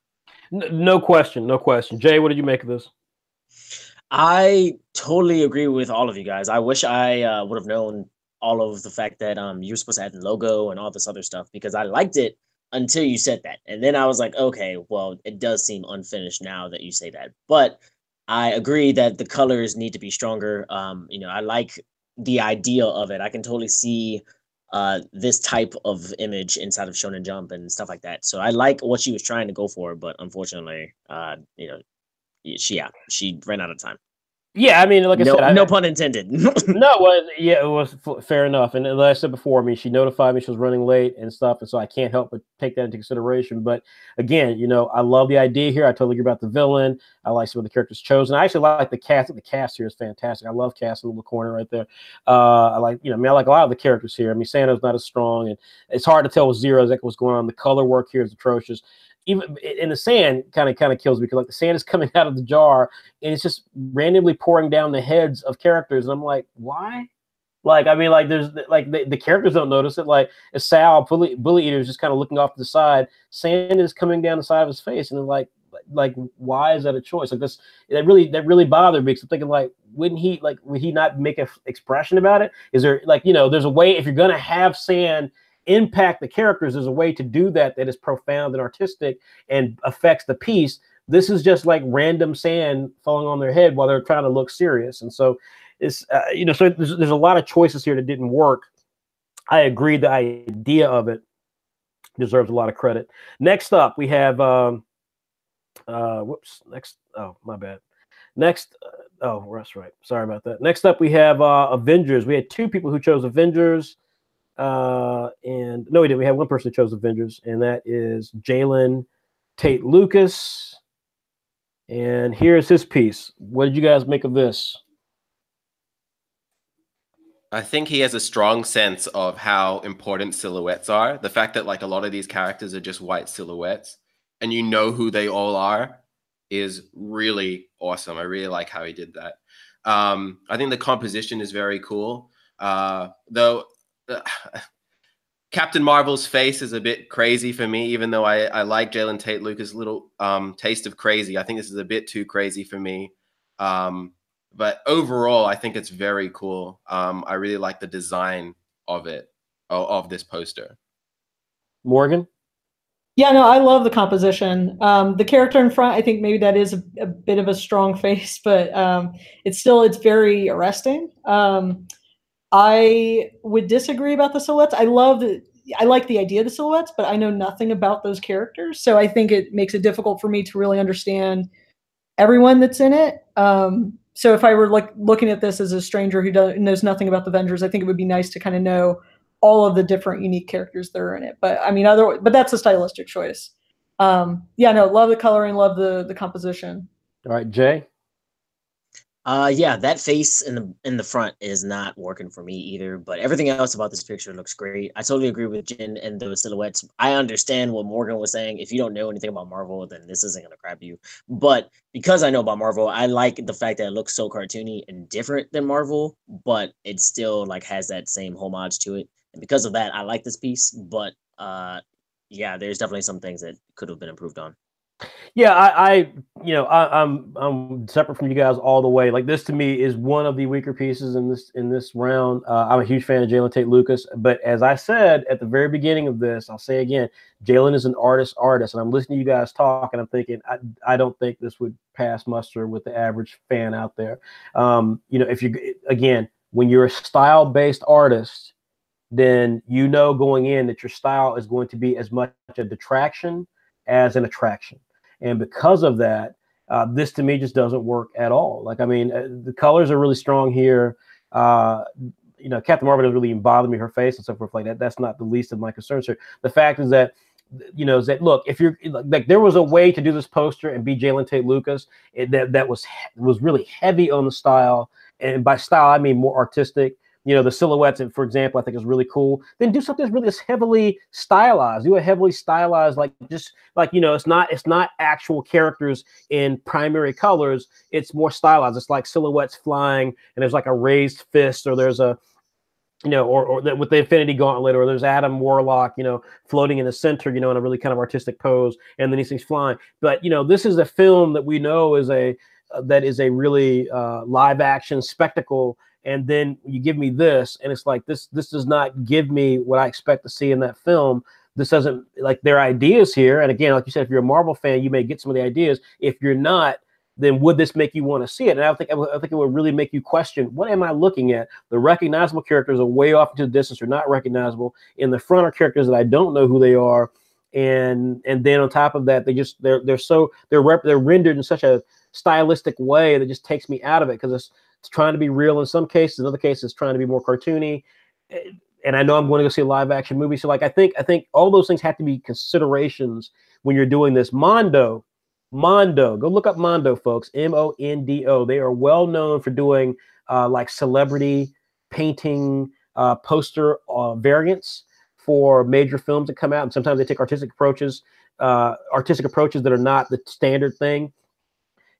No question. No question. Jay, what did you make of this? I totally agree with all of you guys. I wish I would have known all of the fact that you're supposed to add the logo and all this other stuff, because I liked it until you said that. And then I was like, okay, well, it does seem unfinished now that you say that. But I agree that the colors need to be stronger. I like the idea of it. I can totally see this type of image inside of Shonen Jump and stuff like that. So I like what she was trying to go for, but unfortunately, she ran out of time. Yeah, I mean, like I said, no pun intended. it was fair enough. And like I said before, I mean, she notified me she was running late and stuff, and so I can't help but take that into consideration. But again, I love the idea here. I totally agree about the villain. I like some of the characters chosen. I actually like the cast. The cast here is fantastic. I love Cass in the little corner right there. I like, I like a lot of the characters here. I mean, Santa's not as strong, and it's hard to tell with Zero exactly what's going on. The color work here is atrocious. Even in the sand kind of kills me, because like the sand is coming out of the jar and it's just randomly pouring down the heads of characters, and I'm like, why? Like, I mean, like there's like the characters don't notice it. Like Sal, Bully Eater, is just kind of looking off to the side. Sand is coming down the side of his face, and then like why is that a choice? Like this, that really bothered me. Because I'm thinking, like, would he not make an expression about it? Is there there's a way, if you're gonna have sand impact the characters, there's a way to do that is profound and artistic and affects the piece. This is just like random sand falling on their head while they're trying to look serious. And so it's so there's a lot of choices here that didn't work. I agree, the idea of it deserves a lot of credit. Next up we have my bad. Next, that's right. Sorry about that. Next up we have Avengers. We had two people who chose Avengers. And no, we didn't. We had one person who chose Avengers, and that is Jalen Tate Lucas. And here's his piece. What did you guys make of this? I think he has a strong sense of how important silhouettes are. The fact that like a lot of these characters are just white silhouettes, and you know who they all are, is really awesome. I really like how he did that. I think the composition is very cool. Though Captain Marvel's face is a bit crazy for me, even though I like Jalen Tate Lucas' little taste of crazy. I think this is a bit too crazy for me. But overall, I think it's very cool. I really like the design of it, of this poster. Morgan? Yeah, no, I love the composition. The character in front, I think maybe that is a bit of a strong face, but it's very arresting. I would disagree about the silhouettes. I like the idea of the silhouettes, but I know nothing about those characters. So I think it makes it difficult for me to really understand everyone that's in it. So if I were looking at this as a stranger who knows nothing about the Avengers, I think it would be nice to kind of know all of the different unique characters that are in it. But I mean, but that's a stylistic choice. Love the coloring, love the composition. All right, Jay? Yeah, that face in the front is not working for me either. But everything else about this picture looks great. I totally agree with Jin and the silhouettes. I understand what Morgan was saying. If you don't know anything about Marvel, then this isn't gonna grab you. But because I know about Marvel, I like the fact that it looks so cartoony and different than Marvel, but it still like has that same homage to it. And because of that, I like this piece. But yeah, there's definitely some things that could have been improved on. Yeah, I'm separate from you guys all the way. Like this to me is one of the weaker pieces in this round. I'm a huge fan of Jalen Tate Lucas, but as I said at the very beginning of this, I'll say again, Jalen is an artist, and I'm listening to you guys talk, and I'm thinking I don't think this would pass muster with the average fan out there. If you again, when you're a style-based artist, then you know going in that your style is going to be as much a detraction as an attraction. And because of that, this to me just doesn't work at all. Like, I mean, the colors are really strong here. Captain Marvel doesn't really even bother me, her face and so forth like that. That's not the least of my concerns here. The fact is that, look, if you're like, there was a way to do this poster and be Jalen Tate Lucas that was really heavy on the style. And by style, I mean more artistic. The silhouettes, for example, I think is really cool. Then do something that's really heavily stylized. Do a heavily stylized, it's not actual characters in primary colors. It's more stylized. It's like silhouettes flying, and there's like a raised fist, or there's a, with the Infinity Gauntlet, or there's Adam Warlock, floating in the center, in a really kind of artistic pose, and then these things flying. But this is a film that we know is a really live action spectacle. And then you give me this, and it's like this does not give me what I expect to see in that film. This doesn't, like, there are ideas here. And again, like you said, if you're a Marvel fan, you may get some of the ideas. If you're not, then would this make you want to see it? And I think it would really make you question, what am I looking at? The recognizable characters are way off into the distance, or not recognizable. In the front are characters that I don't know who they are. And then on top of that, they're rendered in such a stylistic way that just takes me out of it, because it's trying to be real in some cases. In other cases, it's trying to be more cartoony. And I know I'm going to go see a live action movie. So like, I think all those things have to be considerations when you're doing this. Mondo, go look up Mondo, folks. Mondo. They are well known for doing like celebrity painting poster variants for major films that come out. And sometimes they take artistic approaches that are not the standard thing.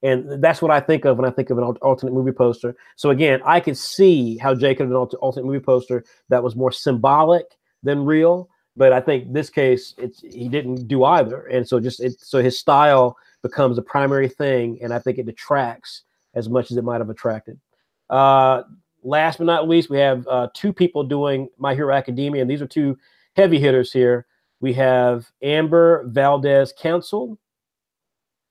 And that's what I think of when I think of an alternate movie poster. So again, I could see how Jay could have an alternate movie poster that was more symbolic than real. But I think this case, he didn't do either. And so so his style becomes a primary thing, and I think it detracts as much as it might have attracted. Last but not least, we have two people doing My Hero Academia, and these are two heavy hitters here. We have Ambar Valdez Council.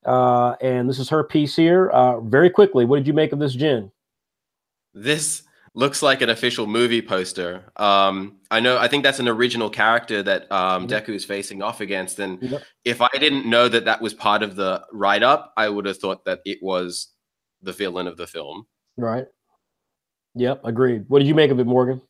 And this is her piece here. Very quickly, what did you make of this, Jen? This looks like an official movie poster. I think that's an original character that Deku is facing off against. And if I didn't know that was part of the write-up, I would have thought that it was the villain of the film. Right. Yep, agreed. What did you make of it, Morgan?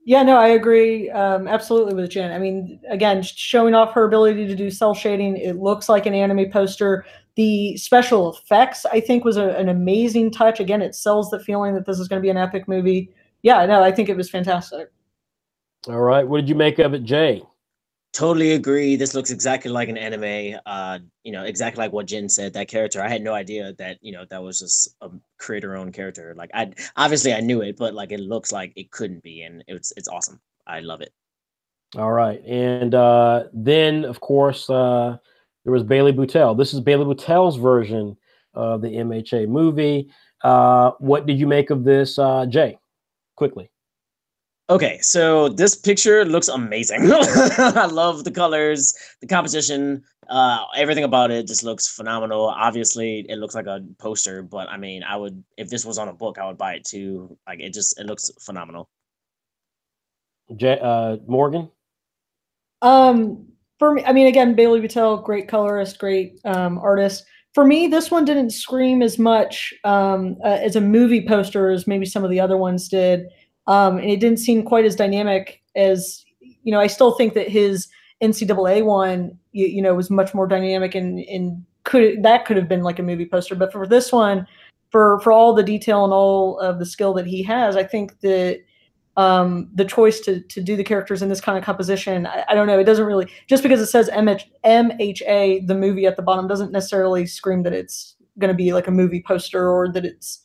Yeah, no, I agree absolutely with Jen. I mean, again, showing off her ability to do cell shading, it looks like an anime poster. The special effects, I think, was an amazing touch. Again, it sells the feeling that this is going to be an epic movie. Yeah, no, I think it was fantastic. All right. What did you make of it, Jay? Totally agree. This looks exactly like an anime. Exactly like what Jen said. That character, I had no idea that that was just a creator-owned character. Like, I knew it, but like, it looks like it couldn't be, and it's awesome. I love it. All right, and then of course there was Bailey Boutel. This is Bailey Boutel's version of the MHA movie. What did you make of this, Jay? Quickly. Okay, so this picture looks amazing. I love the colors, the composition, everything about it just looks phenomenal. Obviously, it looks like a poster, but I mean, if this was on a book, I would buy it too. Like, it looks phenomenal. Morgan? For me, I mean, again, Bailey Boutel, great colorist, great artist. For me, this one didn't scream as much as a movie poster as maybe some of the other ones did. And it didn't seem quite as dynamic as, I still think that his NCAA one, was much more dynamic and could have been like a movie poster. But for this one, for all the detail and all of the skill that he has, I think that the choice to do the characters in this kind of composition, I don't know, it doesn't really, just because it says MHA, the movie at the bottom, doesn't necessarily scream that it's going to be like a movie poster, or that it's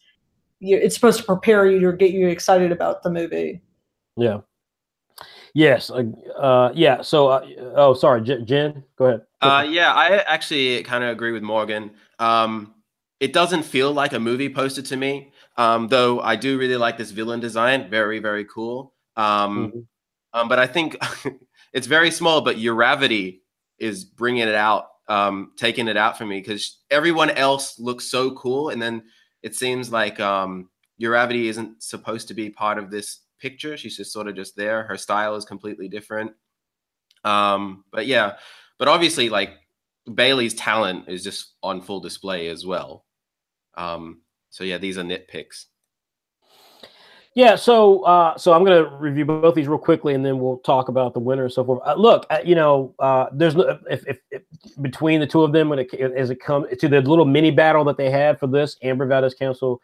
supposed to prepare you or get you excited about the movie. Yeah. Yes. Yeah. So, oh, sorry, Jen, go ahead. Yeah, I actually kind of agree with Morgan. It doesn't feel like a movie poster to me, though I do really like this villain design. Very, very cool. But I think it's very small, but Uravity is bringing it out, taking it out for me, because everyone else looks so cool. And then it seems like Uravity isn't supposed to be part of this picture. She's just sort of just there. Her style is completely different. But yeah, but obviously, like, Bailey's talent is just on full display as well. So yeah, these are nitpicks. Yeah, so I'm going to review both these real quickly, and then we'll talk about the winner and so forth. Look, there's no if between the two of them, as it comes to the little mini battle that they had for this, Ambar Valdez Council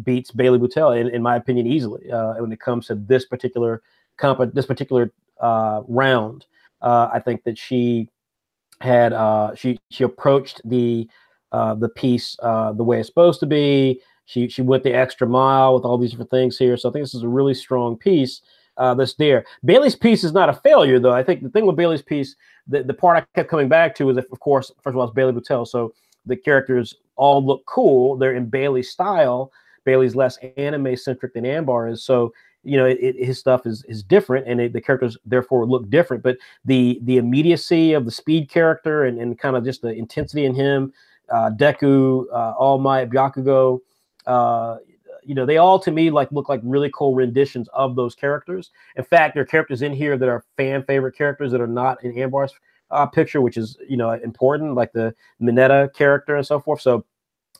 beats Bailey Boutel in my opinion easily when it comes to this particular round. I think that she had she approached the piece the way it's supposed to be. She went the extra mile with all these different things here. So I think this is a really strong piece that's there. Bailey's piece is not a failure, though. I think the thing with Bailey's piece, the part I kept coming back to is, of course, first of all, it's Bailey Boutel. So the characters all look cool. They're in Bailey's style. Bailey's less anime-centric than Ambar is. So, his stuff is different, and the characters therefore look different. But the immediacy of the speed character and kind of just the intensity in him, Deku, All Might, Byakugo, they all to me look like really cool renditions of those characters. In fact, there are characters in here that are fan favorite characters that are not in Ambar's picture, which is important, like the Mineta character and so forth. So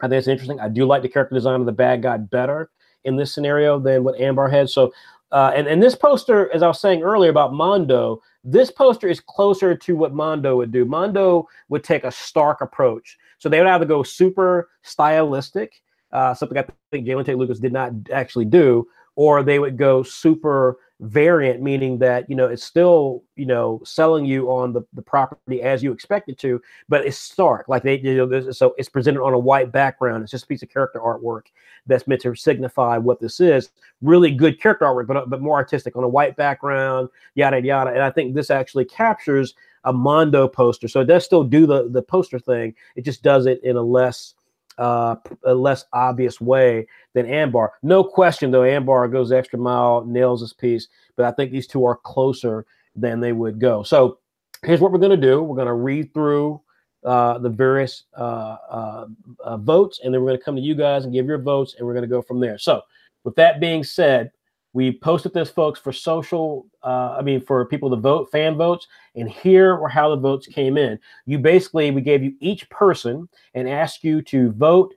I think it's interesting. I do like the character design of the bad guy better in this scenario than what Ambar had. So and this poster, as I was saying earlier about Mondo, this poster is closer to what Mondo would do. Mondo would take a stark approach. So they would either go super stylistic, something I think Jalen Tate Lucas did not actually do, or they would go super variant, meaning that it's still selling you on the property as you expect it to, but it's stark. Like so it's presented on a white background. It's just a piece of character artwork that's meant to signify what this is. Really good character artwork, but more artistic on a white background, yada yada. And I think this actually captures a Mondo poster. So it does still do the poster thing. It just does it in a less obvious way than Ambar. No question, though, Ambar goes the extra mile, nails this piece, but I think these two are closer than they would go. So here's what we're going to do. We're going to read through the various votes, and then we're going to come to you guys and give your votes, and we're going to go from there. So with that being said, we posted this, folks, for for people to vote, fan votes, and here were how the votes came in. We gave you each person and asked you to vote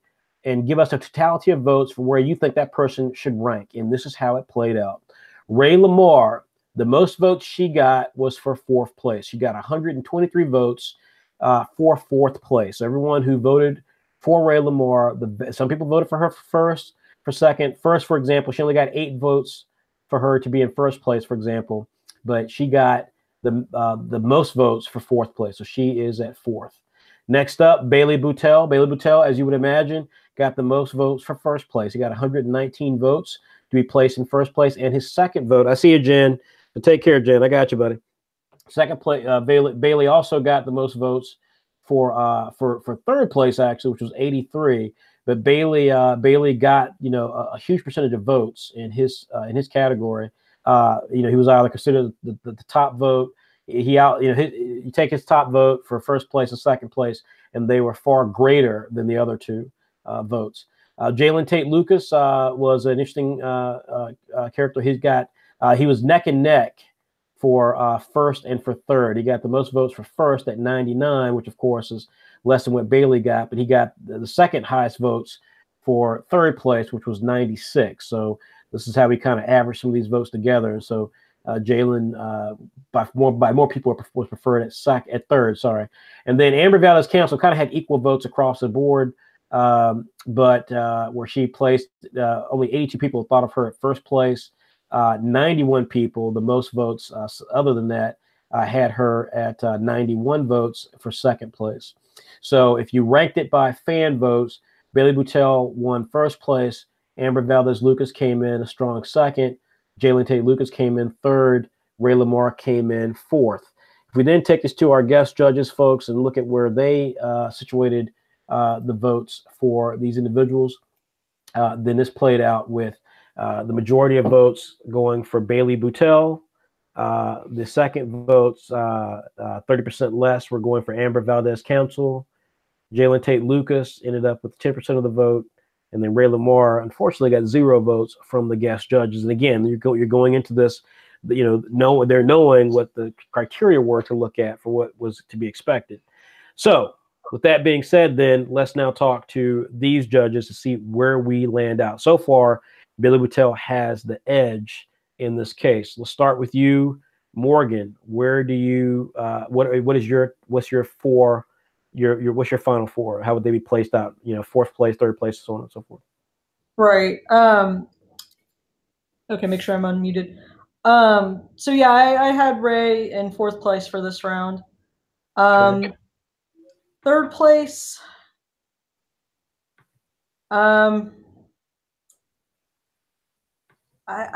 and give us a totality of votes for where you think that person should rank, and this is how it played out. Ray Lamar, the most votes she got was for 4th place. She got 123 votes for 4th place. So everyone who voted for Ray Lamar, some people voted for her first, for second. First, for example, she only got 8 votes for her to be in 1st place, for example, but she got the most votes for 4th place, so she is at 4th. Next up, Bailey Boutel. Bailey Boutel, as you would imagine, got the most votes for 1st place. He got 119 votes to be placed in 1st place, and his second vote. I see you, Jen. So take care, Jen. I got you, buddy. Second place, Bailey also got the most votes for 3rd place, actually, which was 83. But Bailey got a huge percentage of votes in his category. He was either considered the top vote. You take his top vote for 1st place and 2nd place, and they were far greater than the other two votes. Jalen Tate Lucas was an interesting character. He was neck and neck for 1st and for 3rd. He got the most votes for 1st at 99, which of course is less than what Bailey got, but he got the second highest votes for 3rd place, which was 96. So this is how we kind of average some of these votes together. And so Jalen by more people was preferred at 3rd. Sorry. And then Ambar Valdez Council kind of had equal votes across the board. but where she placed only 82 people thought of her at first place. 91 people, the most votes other than that, had her at 91 votes for second place. So if you ranked it by fan votes, Bailey Boutel won first place. Ambar Valdez Lucas came in a strong second. Jalen Tate Lucas came in third. Ray Lamar came in fourth. If we then take this to our guest judges, folks, and look at where they situated the votes for these individuals, then this played out with the majority of votes going for Bailey Boutel. The second votes, 30% less, were going for Ambar Valdez Council. Jalen Tate Lucas ended up with 10% of the vote. And then Ray Lamar, unfortunately, got 0 votes from the guest judges. And again, you're going into this, they're knowing what the criteria were to look at for what was to be expected. So with that being said, then let's now talk to these judges to see where we land out. So far, Bailey Boutel has the edge in this case. Let's start with you, Morgan. Where do you what's your final four? How would they be placed out? Fourth place, third place, so on and so forth. Right. Okay, make sure I'm unmuted. So yeah, I had Ray in fourth place for this round. Okay. Third place. I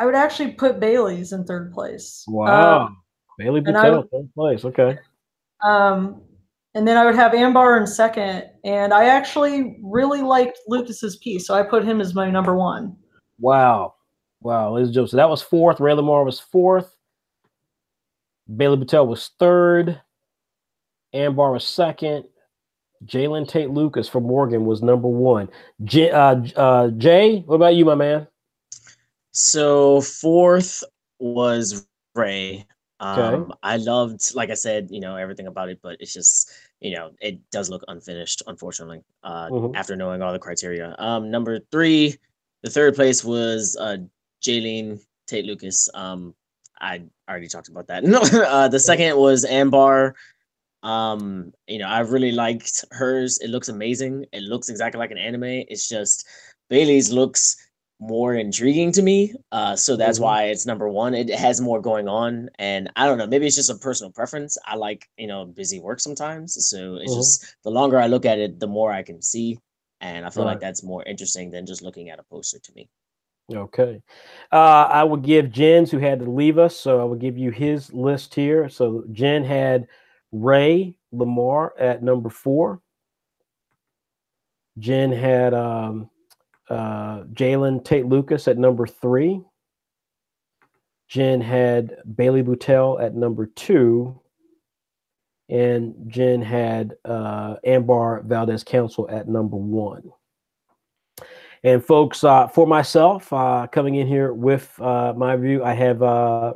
would actually put Bailey's in third place. Wow. Bailey Boutel, third place. Okay. And then I would have Ambar in second. And I actually really liked Lucas's piece, so I put him as my number one. Wow. Wow. Ladies and gentlemen, so that was fourth. Ray Lamar was fourth. Bailey Boutel was third. Ambar was second. Jalen Tate Lucas for Morgan was number one. Jay, what about you, my man? So fourth was Ray. Okay. I loved, like I said, everything about it, but it's just, it does look unfinished, unfortunately, after knowing all the criteria. Number three, the third place was Jalen Tate Lucas. I already talked about that. No, the second was Ambar. I really liked hers. It looks amazing. It looks exactly like an anime. It's just Bailey's looks more intriguing to me. So that's why it's number one. It has more going on. And I don't know, maybe it's just a personal preference. I like, busy work sometimes. So it's just the longer I look at it, the more I can see. And I feel like that's more interesting than just looking at a poster to me. Okay. I would give Jen's, who had to leave us, so I would give you his list here. So Jen had Ray Lamar at number 4. Jen had Jalen Tate Lucas at number 3. Jen had Bailey Boutel at number 2. And Jen had Ambar Valdez Council at number 1. And folks, for myself, coming in here with my view, I have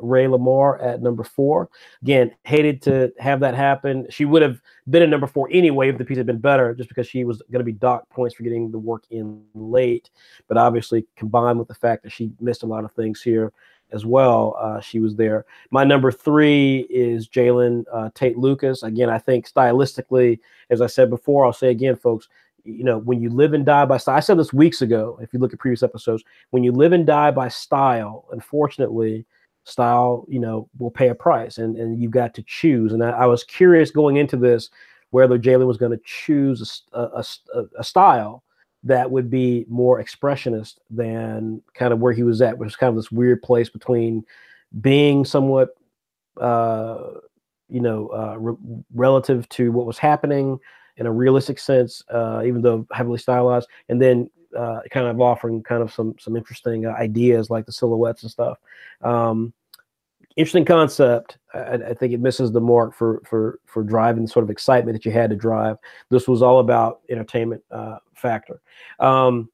Ray Lamar at number 4. Again, hated to have that happen. She would have been at number 4 anyway if the piece had been better, just because she was going to be docked points for getting the work in late. But obviously, combined with the fact that she missed a lot of things here as well, she was there. My number 3 is Jalen Tate Lucas. Again, I think stylistically, as I said before, I'll say again, folks, when you live and die by style, I said this weeks ago, if you look at previous episodes, when you live and die by style, unfortunately, style, will pay a price, and you've got to choose. And I was curious going into this, whether Jalen was going to choose a style that would be more expressionist than kind of where he was at, which is kind of this weird place between being somewhat, relative to what was happening in a realistic sense, even though heavily stylized, and then kind of offering kind of some interesting ideas like the silhouettes and stuff. Interesting concept. I think it misses the mark for driving the sort of excitement that you had to drive. This was all about entertainment factor. Ambar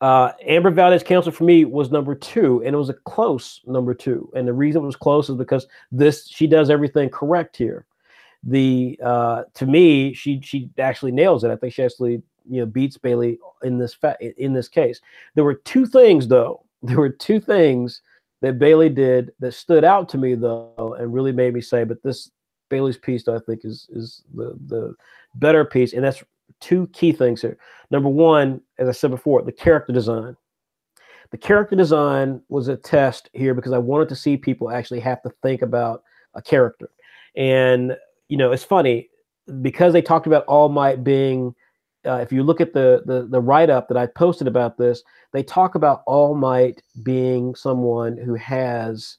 Valdez Council for me was number 2, and it was a close number 2. And the reason it was close is because she does everything correct here. To me, she actually nails it. I think she actually beats Bailey in this case. There were 2 things though. There were 2 things that Bailey did that stood out to me though, and really made me say, but this Bailey's piece, though, I think is the better piece, and that's two key things here. Number one, as I said before, the character design. The character design was a test here because I wanted to see people actually have to think about a character. And, you know, it's funny because they talked about All Might being, if you look at the write-up that I posted about this, they talk about All Might being someone who has,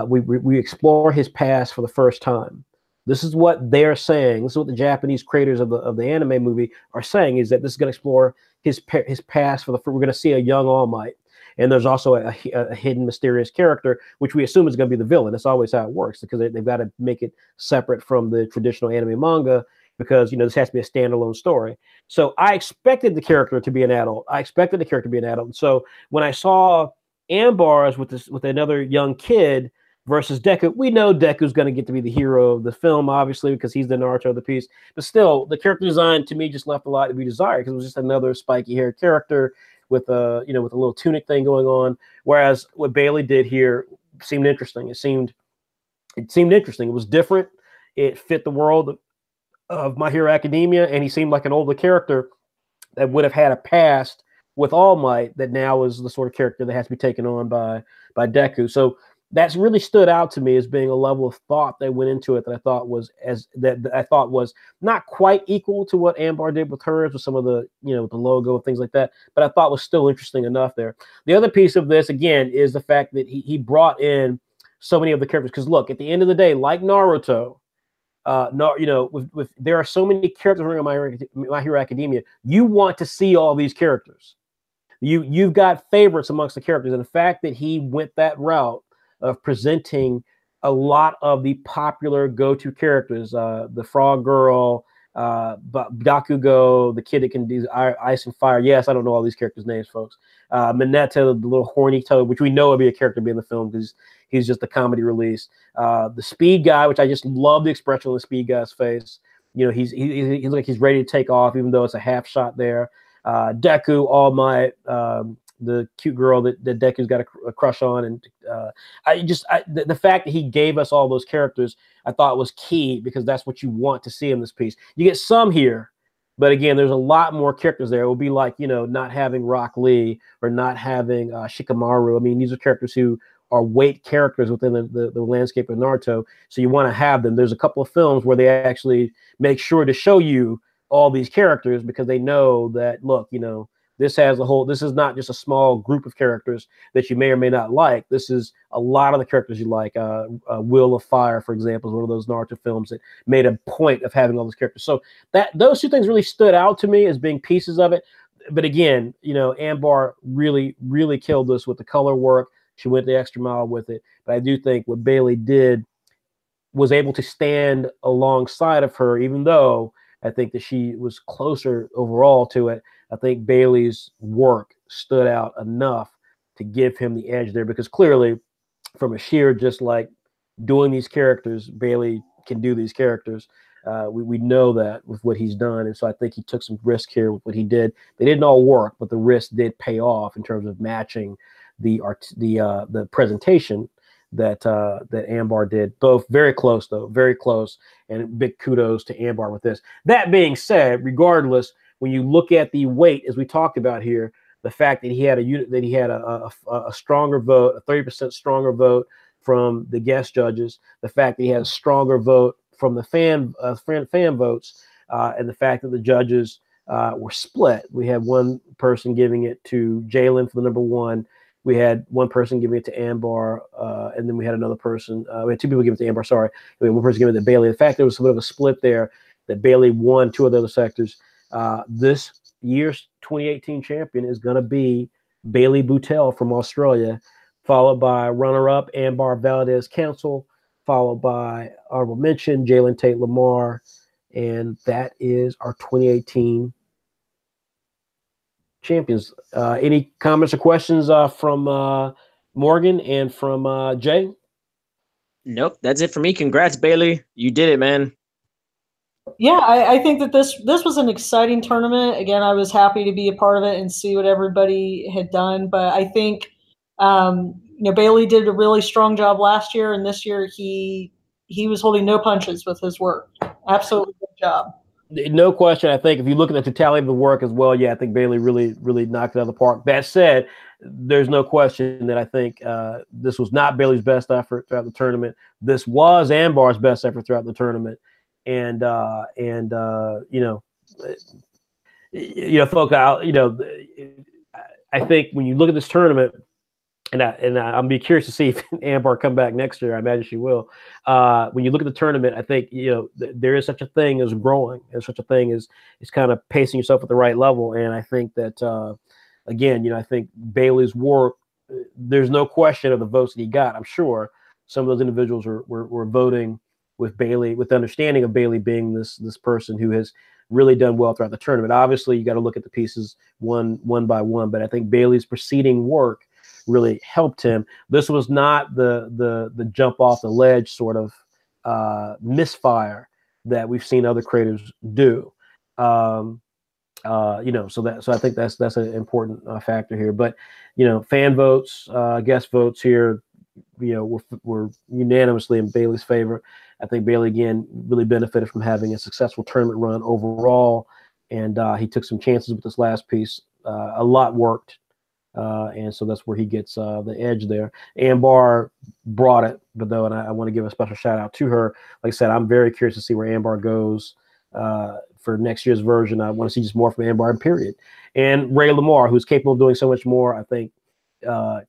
we explore his past for the first time. This is what they're saying. This is what the Japanese creators of the anime movie are saying, is that this is going to explore his past for the. We're going to see a young All Might, and there's also a hidden mysterious character, which we assume is going to be the villain. That's always how it works because they've got to make it separate from the traditional anime manga because, you know, this has to be a standalone story. So I expected the character to be an adult. So when I saw Ambar's with another young kid versus Deku, we know Deku's going to get to be the hero of the film, obviously, because he's the Naruto of the piece. But still, the character design to me just left a lot to be desired because it was just another spiky-haired character with a with a little tunic thing going on. Whereas what Bailey did here seemed interesting. It seemed interesting. It was different. It fit the world of My Hero Academia, and he seemed like an older character that would have had a past with All Might that now is the sort of character that has to be taken on by Deku. So that's really stood out to me as being a level of thought that went into it that I thought was not quite equal to what Ambar did with hers, with some of the, the logo and things like that, but I thought was still interesting enough there. The other piece of this, again, is the fact that he brought in so many of the characters. Because look, at the end of the day, like Naruto, there are so many characters in My Hero Academia. You want to see all these characters. You've got favorites amongst the characters, and the fact that he went that route of presenting a lot of the popular go-to characters, the Frog Girl, Bakugo, the kid that can do ice and fire. Yes, I don't know all these characters' names, folks. Mineta, the little horny toad, which we know would be a character to be in the film because he's just a comedy release. The Speed Guy, which I just love the expression on the Speed Guy's face. He's like he's ready to take off, even though it's a half shot there. Deku, All Might, the cute girl that Deku's got a crush on, and the fact that he gave us all those characters, I thought was key because that's what you want to see in this piece. You get some here, but again, there's a lot more characters there. It would be like not having Rock Lee or not having Shikamaru. I mean, these are characters who are weight characters within the landscape of Naruto, so you want to have them. There's a couple of films where they actually make sure to show you all these characters because they know that, look, this is not just a small group of characters that you may or may not like. This is a lot of the characters you like. Will of Fire, for example, is one of those Naruto films that made a point of having all those characters. So those two things really stood out to me as being pieces of it. But again, Ambar really, really killed us with the color work. She went the extra mile with it. But I do think what Bailey did was able to stand alongside of her, even though I think that she was closer overall to it. I think Bailey's work stood out enough to give him the edge there because clearly from a sheer just like doing these characters, Bailey can do these characters. We know that with what he's done. And so I think he took some risk here with what he did. They didn't all work, but the risk did pay off in terms of matching the presentation that Ambar did. Both very close, though, very close. And big kudos to Ambar with this. That being said, regardless, when you look at the weight, as we talked about here, the fact that he had a stronger vote, a 30% stronger vote from the guest judges, the fact that he had a stronger vote from the fan votes, and the fact that the judges were split. We had one person giving it to Jalen for the number one. We had one person giving it to Ambar, and then we had another person. We had two people giving it to Ambar. Sorry, we had one person giving it to Bailey. The fact there was a bit of a split there, that Bailey won two of the other sectors. This year's 2018 champion is going to be Bailey Boutel from Australia, followed by runner-up Ambar Valdez Council, followed by honorable mention Jalen Tate Lamar, and that is our 2018 champions. Any comments or questions from Morgan and from Jay? Nope, that's it for me. Congrats, Bailey. You did it, man. Yeah, I think that this was an exciting tournament. Again, I was happy to be a part of it and see what everybody had done. But I think Bailey did a really strong job last year, and this year he was holding no punches with his work. Absolutely good job. No question. I think if you look at the totality of the work as well, yeah, I think Bailey really knocked it out of the park. That said, there's no question that I think this was not Bailey's best effort throughout the tournament. This was Ambar's best effort throughout the tournament, and folks, I think when you look at this tournament, and I'm be curious to see if Ambar come back next year. I imagine she will. When you look at the tournament, I think there is such a thing as growing, and such a thing as kind of pacing yourself at the right level. And I think that again, I think Bailey's work. There's no question of the votes that he got. I'm sure some of those individuals were voting with Bailey, with the understanding of Bailey being this person who has really done well throughout the tournament. Obviously, you got to look at the pieces one by one, but I think Bailey's preceding work really helped him. This was not the jump off the ledge sort of misfire that we've seen other creators do. So I think that's an important factor here. But fan votes, guest votes here, were unanimously in Bailey's favor. I think Bailey again really benefited from having a successful tournament run overall, and he took some chances with this last piece. A lot worked. And so that's where he gets the edge there. Ambar brought it, but though, and I want to give a special shout out to her. Like I said, I'm very curious to see where Ambar goes for next year's version. I want to see just more from Ambar, period. And Ray Lamar, who's capable of doing so much more. I think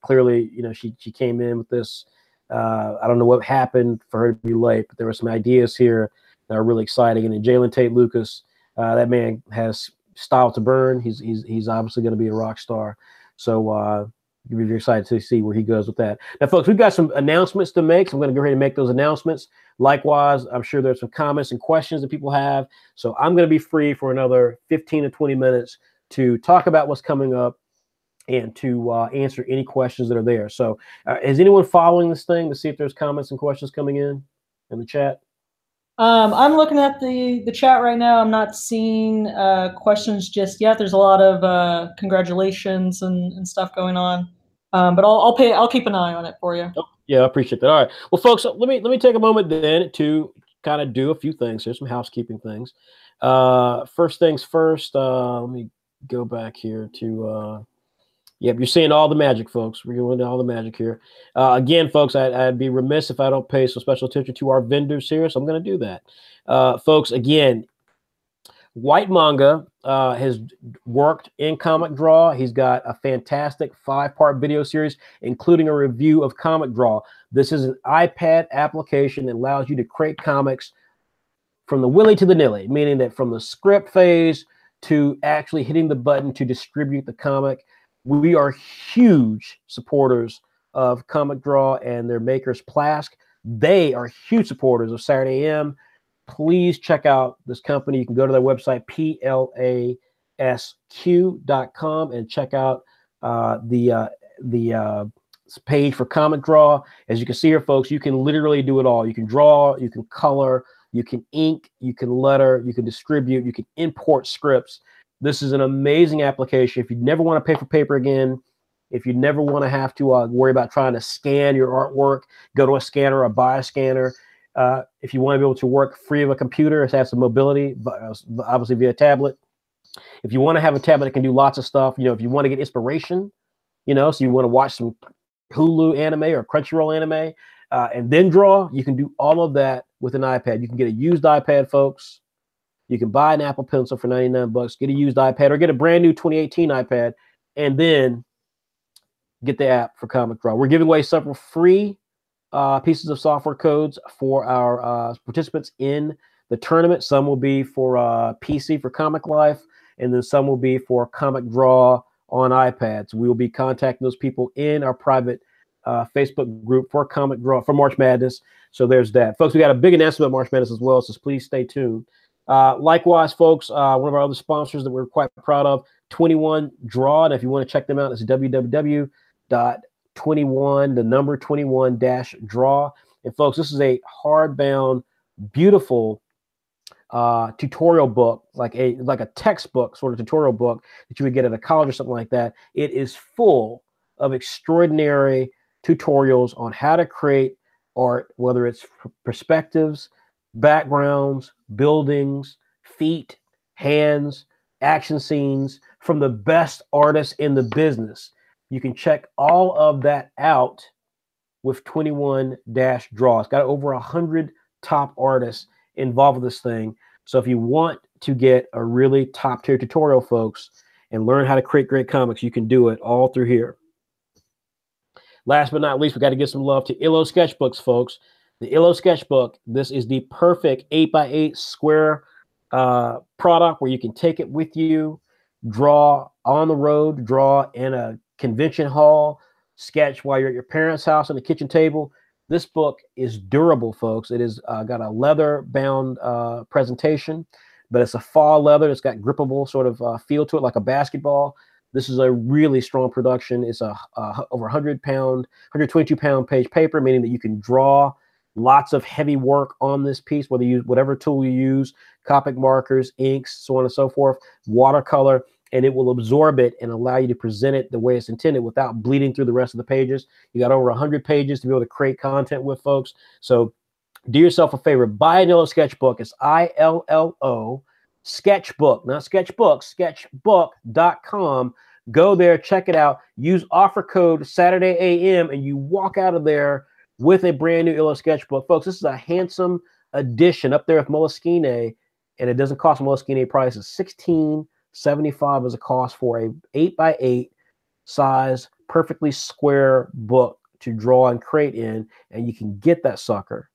clearly, she came in with this. I don't know what happened for her to be late, but there were some ideas here that are really exciting. And then Jalen Tate Lucas, that man has style to burn. He's obviously going to be a rock star. So you'll be very excited to see where he goes with that. Now, folks, we've got some announcements to make, so I'm going to go ahead and make those announcements. Likewise, I'm sure there's some comments and questions that people have. So I'm going to be free for another 15 to 20 minutes to talk about what's coming up and to answer any questions that are there. So is anyone following this thing to see if there's comments and questions coming in the chat? I'm looking at the chat right now. I'm not seeing questions just yet. There's a lot of congratulations and stuff going on, but I'll keep an eye on it for you. Oh, yeah, I appreciate that. All right, well, folks, let me take a moment then to kind of do a few things. Here's some housekeeping things. First things first. Let me go back here to. Yep, you're seeing all the magic, folks. We're going to all the magic here. Again, folks, I'd be remiss if I don't pay some special attention to our vendors here, so I'm going to do that. Folks, again, White Manga has worked in Comic Draw. He's got a fantastic 5-part video series, including a review of Comic Draw. This is an iPad application that allows you to create comics from the willy to the nilly, meaning that from the script phase to actually hitting the button to distribute the comic. We are huge supporters of Comic Draw and their makers, Plask. They are huge supporters of Saturday AM. Please check out this company. You can go to their website, plasq.com, and check out the page for Comic Draw. As you can see here, folks, you can literally do it all. You can draw, you can color, you can ink, you can letter, you can distribute, you can import scripts. This is an amazing application. If you never want to pay for paper again, if you never want to have to worry about trying to scan your artwork, go to a scanner or buy a scanner. If you want to be able to work free of a computer, it has some mobility, obviously via tablet. If you want to have a tablet that can do lots of stuff, if you want to get inspiration, so you want to watch some Hulu anime or Crunchyroll anime and then draw, you can do all of that with an iPad. You can get a used iPad, folks. You can buy an Apple Pencil for $99, get a used iPad, or get a brand new 2018 iPad, and then get the app for Comic Draw. We're giving away several free pieces of software codes for our participants in the tournament. Some will be for PC for Comic Life, and then some will be for Comic Draw on iPads. We will be contacting those people in our private Facebook group for Comic Draw for March Madness. So there's that. Folks, we got a big announcement about March Madness as well, so please stay tuned. Likewise, folks, one of our other sponsors that we're quite proud of, 21 Draw. And if you want to check them out, it's www.21draw. And folks, this is a hardbound, beautiful tutorial book, like a textbook sort of tutorial book that you would get at a college or something like that. It is full of extraordinary tutorials on how to create art, whether it's perspectives, backgrounds, buildings, feet, hands, action scenes from the best artists in the business. You can check all of that out with 21-Draw. It's got over 100 top artists involved with this thing. So if you want to get a really top tier tutorial, folks, and learn how to create great comics, you can do it all through here. Last but not least, we got to give some love to Illo sketchbooks, folks. The Illo sketchbook, this is the perfect 8x8 square product where you can take it with you, draw on the road, draw in a convention hall, sketch while you're at your parents' house on the kitchen table. This book is durable, folks. It is got a leather-bound presentation, but it's a fall leather. It's got grippable sort of feel to it, like a basketball. This is a really strong production. It's a over 100-pound, 122-pound page paper, meaning that you can draw lots of heavy work on this piece, whether you use whatever tool you use, Copic markers, inks, so on and so forth, watercolor, and it will absorb it and allow you to present it the way it's intended without bleeding through the rest of the pages. You got over 100 pages to be able to create content with, folks. So do yourself a favor. Buy an Illo sketchbook. It's ILLO sketchbook, not sketchbook, sketchbook.com. Go there, check it out. Use offer code Saturday AM, and you walk out of there with a brand new Illo sketchbook. Folks, this is a handsome addition up there with Moleskine, and it doesn't cost Moleskine prices. $16.75 is a cost for a 8x8 size, perfectly square book to draw and create in, and you can get that sucker.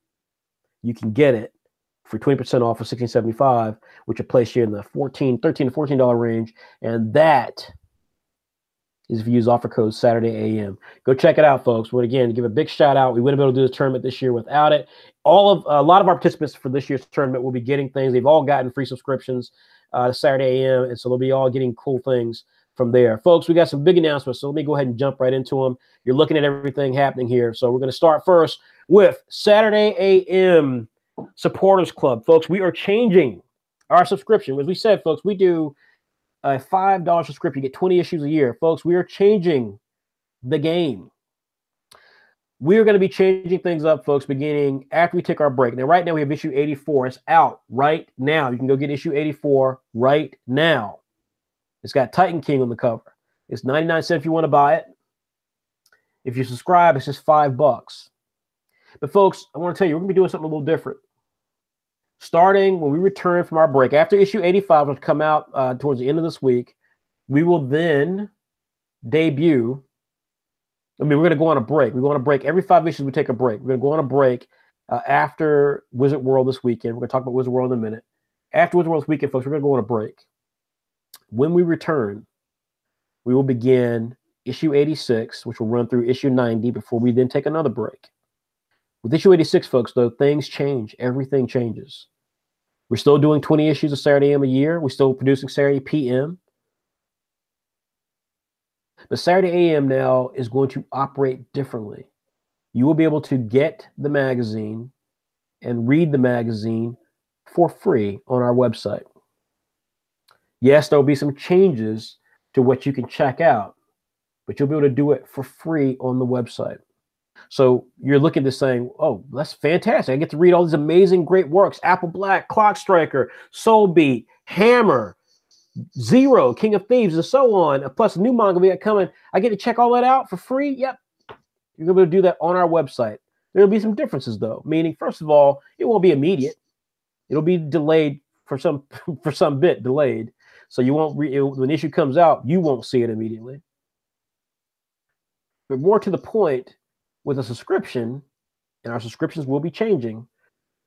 You can get it for 20% off of $16.75, which will place you in the $13 to $14 range, and that is if you use offer code Saturday AM. Go check it out, folks. But again, give a big shout out. We wouldn't be able to do this tournament this year without it. A lot of our participants for this year's tournament will be getting things. They've all gotten free subscriptions to Saturday AM, and so they'll be all getting cool things from there. Folks, we got some big announcements, so let me go ahead and jump right into them. You're looking at everything happening here. So we're going to start first with Saturday AM Supporters Club. Folks, we are changing our subscription. As we said, folks, we do a $5 subscription. You get 20 issues a year. Folks, we are changing the game. We are going to be changing things up, folks, beginning after we take our break. Now, right now, we have issue 84. It's out right now. You can go get issue 84 right now. It's got Titan King on the cover. It's 99 cents if you want to buy it. If you subscribe, it's just $5. But, folks, I want to tell you, we're going to be doing something a little different. Starting when we return from our break, after issue 85 will come out towards the end of this week, we will then debut. I mean, we're going to go on a break. We go on a break. Every 5 issues, we take a break. We're going to go on a break after Wizard World this weekend. We're going to talk about Wizard World in a minute. After Wizard World this weekend, folks, we're going to go on a break. When we return, we will begin issue 86, which will run through issue 90 before we then take another break. With issue 86, folks, though, things change. Everything changes. We're still doing 20 issues of Saturday AM a year. We're still producing Saturday PM. But Saturday AM now is going to operate differently. You will be able to get the magazine and read the magazine for free on our website. Yes, there will be some changes to what you can check out, but you'll be able to do it for free on the website. So you're looking at this saying, oh, that's fantastic. I get to read all these amazing, great works. Apple Black, Clock Striker, Soul Beat, Hammer, Zero, King of Thieves, and so on. Plus, a new manga we got coming. I get to check all that out for free? Yep. You're going to be able to do that on our website. There will be some differences, though. Meaning, first of all, it won't be immediate. It'll be delayed for some bit delayed. So you won't when the issue comes out, you won't see it immediately. But more to the point, with a subscription, and our subscriptions will be changing,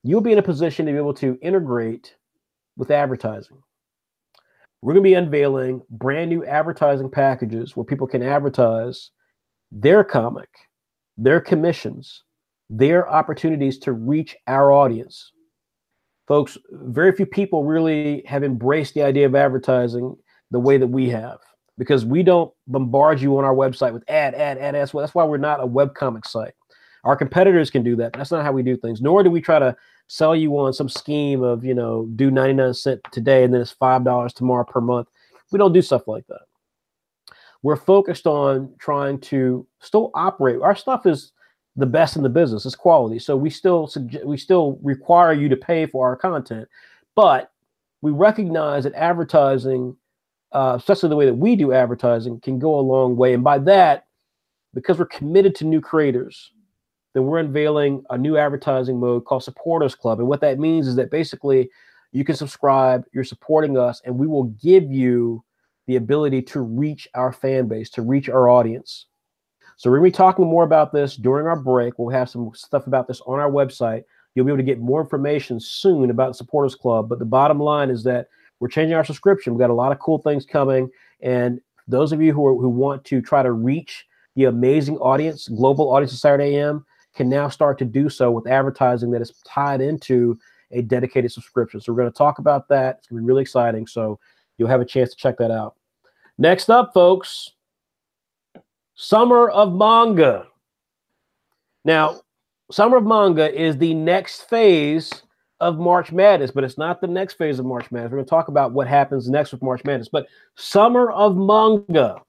you'll be in a position to be able to integrate with advertising. We're going to be unveiling brand new advertising packages where people can advertise their comic, their commissions, their opportunities to reach our audience. Folks, very few people really have embraced the idea of advertising the way that we have, because we don't bombard you on our website with ads. Well, that's why we're not a webcomic site. Our competitors can do that. But that's not how we do things. Nor do we try to sell you on some scheme of, do 99 cents today and then it's $5 tomorrow per month. We don't do stuff like that. We're focused on trying to still operate. Our stuff is the best in the business. It's quality. So we still require you to pay for our content. But we recognize that advertising, especially the way that we do advertising, can go a long way. And by that, because we're committed to new creators, then we're unveiling a new advertising mode called Supporters Club. And what that means is that basically you can subscribe, you're supporting us, and we will give you the ability to reach our fan base, to reach our audience. So we're going to be talking more about this during our break. We'll have some stuff about this on our website. You'll be able to get more information soon about the Supporters Club. But the bottom line is that we're changing our subscription. We've got a lot of cool things coming. And those of you who want to try to reach the amazing audience, global audience of Saturday AM, can now start to do so with advertising that is tied into a dedicated subscription. So we're going to talk about that. It's going to be really exciting. So you'll have a chance to check that out. Next up, folks, Summer of Manga. Now, Summer of Manga is the next phase of March Madness, but it's not the next phase of March Madness. We're going to talk about what happens next with March Madness. But Summer of Manga,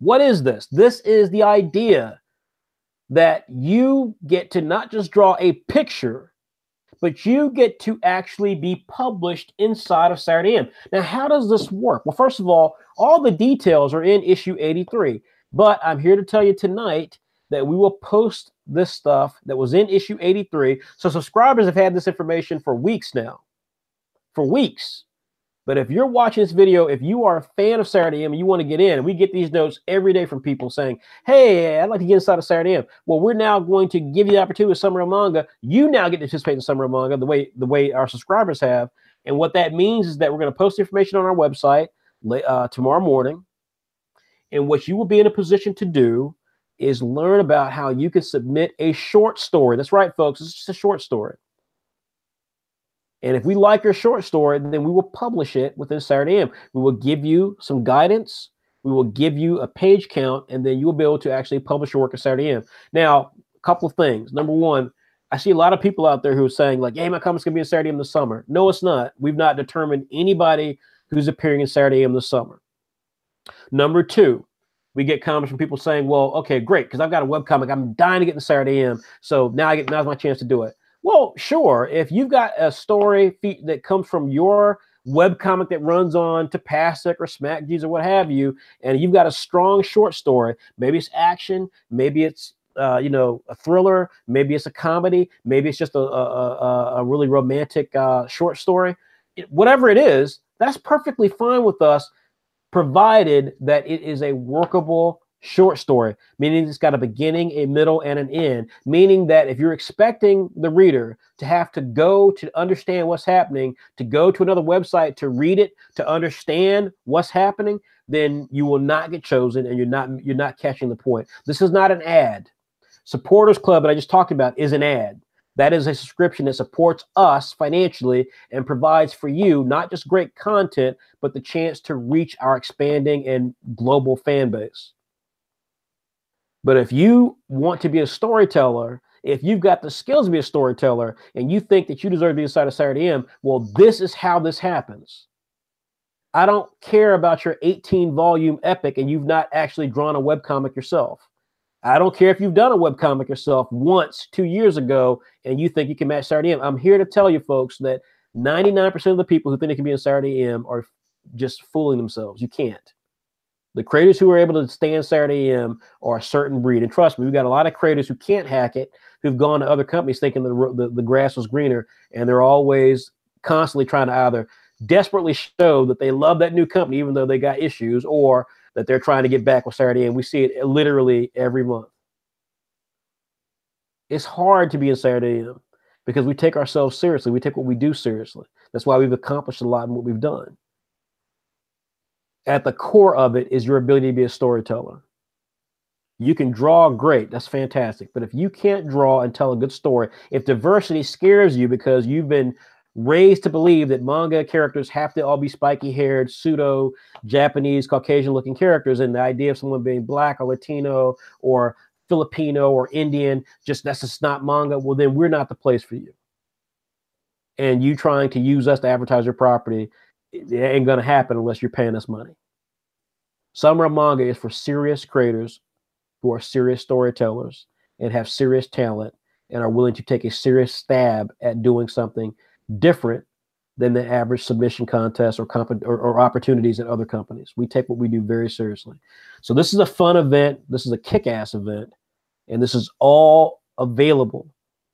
what is this? This is the idea that you get to not just draw a picture, but you get to actually be published inside of Saturday AM. Now, how does this work? Well, first of all the details are in issue 83, but I'm here to tell you tonight that we will post this stuff that was in issue 83. So subscribers have had this information for weeks now, for weeks. But if you're watching this video, if you are a fan of Saturday AM and you want to get in, and we get these notes every day from people saying, hey, I'd like to get inside of Saturday AM. Well, we're now going to give you the opportunity with Summer of Manga. You now get to participate in Summer of Manga the way our subscribers have. And what that means is that we're going to post the information on our website tomorrow morning. And what you will be in a position to do is learn about how you can submit a short story. That's right, folks. It's just a short story. And if we like your short story, then we will publish it within Saturday AM. We will give you some guidance. We will give you a page count, and then you'll be able to actually publish your work at Saturday AM. Now, a couple of things. Number one, I see a lot of people out there who are saying, like, hey, my comic's going to be in Saturday AM this summer. No, it's not. We've not determined anybody who's appearing in Saturday AM this summer. Number two, we get comments from people saying, well, okay, great, because I've got a webcomic. I'm dying to get in Saturday AM, so now's my chance to do it. Well, sure. If you've got a story that comes from your webcomic that runs on Tapastic or SmackGeez or what have you, and you've got a strong short story, maybe it's action, maybe it's a thriller, maybe it's a comedy, maybe it's just a really romantic short story, whatever it is, that's perfectly fine with us, provided that it is a workable short story, meaning it's got a beginning, a middle, and an end, meaning that if you're expecting the reader to have to go to understand what's happening, to go to another website to read it, to understand what's happening, then you will not get chosen, and you're not catching the point. This is not an ad. Supporters Club that I just talked about is an ad. That is a subscription that supports us financially and provides for you not just great content, but the chance to reach our expanding and global fan base. But if you want to be a storyteller, if you've got the skills to be a storyteller, and you think that you deserve to be inside of Saturday AM, well, this is how this happens. I don't care about your 18-volume epic and you've not actually drawn a webcomic yourself. I don't care if you've done a webcomic yourself once 2 years ago and you think you can match Saturday AM. I'm here to tell you, folks, that 99% of the people who think they can be in Saturday AM are just fooling themselves. You can't. The creators who are able to stay in Saturday AM are a certain breed. And trust me, we've got a lot of creators who can't hack it, who've gone to other companies thinking the grass was greener, and they're always constantly trying to either desperately show that they love that new company, even though they got issues, or that they're trying to get back with Saturday AM. We see it literally every month. It's hard to be in Saturday AM because we take ourselves seriously. We take what we do seriously. That's why we've accomplished a lot in what we've done. At the core of it is your ability to be a storyteller. You can draw great, that's fantastic. But if you can't draw and tell a good story, if diversity scares you because you've been raised to believe that manga characters have to all be spiky-haired, pseudo-Japanese, Caucasian-looking characters, and the idea of someone being black or Latino or Filipino or Indian, that's just not manga, well, then we're not the place for you. And you trying to use us to advertise your property, it ain't going to happen unless you're paying us money. Summer of Manga is for serious creators who are serious storytellers and have serious talent and are willing to take a serious stab at doing something different than the average submission contest or opportunities at other companies. We take what we do very seriously. So this is a fun event. This is a kick-ass event. And this is all available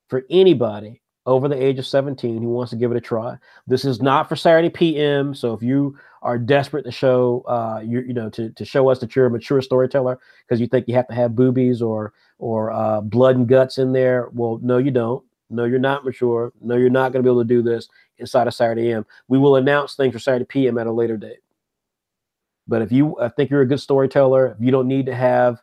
for anybody over the age of 17 who wants to give it a try. This is not for Saturday PM. So if you are desperate to show, to show us that you're a mature storyteller because you think you have to have boobies or blood and guts in there, well, no, you don't. No, you're not mature. No, you're not going to be able to do this inside of Saturday AM. We will announce things for Saturday PM at a later date. But if you think you're a good storyteller, if you don't need to have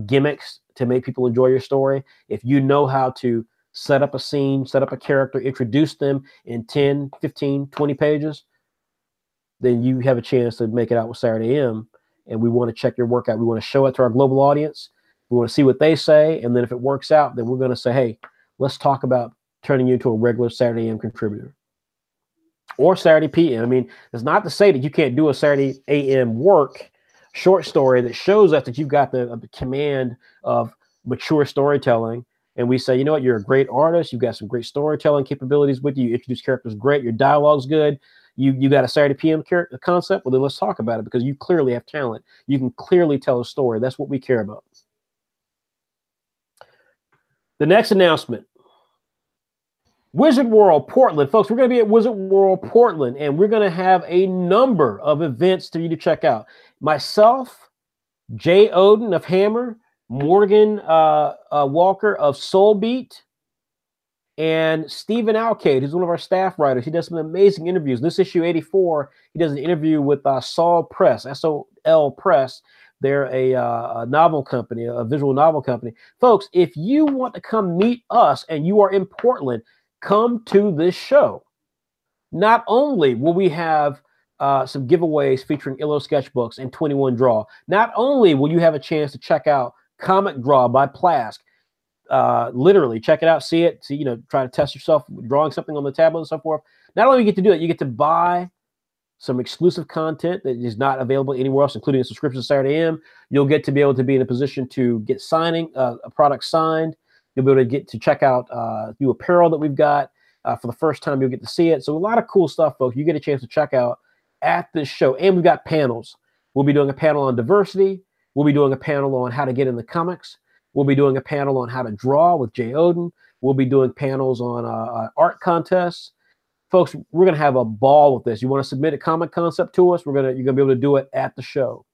gimmicks to make people enjoy your story, if you know how to set up a scene, set up a character, introduce them in 10, 15, 20 pages, then you have a chance to make it out with Saturday AM. And we want to check your work out. We want to show it to our global audience. We want to see what they say. And then if it works out, then we're going to say, hey, let's talk about turning you into a regular Saturday AM contributor or Saturday PM. I mean, it's not to say that you can't do a Saturday AM work short story that shows us that you've got the command of mature storytelling. And we say, you know what, you're a great artist. You've got some great storytelling capabilities with you. You introduce characters great. Your dialogue's good. You got a Saturday PM concept. Well, then let's talk about it because you clearly have talent. You can clearly tell a story. That's what we care about. The next announcement, Wizard World Portland. Folks, we're going to be at Wizard World Portland, and we're going to have a number of events for you to check out. Myself, Jay Oden of Hammer, Morgan Walker of Soulbeat, and Stephen Alcade, who's one of our staff writers. He does some amazing interviews. This issue 84, he does an interview with Sol Press, SOL Press. They're a novel company, a visual novel company. Folks, if you want to come meet us and you are in Portland, come to this show. Not only will we have some giveaways featuring Illo sketchbooks and 21 Draw, not only will you have a chance to check out Comic Draw by Plask, literally check it out, see it, try to test yourself drawing something on the tablet and so forth. Not only you get to do it, you get to buy some exclusive content that is not available anywhere else, including a subscription to Saturday AM. You'll get to be able to be in a position to get a product signed. You'll be able to get to check out new apparel that we've got. For the first time, you'll get to see it. So a lot of cool stuff, folks, you get a chance to check out at this show. And we've got panels. We'll be doing a panel on diversity. We'll be doing a panel on how to get in the comics. We'll be doing a panel on how to draw with Jay Oden. We'll be doing panels on art contests. Folks, we're going to have a ball with this. You want to submit a comic concept to us, you're going to be able to do it at the show.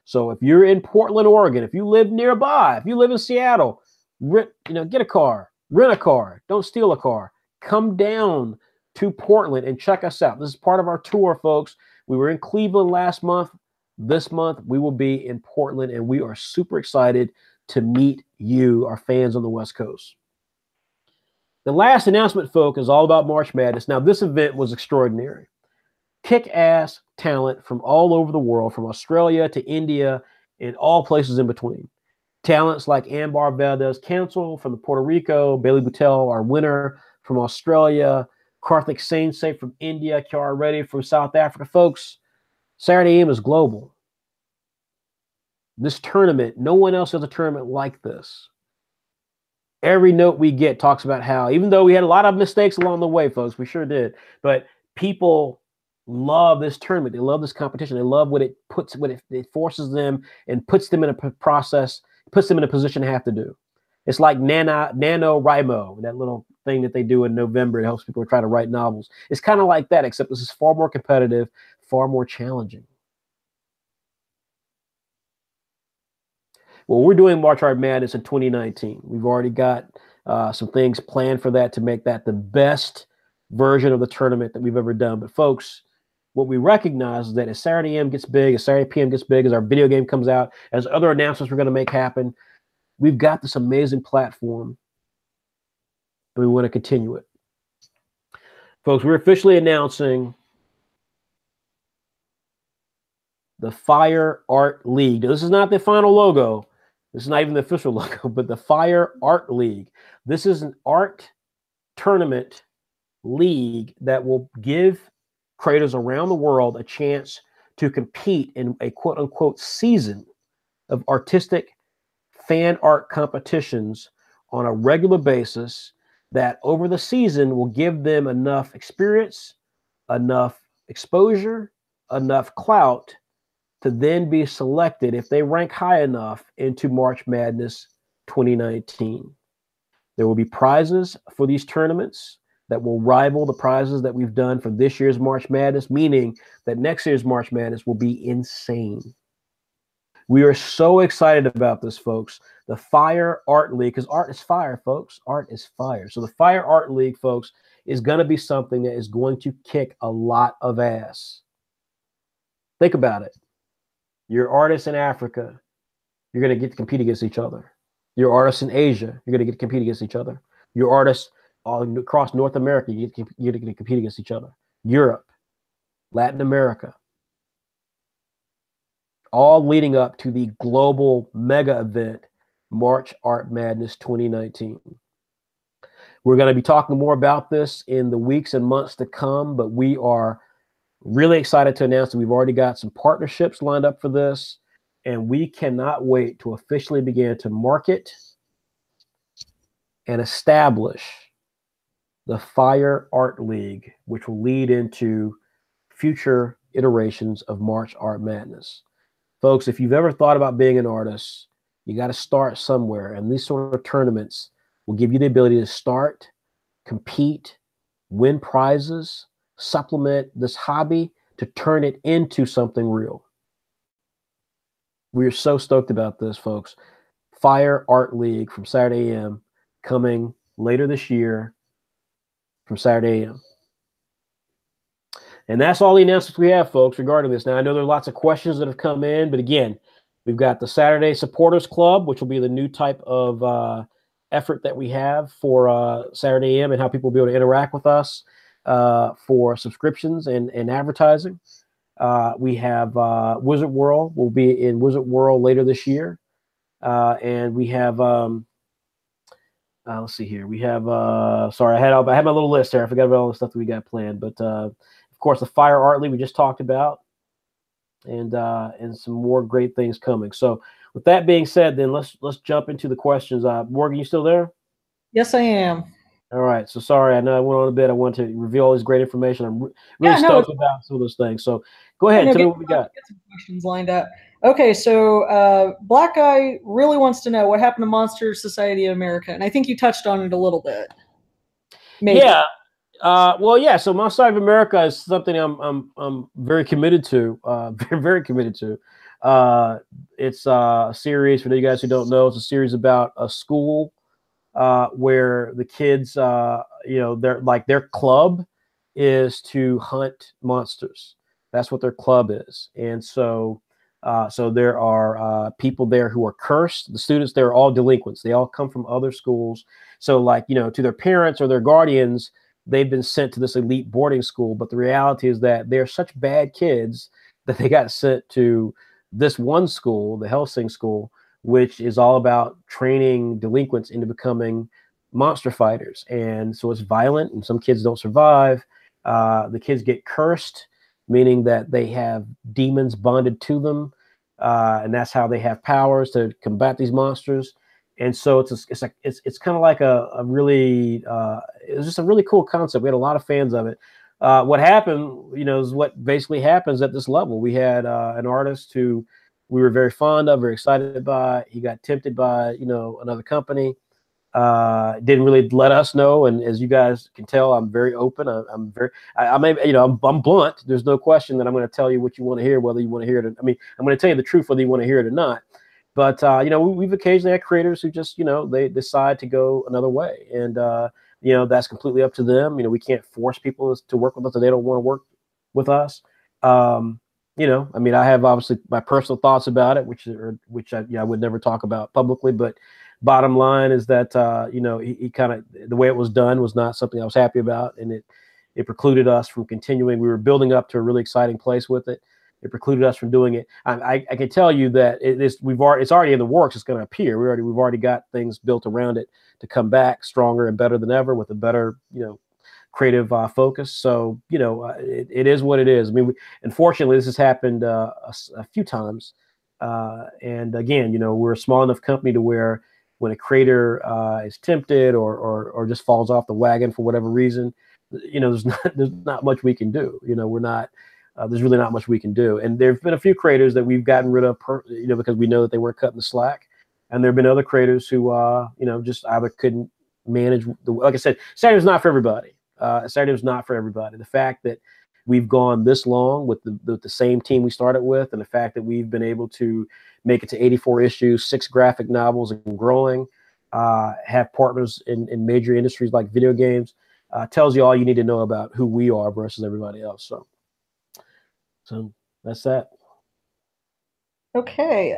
So if you're in Portland, Oregon, if you live nearby, if you live in Seattle, get a car, rent a car, don't steal a car. Come down to Portland and check us out. This is part of our tour, folks. We were in Cleveland last month. This month, we will be in Portland, and we are super excited to meet you, our fans on the West Coast. The last announcement, folks, is all about March Madness. Now, this event was extraordinary. Kick-ass talent from all over the world, from Australia to India and all places in between. Talents like Ambar Valdez, Cancel from Puerto Rico, Bailey Butel, our winner from Australia, Karthik Sainsay from India, Kiara Reddy from South Africa. Folks, Saturday AM is global. This tournament, no one else has a tournament like this. Every note we get talks about how, even though we had a lot of mistakes along the way, folks, we sure did, but people love this tournament. They love this competition. They love what it forces them and puts them in a process, puts them in a position to have to do. It's like NaNoWriMo, that little thing that they do in November. It helps people try to write novels. It's kind of like that, except this is far more competitive, far more challenging. Well, we're doing March Art Madness in 2019. We've already got some things planned for that to make that the best version of the tournament that we've ever done. But folks, what we recognize is that as Saturday AM gets big, as Saturday PM gets big, as our video game comes out, as other announcements we're going to make happen, we've got this amazing platform, and we want to continue it. Folks, we're officially announcing the Fire Art League. Now, this is not the final logo. This is not even the official logo, but the Fire Art League. This is an art tournament league that will give creators around the world a chance to compete in a quote-unquote season of artistic fan art competitions on a regular basis that over the season will give them enough experience, enough exposure, enough clout to then be selected if they rank high enough into March Madness 2019. There will be prizes for these tournaments that will rival the prizes that we've done for this year's March Madness, meaning that next year's March Madness will be insane. We are so excited about this, folks. The Fire Art League, because art is fire, folks. Art is fire. So the Fire Art League, folks, is going to be something that is going to kick a lot of ass. Think about it. Your artists in Africa, you're going to get to compete against each other. Your artists in Asia, you're going to get to compete against each other. Your artists all across North America, you're going to compete against each other. Europe, Latin America, all leading up to the global mega event, March Art Madness 2019. We're going to be talking more about this in the weeks and months to come, but we are really excited to announce that we've already got some partnerships lined up for this, and we cannot wait to officially begin to market and establish the Fire Art League, which will lead into future iterations of March Art Madness. Folks, if you've ever thought about being an artist, you got to start somewhere, and these sort of tournaments will give you the ability to start, compete, win prizes, supplement this hobby to turn it into something real. We are so stoked about this, folks. Fire Art League from Saturday AM coming later this year from Saturday AM. And that's all the announcements we have, folks, regarding this. Now, I know there are lots of questions that have come in, but again, we've got the Saturday Supporters Club, which will be the new type of effort that we have for Saturday AM and how people will be able to interact with us for subscriptions and advertising. We have Wizard World. We'll be in Wizard World later this year. And we have, let's see here. We have, sorry, I had my little list here. I forgot about all the stuff that we got planned. But, of course, the Fire Art League we just talked about. And some more great things coming. So with that being said, then let's jump into the questions. Morgan, you still there? Yes, I am. All right. So sorry, I know I went on a bit. I want to reveal all this great information. I'm really stoked about some of those things. So go ahead. Tell me what we got. Get some questions lined up. Okay, so Black Guy really wants to know what happened to Monster Society of America, and I think you touched on it a little bit. Maybe. Yeah. Well, yeah. So Monster Society of America is something I'm very committed to. Very committed to. It's a series, for you guys who don't know, it's a series about a school where the kids, their club is to hunt monsters. That's what their club is. And so there are people there who are cursed. The students there are all delinquents. They all come from other schools. So to their parents or their guardians, they've been sent to this elite boarding school. But the reality is that they're such bad kids that they got sent to this one school, the Helsing School, which is all about training delinquents into becoming monster fighters. And so it's violent, and some kids don't survive. The kids get cursed, meaning that they have demons bonded to them, and that's how they have powers to combat these monsters. And so it's kind of like a really it's just a really cool concept. We had a lot of fans of it. What happened, is what basically happens at this level. We had an artist who we were very fond of, very excited by. He got tempted by, another company. Didn't really let us know. And as you guys can tell, I'm very open. I'm blunt. There's no question that I'm going to tell you what you want to hear, whether you want to hear it. I'm going to tell you the truth, whether you want to hear it or not. But, we've occasionally had creators who just, they decide to go another way. And, that's completely up to them. We can't force people to work with us if they don't want to work with us. I have obviously my personal thoughts about it, which I would never talk about publicly. But bottom line is that, he kind of, the way it was done was not something I was happy about. And it precluded us from continuing. We were building up to a really exciting place with it. It precluded us from doing it. I can tell you that it's already in the works. It's going to appear. We've already got things built around it to come back stronger and better than ever with a better, creative focus. So, it is what it is. Unfortunately, this has happened a few times. And again, we're a small enough company to where when a creator is tempted or just falls off the wagon for whatever reason, there's not much we can do. We're not. There's really not much we can do. And there've been a few creators that we've gotten rid of, because we know that they weren't cutting the slack. And there've been other creators who, just either couldn't manage. Like I said, Saturday's not for everybody. Saturday was not for everybody. The fact that we've gone this long with the same team we started with, and the fact that we've been able to make it to 84 issues, 6 graphic novels, and growing, have partners in major industries like video games, tells you all you need to know about who we are versus everybody else. So that's that. Okay.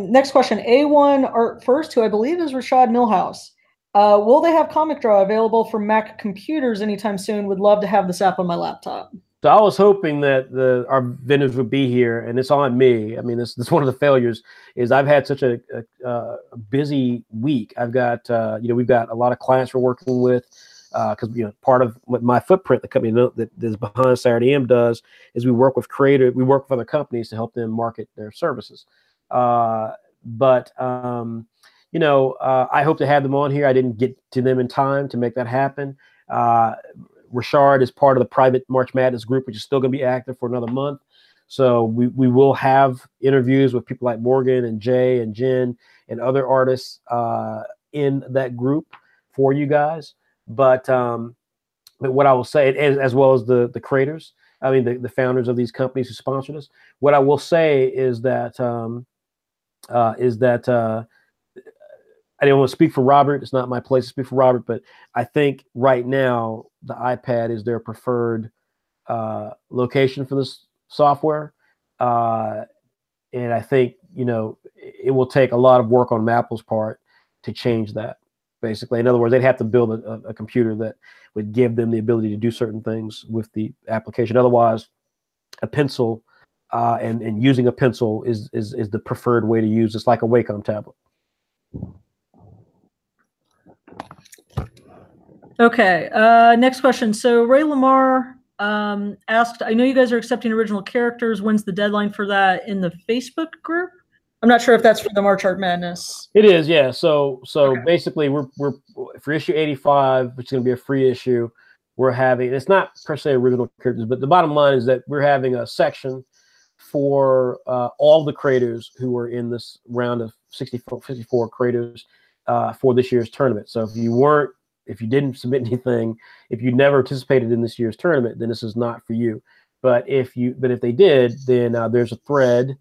Next question. A1 Art First, who I believe is Rashad Millhouse. Will they have Comic Draw available for Mac computers anytime soon? Would love to have this app on my laptop. So I was hoping that our vendors would be here, and it's on me. I mean, this is one of the failures. Is I've had such a busy week. I've got we've got a lot of clients we're working with. Because part of what my footprint, the company that is behind Saturday AM does, is we work with other companies to help them market their services. I hope to have them on here. I didn't get to them in time to make that happen. Rashard is part of the private March Madness group, which is still going to be active for another month. So we will have interviews with people like Morgan and Jay and Jen and other artists in that group for you guys. But what I will say, as well as the creators, I mean the founders of these companies who sponsored us, what I will say is that I don't want to speak for Robert. It's not my place to speak for Robert, but I think right now the iPad is their preferred location for this software, and I think it will take a lot of work on Apple's part to change that. Basically, in other words, they'd have to build a computer that would give them the ability to do certain things with the application. Otherwise, a pencil and using a pencil is the preferred way to use. It's like a Wacom tablet. Okay. Next question. So Ray Lamar asked, I know you guys are accepting original characters. When's the deadline for that in the Facebook group? I'm not sure if that's for the March Art Madness. It is, yeah. So Okay. Basically, we're for issue 85, which is going to be a free issue. We're having, it's not per se original characters, but the bottom line is that we're having a section for all the creators who are in this round of 54 creators for this year's tournament. So if you didn't submit anything, if you never participated in this year's tournament, then this is not for you. But if they did, then there's a thread.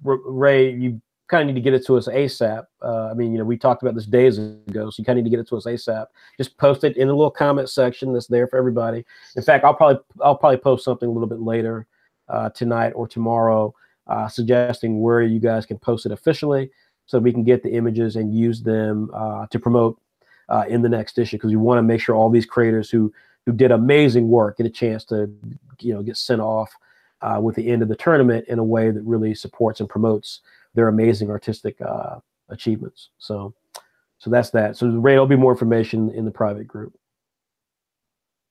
Ray, you kind of need to get it to us ASAP. We talked about this days ago, so you kind of need to get it to us ASAP. Just post it in the little comment section that's there for everybody. In fact, I'll probably post something a little bit later tonight or tomorrow, suggesting where you guys can post it officially, so we can get the images and use them to promote in the next issue. Because we want to make sure all these creators who did amazing work get a chance to get sent off with the end of the tournament in a way that really supports and promotes their amazing artistic achievements. So that's that. So Ray, there'll be more information in the private group.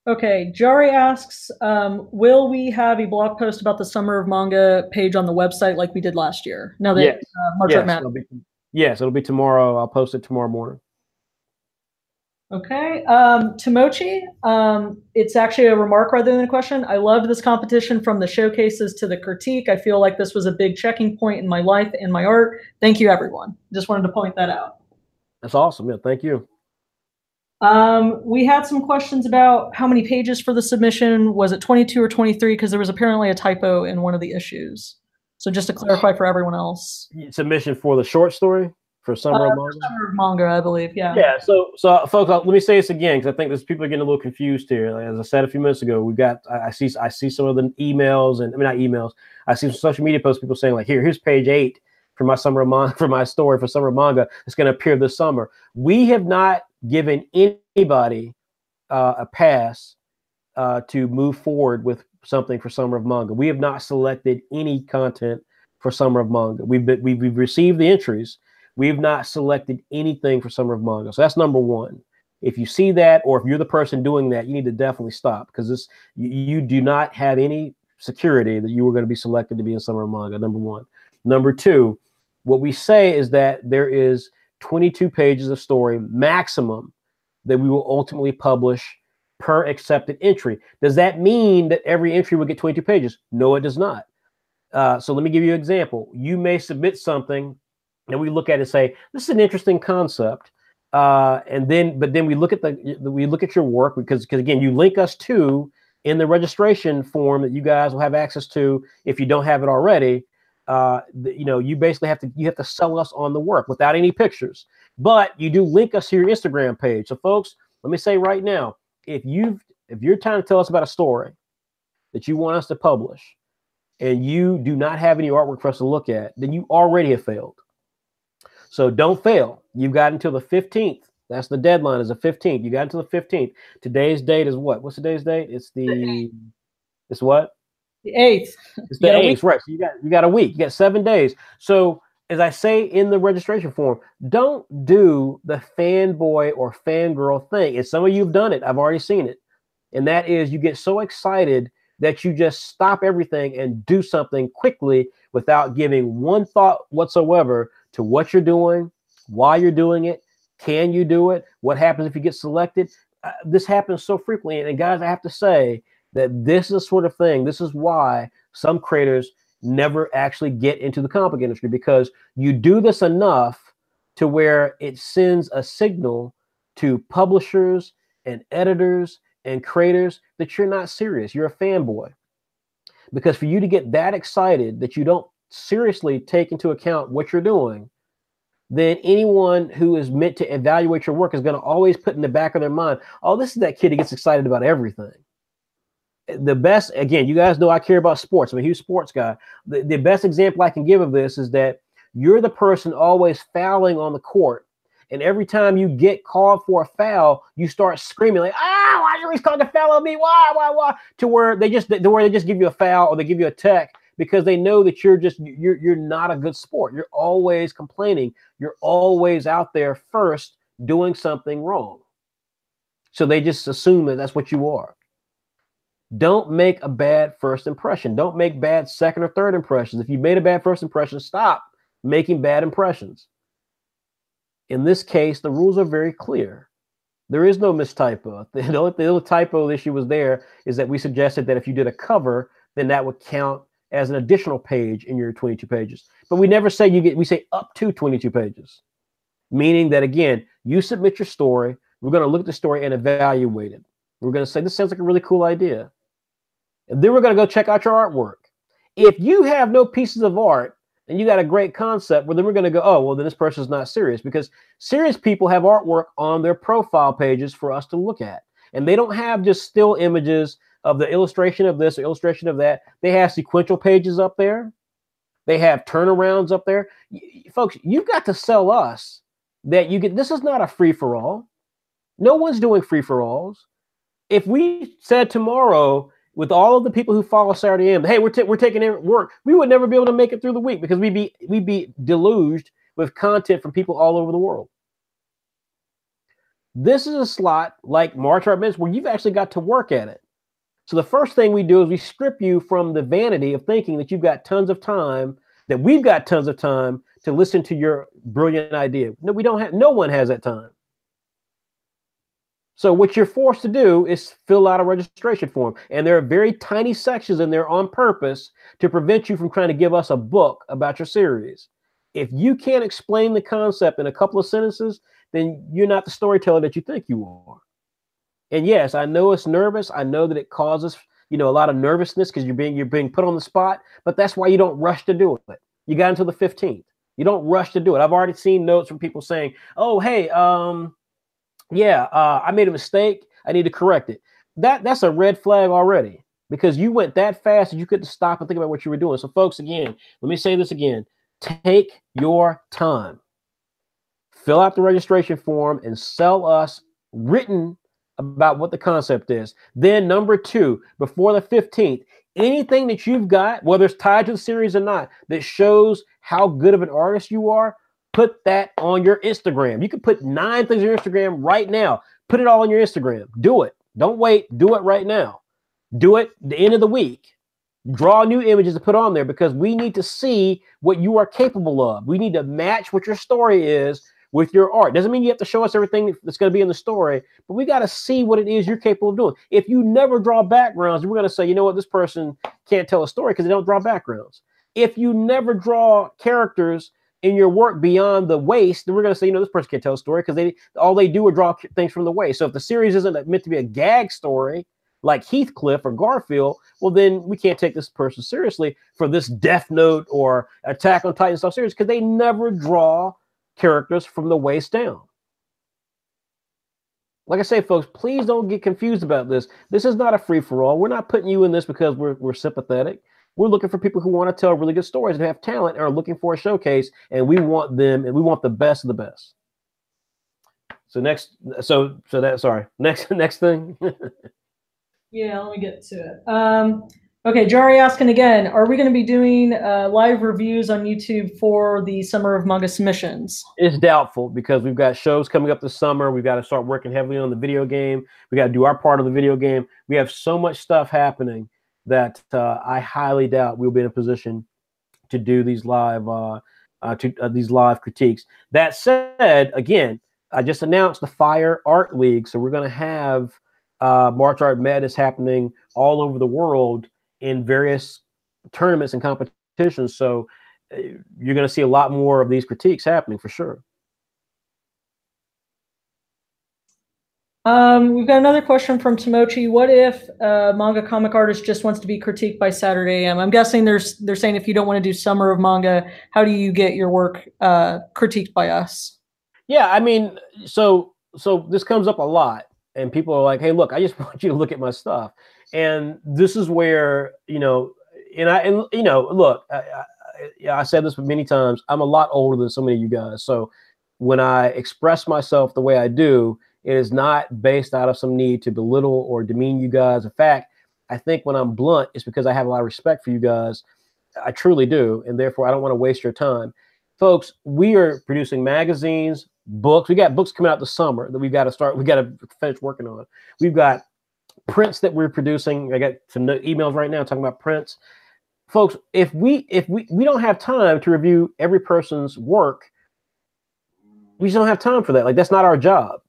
Okay. Jari asks, will we have a blog post about the Summer of Manga page on the website like we did last year? Now that March Art Madness. Yes, it'll be tomorrow. I'll post it tomorrow morning. Okay. Tomochi, it's actually a remark rather than a question. I loved this competition from the showcases to the critique. I feel like this was a big checking point in my life and my art. Thank you, everyone. Just wanted to point that out. That's awesome. Yeah, thank you. We had some questions about how many pages for the submission. Was it 22 or 23? Because there was apparently a typo in one of the issues. So just to clarify for everyone else. Submission for the short story? For Summer of Manga? Summer of Manga, I believe, yeah. Yeah, so folks, let me say this again, because I think people are getting a little confused here. Like, as I said a few minutes ago, I see some of the emails, and not emails. I see some social media posts, people saying like, here's page 8 for my Summer of Manga, for my story for Summer of Manga. It's going to appear this summer. We have not given anybody a pass to move forward with something for Summer of Manga. We have not selected any content for Summer of Manga. We've received the entries. We've not selected anything for Summer of Manga. So that's number one. If you see that, or if you're the person doing that, you need to definitely stop, because you do not have any security that you were going to be selected to be in Summer of Manga, number one. Number two, what we say is that there is 22 pages of story maximum that we will ultimately publish per accepted entry. Does that mean that every entry will get 22 pages? No, it does not. So let me give you an example. You may submit something and we look at it and say, this is an interesting concept. But then we look at your work because again, you link us to in the registration form that you guys will have access to if you don't have it already. You basically have to sell us on the work without any pictures, but you do link us to your Instagram page. So folks, let me say right now, if you're trying to tell us about a story that you want us to publish and you do not have any artwork for us to look at, then you already have failed. So don't fail. You've got until the 15th. That's the deadline, is the 15th. You got until the 15th. Today's date is what? What's today's date? It's what? The 8th. It's the 8th, right? So you got a week. You got 7 days. So as I say in the registration form, don't do the fanboy or fangirl thing. And some of you have done it. I've already seen it. And that is you get so excited that you just stop everything and do something quickly without giving one thought whatsoever to what you're doing, why you're doing it, can you do it, what happens if you get selected. This happens so frequently. And guys, I have to say that this is the sort of thing, this is why some creators never actually get into the comic book industry, because you do this enough to where it sends a signal to publishers and editors and creators that you're not serious. You're a fanboy. Because for you to get that excited that you don't seriously take into account what you're doing, then anyone who is meant to evaluate your work is going to always put in the back of their mind, oh, this is that kid who gets excited about everything. The best, again, you guys know I care about sports. I'm a huge sports guy. The best example I can give of this is that you're the person always fouling on the court. And every time you get called for a foul, you start screaming like, why are you calling a foul on me? Why? To where they just give you a foul or they give you a tech because they know that you're not a good sport. You're always complaining. You're always out there first doing something wrong. So they just assume that that's what you are. Don't make a bad first impression. Don't make bad second or third impressions. If you made a bad first impression, stop making bad impressions. In this case, the rules are very clear. There is no mistypo. The only typo issue was there is that we suggested that if you did a cover, then that would count as an additional page in your 22 pages. But we never say we say up to 22 pages. Meaning that, again, you submit your story, we're going to look at the story and evaluate it. We're going to say, this sounds like a really cool idea. And then we're going to go check out your artwork. If you have no pieces of art and you got a great concept, well, then we're going to go, oh, well, then this person's not serious, because serious people have artwork on their profile pages for us to look at. And they don't have just still images of the illustration of this or illustration of that. They have sequential pages up there. They have turnarounds up there. Folks, you've got to sell us that this is not a free-for-all. No one's doing free-for-alls. If we said tomorrow, with all of the people who follow Saturday AM, hey, we're taking in work, we would never be able to make it through the week because we'd be deluged with content from people all over the world. This is a slot like March Art Minutes where you've actually got to work at it. So the first thing we do is we strip you from the vanity of thinking that you've got tons of time, that we've got tons of time to listen to your brilliant idea. No, we don't have. No one has that time. So what you're forced to do is fill out a registration form. And there are very tiny sections in there on purpose to prevent you from trying to give us a book about your series. If you can't explain the concept in a couple of sentences, then you're not the storyteller that you think you are. And yes, I know it's nervous. I know that it causes, a lot of nervousness because you're being put on the spot, but that's why you don't rush to do it. You got until the 15th. You don't rush to do it. I've already seen notes from people saying, oh, hey, I made a mistake. I need to correct it. That's a red flag already because you went that fast that you couldn't stop and think about what you were doing. So folks, again, let me say this again. Take your time. Fill out the registration form and sell us written about what the concept is. Then number 2, before the 15th, anything that you've got, whether it's tied to the series or not, that shows how good of an artist you are, put that on your Instagram. You can put 9 things on your Instagram right now. Put it all on your Instagram. Do it. Don't wait. Do it right now. Do it the end of the week. Draw new images to put on there because we need to see what you are capable of. We need to match what your story is with your art. Doesn't mean you have to show us everything that's going to be in the story, but we got to see what it is you're capable of doing. If you never draw backgrounds, we're going to say, you know what, this person can't tell a story because they don't draw backgrounds. If you never draw characters in your work beyond the waist, then we're going to say, you know, this person can't tell a story because all they do is draw things from the waist. So if the series isn't meant to be a gag story like Heathcliff or Garfield, well, then we can't take this person seriously for this Death Note or Attack on Titan stuff series because they never draw characters from the waist down. Like I say, folks, please don't get confused about this. This is not a free-for-all. We're not putting you in this because we're sympathetic. We're looking for people who want to tell really good stories and have talent and are looking for a showcase, and we want them, and we want the best of the best. So next thing. Yeah, let me get to it. Okay, Jari asking again, are we going to be doing live reviews on YouTube for the Summer of Manga submissions? It's doubtful because we've got shows coming up this summer. We've got to start working heavily on the video game. We got to do our part of the video game. We have so much stuff happening that I highly doubt we'll be in a position to do these live critiques. That said, again, I just announced the Fire Art League, so we're going to have March Art Madness happening all over the world in various tournaments and competitions. So you're going to see a lot more of these critiques happening for sure. We've got another question from Tomochi. What if a manga comic artist just wants to be critiqued by Saturday AM? I'm guessing they're saying if you don't want to do Summer of Manga, how do you get your work critiqued by us? Yeah, I mean, so this comes up a lot, and people are like, "Hey, look, I just want you to look at my stuff." And this is where, you know, look, I said this many times. I'm a lot older than so many of you guys, so when I express myself the way I do, it is not based out of some need to belittle or demean you guys. In fact, I think when I'm blunt, it's because I have a lot of respect for you guys. I truly do, and therefore I don't want to waste your time. Folks, we are producing magazines, books. We got books coming out this summer that we got to finish working on. We've got prints that we're producing. I got some emails right now talking about prints. Folks, if we don't have time to review every person's work, we just don't have time for that. Like, that's not our job.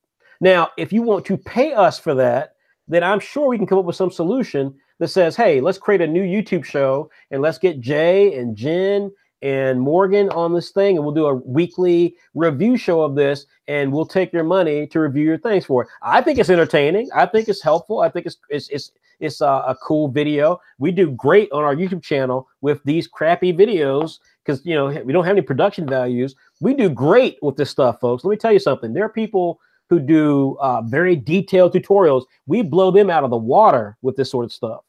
Now, if you want to pay us for that, then I'm sure we can come up with some solution that says, hey, let's create a new YouTube show and let's get Jay and Jen and Morgan on this thing, and we'll do a weekly review show of this, and we'll take your money to review your things for it. I think it's entertaining. I think it's helpful. I think it's a cool video. We do great on our YouTube channel with these crappy videos because, you know, we don't have any production values. We do great with this stuff, folks. Let me tell you something. There are people who do very detailed tutorials. We blow them out of the water with this sort of stuff.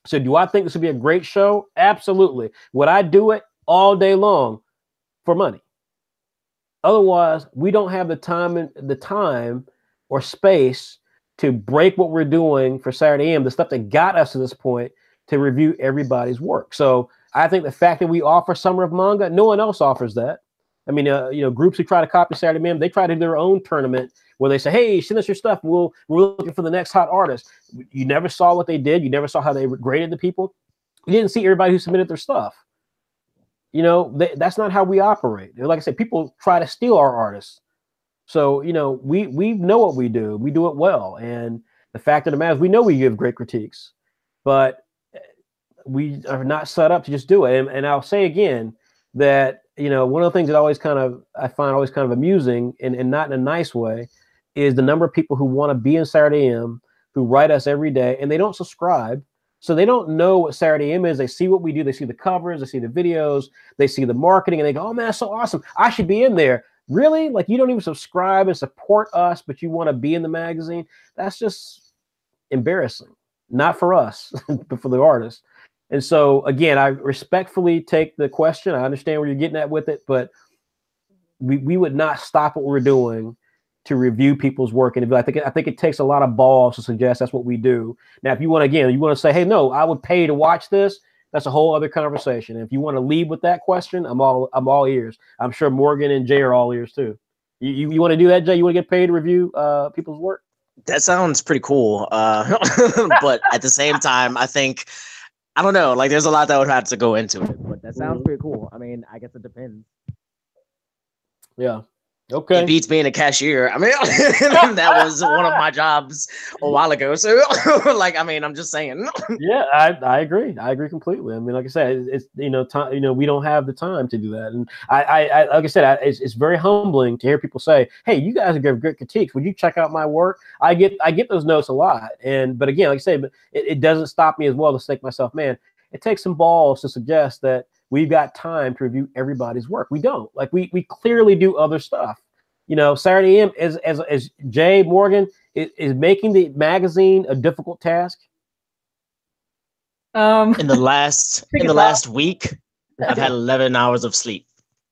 So do I think this would be a great show? Absolutely. Would I do it all day long for money? Otherwise, we don't have the time or space to break what we're doing for Saturday AM, the stuff that got us to this point, to review everybody's work. So I think the fact that we offer Summer of Manga, no one else offers that. I mean, you know, groups who try to copy Saturday AM, they try to do their own tournament where they say, hey, send us your stuff. We're looking for the next hot artist. You never saw what they did. You never saw how they graded the people. You didn't see everybody who submitted their stuff. You know, that's not how we operate. Like I said, people try to steal our artists. So, you know, we know what we do. We do it well. And the fact of the matter is, we know we give great critiques, but we are not set up to just do it. And I'll say again that, you know, one of the things that I find always kind of amusing and not in a nice way is the number of people who want to be in Saturday AM, who write us every day, and they don't subscribe. So they don't know what Saturday AM is. They see what we do. They see the covers. They see the videos. They see the marketing, and they go, oh, man, that's so awesome. I should be in there. Really? Like, you don't even subscribe and support us, but you want to be in the magazine? That's just embarrassing. Not for us, but for the artist. And so, again, I respectfully take the question. I understand where you're getting at with it, but we would not stop what we're doing to review people's work. And I think it takes a lot of balls to suggest that's what we do. Now, if you want to say, hey, no, I would pay to watch this, that's a whole other conversation. And if you want to lead with that question, I'm all ears. I'm sure Morgan and Jay are all ears too. You want to do that, Jay? You want to get paid to review people's work? That sounds pretty cool. But at the same time, I think, I don't know, like there's a lot that would have to go into it, but that sounds pretty cool. I mean, I guess it depends. Yeah. Okay. It beats being a cashier. I mean, that was one of my jobs a while ago. So, like, I mean, I'm just saying. Yeah, I agree. I agree completely. I mean, like I said, it's time. We don't have the time to do that. And I like I said, it's very humbling to hear people say, "Hey, you guys give good critiques. Would you check out my work?" I get those notes a lot. But again, like I say, it doesn't stop me as well to think myself, man, it takes some balls to suggest that we've got time to review everybody's work. We don't. Like we clearly do other stuff. Saturday AM as Jay Morgan is making the magazine a difficult task. In the last week, I've had 11 hours of sleep.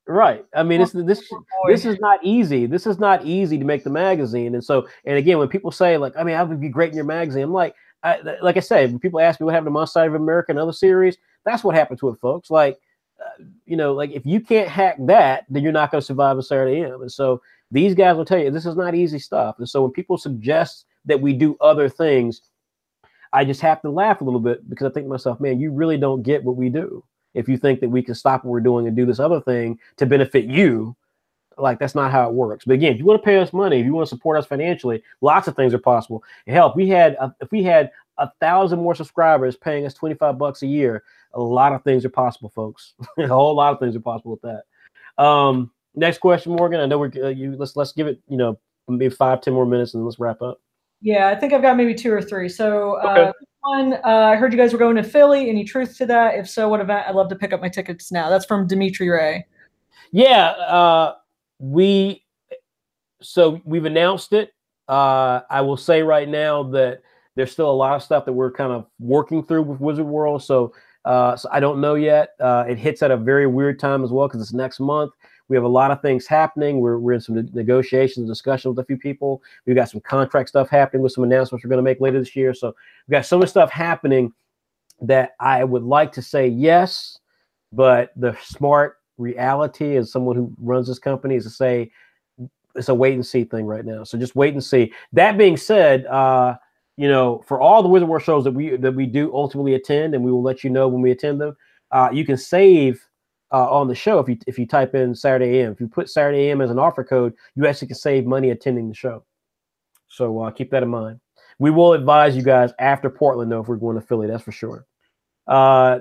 Right. I mean, this is not easy. This is not easy to make the magazine. And again, when people say like, I mean, I would be great in your magazine, I'm like I said, when people ask me what happened to My Side of America and other series, that's what happened to it, folks. Like, like if you can't hack that, then you're not going to survive a Saturday AM. And so these guys will tell you this is not easy stuff. And so when people suggest that we do other things, I just have to laugh a little bit because I think to myself, man, you really don't get what we do. If you think that we can stop what we're doing and do this other thing to benefit you, like that's not how it works. But again, if you want to pay us money, if you want to support us financially, lots of things are possible. Hell, if we had 1,000 more subscribers paying us $25 a year, a lot of things are possible, folks. A whole lot of things are possible with that. Next question, Morgan. I know let's give it maybe 5-10 more minutes and let's wrap up. Yeah, I think I've got maybe 2 or 3. So okay. One, I heard you guys were going to Philly. Any truth to that? If so, what event? I'd love to pick up my tickets now. That's from Dimitri Ray. Yeah, we've announced it. I will say right now that there's still a lot of stuff that we're kind of working through with Wizard World. So I don't know yet. It hits at a very weird time as well because it's next month. We have a lot of things happening. We're in some negotiations, discussions with a few people. We've got some contract stuff happening with some announcements we're going to make later this year. So we've got so much stuff happening that I would like to say yes, but the smart reality as someone who runs this company is to say it's a wait and see thing right now. So just wait and see. That being said, for all the Wizard World shows that we do ultimately attend, and we will let you know when we attend them, you can save on the show if you type in Saturday AM. If you put Saturday AM as an offer code, you actually can save money attending the show. So keep that in mind. We will advise you guys after Portland, though, if we're going to Philly. That's for sure.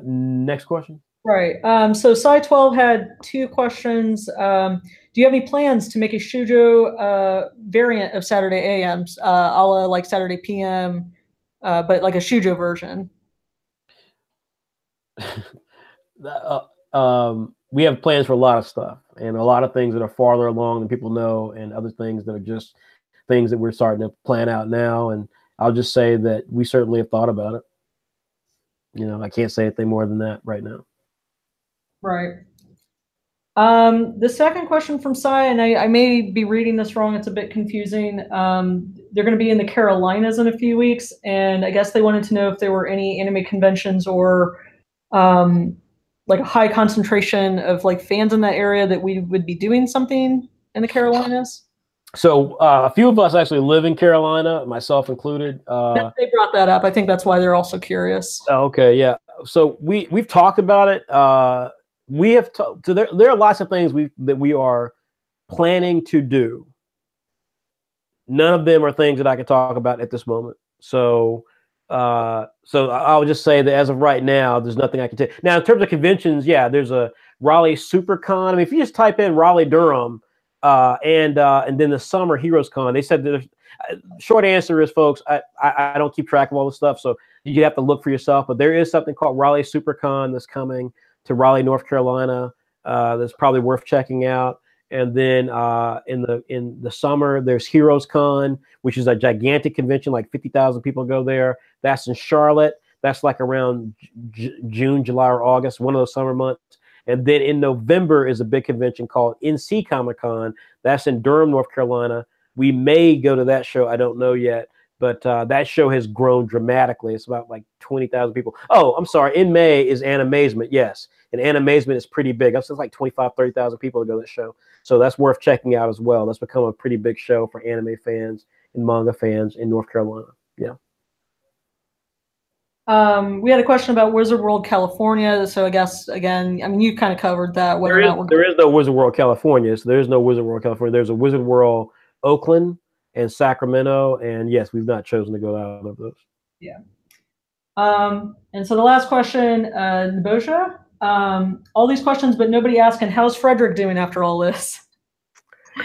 Next question. Right. So Cy12 had 2 questions. Do you have any plans to make a shoujo variant of Saturday AMs, a la like Saturday PM, but like a shoujo version? We have plans for a lot of stuff and a lot of things that are farther along than people know, and other things that are just things that we're starting to plan out now. And I'll just say that we certainly have thought about it. I can't say anything more than that right now. Right. The second question from Cy, and I may be reading this wrong, it's a bit confusing. They're going to be in the Carolinas in a few weeks, and I guess they wanted to know if there were any anime conventions or like a high concentration of like fans in that area that we would be doing something in the Carolinas. So a few of us actually live in Carolina, myself included. They brought that up. I think that's why they're also curious. Okay, yeah. So we've talked about it. We have so there are lots of things that we are planning to do. None of them are things that I can talk about at this moment. So I'll just say that as of right now, there's nothing I can tell. Now, in terms of conventions, yeah, there's a Raleigh SuperCon. I mean, if you just type in Raleigh Durham and then the Summer Heroes Con, they said that short answer is, folks, I don't keep track of all the stuff, so you have to look for yourself. But there is something called Raleigh SuperCon that's coming to Raleigh, North Carolina. That's probably worth checking out. And then in the summer, there's Heroes Con, which is a gigantic convention, like 50,000 people go there. That's in Charlotte. That's like around June, July, or August, one of those summer months. And then in November is a big convention called NC Comic Con. That's in Durham, North Carolina. We may go to that show. I don't know yet. But that show has grown dramatically. It's about like 20,000 people. Oh, I'm sorry. In May is Animazement. Yes. And Animazement is pretty big. It's like 25,000, 30,000 people to go to that show. So that's worth checking out as well. That's become a pretty big show for anime fans and manga fans in North Carolina. Yeah. We had a question about Wizard World California. So I guess, again, I mean, you kind of covered that. There is no Wizard World California. So there is no Wizard World California. There's a Wizard World Oakland and Sacramento. And yes, we've not chosen to go out of those. Yeah. And so the last question, Nebosha, all these questions, but nobody asking, how's Frederick doing after all this?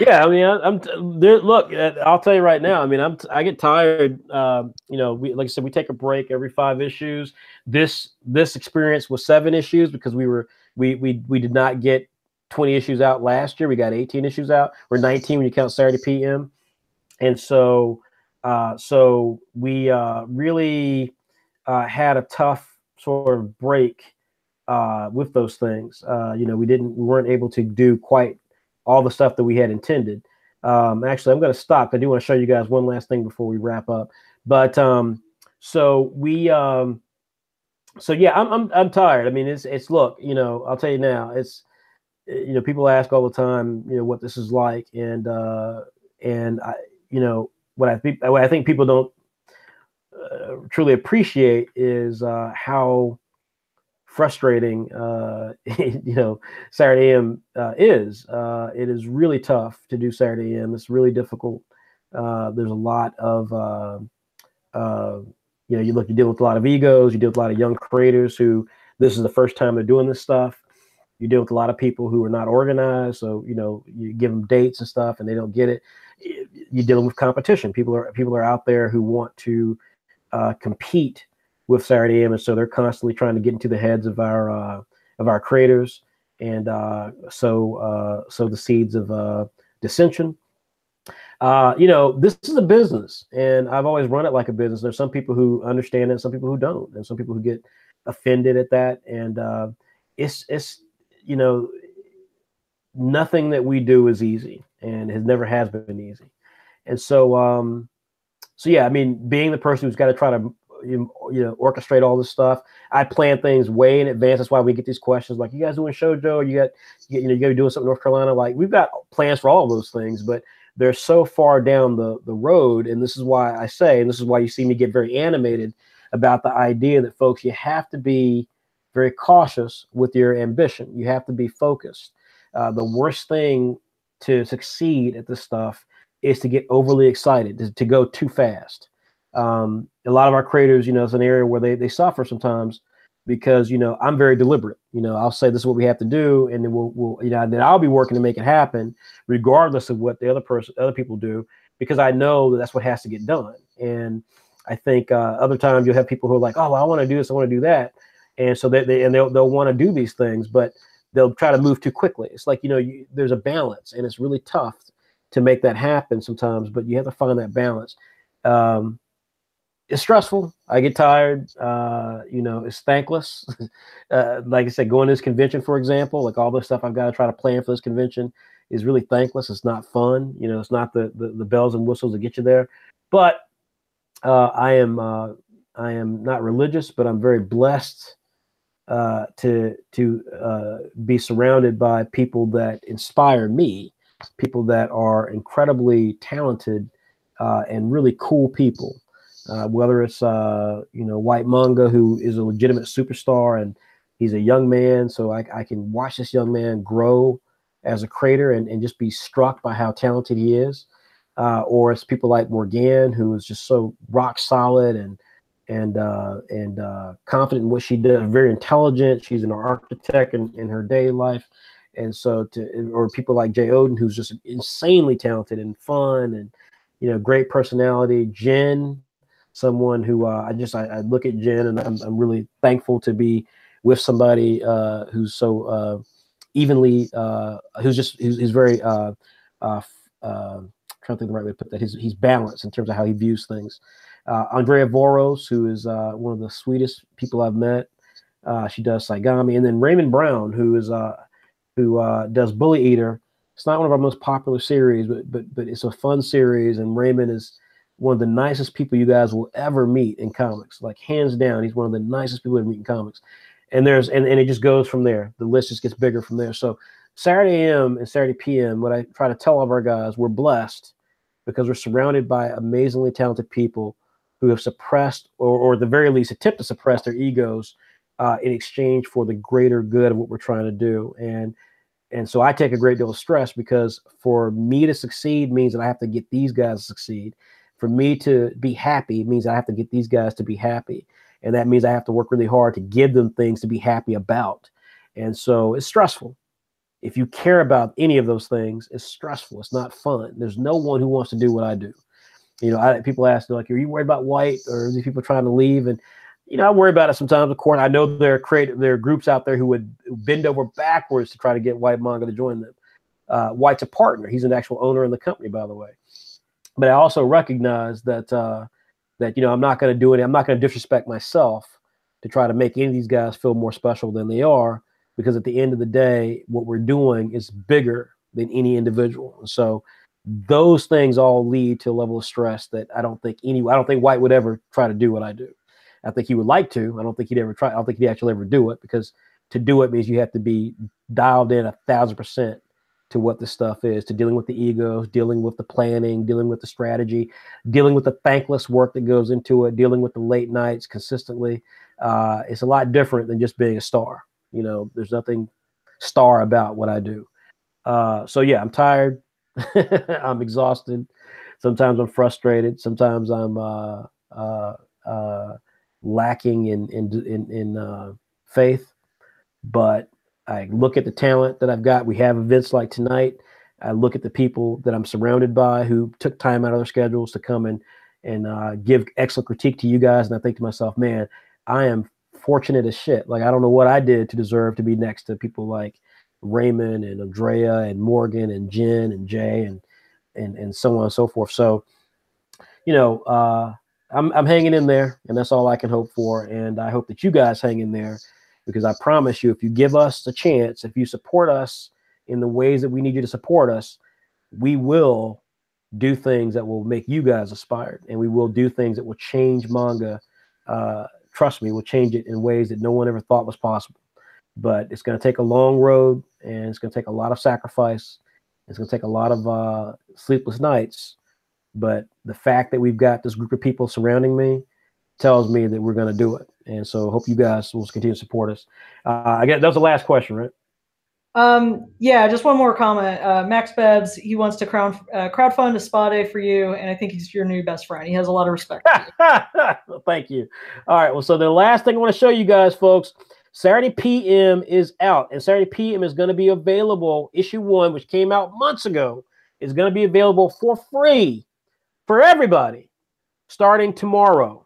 Yeah, I mean, I'm there. Look, I'll tell you right now. I mean, I get tired. You know, like I said, we take a break every 5 issues. This experience was 7 issues because we did not get 20 issues out last year. We got 18 issues out, or 19 when you count Saturday PM. And so we really had a tough sort of break with those things. You know, we weren't able to do quite all the stuff that we had intended. Actually, I'm going to stop. I do want to show you guys one last thing before we wrap up. But so yeah, I'm tired. I mean, it's look, you know, I'll tell you now, it's, you know, people ask all the time, you know, what this is like, and I, you know, what I think people don't truly appreciate is how frustrating, you know, Saturday AM is. It is really tough to do Saturday AM. It's really difficult. There's a lot of, you know, you're dealing with a lot of egos. You deal with a lot of young creators who this is the first time they're doing this stuff. You deal with a lot of people who are not organized. So, you know, you give them dates and stuff and they don't get it. You're dealing with competition. People are out there who want to compete with Saturday AM, and so they're constantly trying to get into the heads of our creators, and so the seeds of dissension. You know, this is a business, and I've always run it like a business. There's some people who understand it, some people who don't, and some people who get offended at that. And it's you know, nothing that we do is easy, and it never has been easy. And so so yeah, I mean, being the person who's got to try to you know, orchestrate all this stuff. I plan things way in advance. That's why we get these questions like, you guys doing shoujo? Or you got to be doing something in North Carolina. Like, we've got plans for all of those things, but they're so far down the road. And this is why I say, and this is why you see me get very animated about the idea that, folks, you have to be very cautious with your ambition. You have to be focused. The worst thing to succeed at this stuff is to get overly excited, to go too fast. A lot of our creators, you know, it's an area where they suffer sometimes because, you know, I'm very deliberate. You know, I'll say this is what we have to do, and then we'll you know, then I'll be working to make it happen regardless of what the other people do, because I know that that's what has to get done. And I think other times you'll have people who are like, oh, well, I want to do this, I want to do that, and so they'll want to do these things, but they'll try to move too quickly. It's like, you know, there's a balance, and it's really tough to make that happen sometimes, but you have to find that balance. It's stressful. I get tired. You know, it's thankless. Like I said, going to this convention, for example, like all the stuff I've got to try to plan for this convention is really thankless. It's not fun. You know, it's not the bells and whistles that get you there. But I am not religious, but I'm very blessed to be surrounded by people that inspire me, people that are incredibly talented and really cool people. Whether it's you know, White Manga, who is a legitimate superstar, and he's a young man, so I can watch this young man grow as a creator and just be struck by how talented he is. Or it's people like Morgan, who is just so rock solid and confident in what she does, very intelligent. She's an architect in her daily life. And so or people like Jay Oden, who's just insanely talented and fun and, you know, great personality. Jen, someone who I look at Jen, and I'm really thankful to be with somebody who's so evenly, who's very trying to think the right way to put that. He's balanced in terms of how he views things. Andrea Voros, who is one of the sweetest people I've met. She does Saigami, and then Raymond Brown, who does Bully Eater. It's not one of our most popular series, but it's a fun series, and Raymond is one of the nicest people you guys will ever meet in comics. Like, hands down, he's one of the nicest people you ever meet in comics. And it just goes from there. The list just gets bigger from there. So Saturday AM and Saturday PM, what I try to tell all of our guys, we're blessed because we're surrounded by amazingly talented people who have suppressed or at the very least attempt to suppress their egos in exchange for the greater good of what we're trying to do. And so I take a great deal of stress, because for me to succeed means that I have to get these guys to succeed. For me to be happy means I have to get these guys to be happy. And that means I have to work really hard to give them things to be happy about. And so it's stressful. If you care about any of those things, it's stressful. It's not fun. There's no one who wants to do what I do. You know, people ask, like, are you worried about white, or are these people trying to leave? And, you know, I worry about it sometimes. Of course, I know there are groups out there who would bend over backwards to try to get White Manga to join them. White's a partner. He's an actual owner in the company, by the way. But I also recognize that, you know, I'm not going to do it. I'm not going to disrespect myself to try to make any of these guys feel more special than they are, because at the end of the day, what we're doing is bigger than any individual. And so those things all lead to a level of stress that I don't think White would ever try to do what I do. I think he would like to. I don't think he'd ever try. I don't think he'd actually ever do it, because to do it means you have to be dialed in 1,000% to what this stuff is, to dealing with the egos, dealing with the planning, dealing with the strategy, dealing with the thankless work that goes into it, dealing with the late nights consistently. It's a lot different than just being a star. You know, there's nothing star about what I do. So yeah, I'm tired. I'm exhausted. Sometimes I'm frustrated. Sometimes I'm lacking in faith. But I look at the talent that I've got. We have events like tonight. I look at the people that I'm surrounded by who took time out of their schedules to come and give excellent critique to you guys. And I think to myself, man, I am fortunate as shit. Like, I don't know what I did to deserve to be next to people like Raymond and Andrea and Morgan and Jen and Jay and so on and so forth. So, you know, I'm hanging in there, and that's all I can hope for. And I hope that you guys hang in there, because I promise you, if you give us a chance, if you support us in the ways that we need you to support us, we will do things that will make you guys inspired, and we will do things that will change manga. Trust me, we'll change it in ways that no one ever thought was possible. But it's going to take a long road, and it's going to take a lot of sacrifice. It's going to take a lot of sleepless nights. But the fact that we've got this group of people surrounding me tells me that we're going to do it. And so I hope you guys will continue to support us. I guess that was the last question, right? Yeah, just one more comment. Max Bebbs, he wants to crowdfund a spa day for you, and I think he's your new best friend. He has a lot of respect for you. Thank you. All right, well, so the last thing I want to show you guys, folks, Saturday PM is out, and Saturday PM is going to be available. Issue 1, which came out months ago, is going to be available for free for everybody starting tomorrow.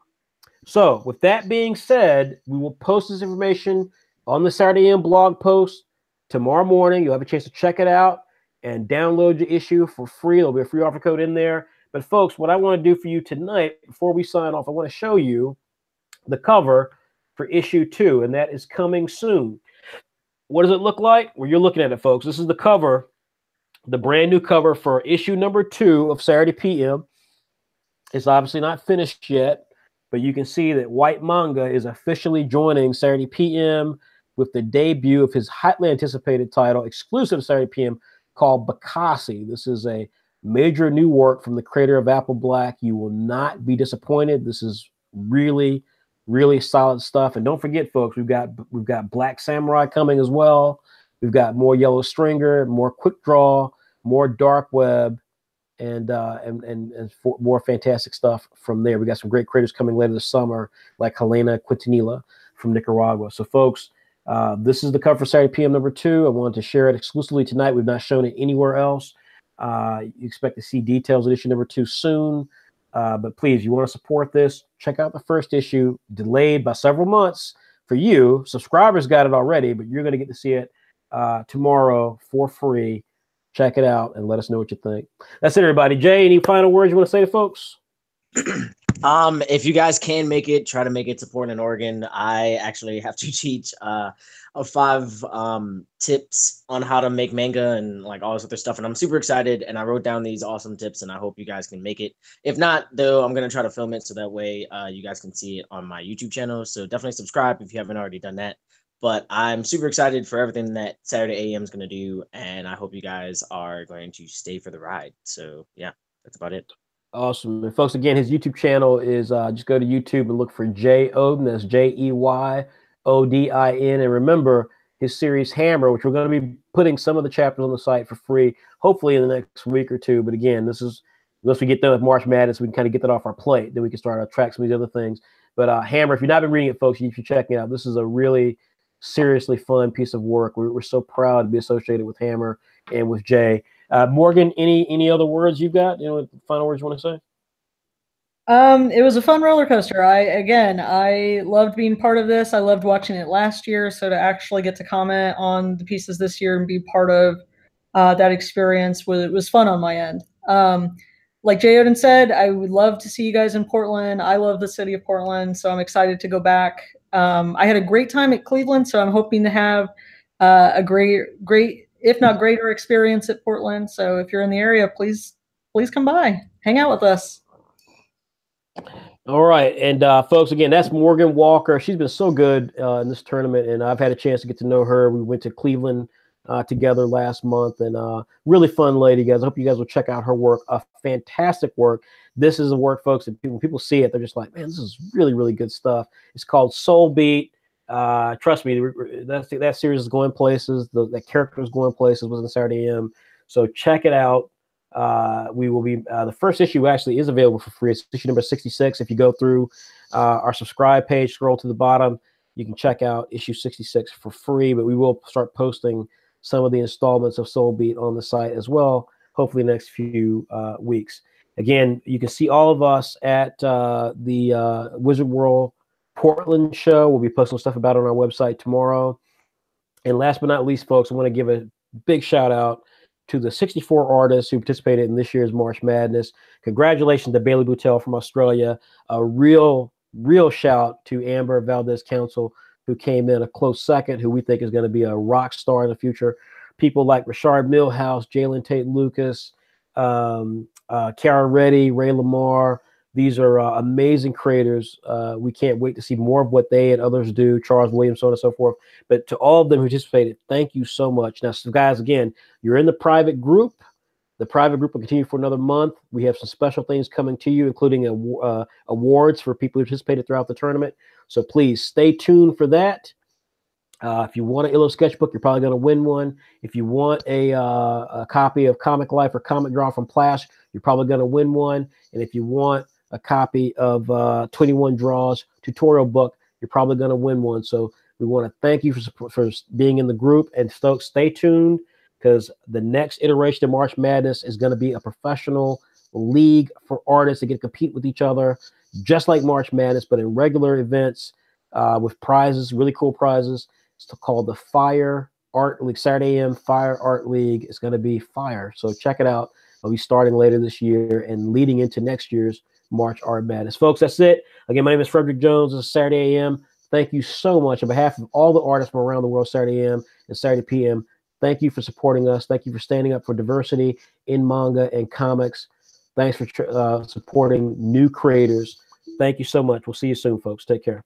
So with that being said, we will post this information on the Saturday AM blog post tomorrow morning. You'll have a chance to check it out and download the issue for free. There'll be a free offer code in there. But folks, what I want to do for you tonight, before we sign off, I want to show you the cover for issue 2, and that is coming soon. What does it look like? Well, you're looking at it, folks. This is the cover, the brand new cover for issue number 2 of Saturday PM. It's obviously not finished yet, but you can see that White Manga is officially joining Saturday PM with the debut of his hotly anticipated title, exclusive to Saturday PM, called Bakassi. This is a major new work from the creator of Apple Black. You will not be disappointed. This is really, really solid stuff. And don't forget, folks, we've got Black Samurai coming as well. We've got more Yellow Stringer, more Quick Draw, more Dark Web, and more fantastic stuff from there. We got some great creators coming later this summer, like Helena Quintanilla from Nicaragua. So, folks, this is the cover for Saturday PM number 2. I wanted to share it exclusively tonight. We've not shown it anywhere else. You expect to see details of issue number 2 soon. But please, if you want to support this, check out the first issue, delayed by several months for you. Subscribers got it already, but you're going to get to see it tomorrow for free. Check it out and let us know what you think. That's it, everybody. Jay, any final words you want to say to folks? If you guys can make it, try to make it to Portland, Oregon. I actually have to teach 5 tips on how to make manga and like all this other stuff. And I'm super excited. And I wrote down these awesome tips, and I hope you guys can make it. If not, though, I'm going to try to film it so that way you guys can see it on my YouTube channel. So definitely subscribe if you haven't already done that. But I'm super excited for everything that Saturday AM is going to do. And I hope you guys are going to stay for the ride. So, yeah, that's about it. Awesome. And folks, again, his YouTube channel is just go to YouTube and look for Jay Odin. That's Jeyodin. And remember his series Hammer, which we're going to be putting some of the chapters on the site for free, hopefully in the next week or two. But again, this is once we get done with March Madness, we can kind of get that off our plate. Then we can start to track some of these other things. But Hammer, if you've not been reading it, folks, you should check it out. This is a really seriously fun piece of work. We're so proud to be associated with Hammer and with Jay. Morgan, any other words you've got? Final words you want to say? It was a fun roller coaster. I loved being part of this. I loved watching it last year. So to actually get to comment on the pieces this year and be part of that experience was fun on my end. Like Jay Odin said, I would love to see you guys in Portland. I love the city of Portland, so I'm excited to go back. I had a great time at Cleveland, so I'm hoping to have a great, if not greater experience at Portland. So if you're in the area, please come by, hang out with us. All right. And folks, again, that's Morgan Walker. She's been so good in this tournament, and I've had a chance to get to know her. We went to Cleveland together last month, and really fun lady, guys. I hope you guys will check out her work. Fantastic work. This is the work, folks, that when people see it, they're just like, man, this is really, really good stuff. It's called Soul Beat. Trust me, that series is going places. That character is going places. Was in Saturday AM. So check it out. We will be the first issue actually is available for free. It's issue number 66. If you go through our subscribe page, scroll to the bottom, you can check out issue 66 for free. But we will start posting some of the installments of Soul Beat on the site as well, hopefully the next few weeks. Again, you can see all of us at the Wizard World Portland show. We'll be posting stuff about it on our website tomorrow. And last but not least, folks, I want to give a big shout out to the 64 artists who participated in this year's March Madness. Congratulations to Bailey Boutel from Australia. A real shout to Ambar Valdez Council, who came in a close second, who we think is going to be a rock star in the future. People like Rashard Millhouse, Jalen Tate Lucas, Kara Reddy, Ray Lamar. These are amazing creators. We can't wait to see more of what they and others do, Charles Williams, so on and so forth. But to all of them who participated, thank you so much. Now, so guys, again, you're in the private group. The private group will continue for another month. We have some special things coming to you, including awards for people who participated throughout the tournament. So please stay tuned for that. If you want an Illo sketchbook, you're probably going to win one. If you want a copy of Comic Life or Comic Draw from Plash, you're probably going to win one. And if you want a copy of 21 Draws tutorial book, you're probably going to win one. So we want to thank you for being in the group. And folks, stay tuned, because the next iteration of March Madness is going to be a professional league for artists that get to compete with each other, just like March Madness, but in regular events with prizes, really cool prizes. It's called the Fire Art League, Saturday AM Fire Art League. It's going to be fire. So check it out. It'll be starting later this year and leading into next year's March Art Madness. Folks, that's it. Again, my name is Frederick Jones. This is Saturday AM. Thank you so much on behalf of all the artists from around the world, Saturday AM and Saturday PM. Thank you for supporting us. Thank you for standing up for diversity in manga and comics. Thanks for supporting new creators. Thank you so much. We'll see you soon, folks. Take care.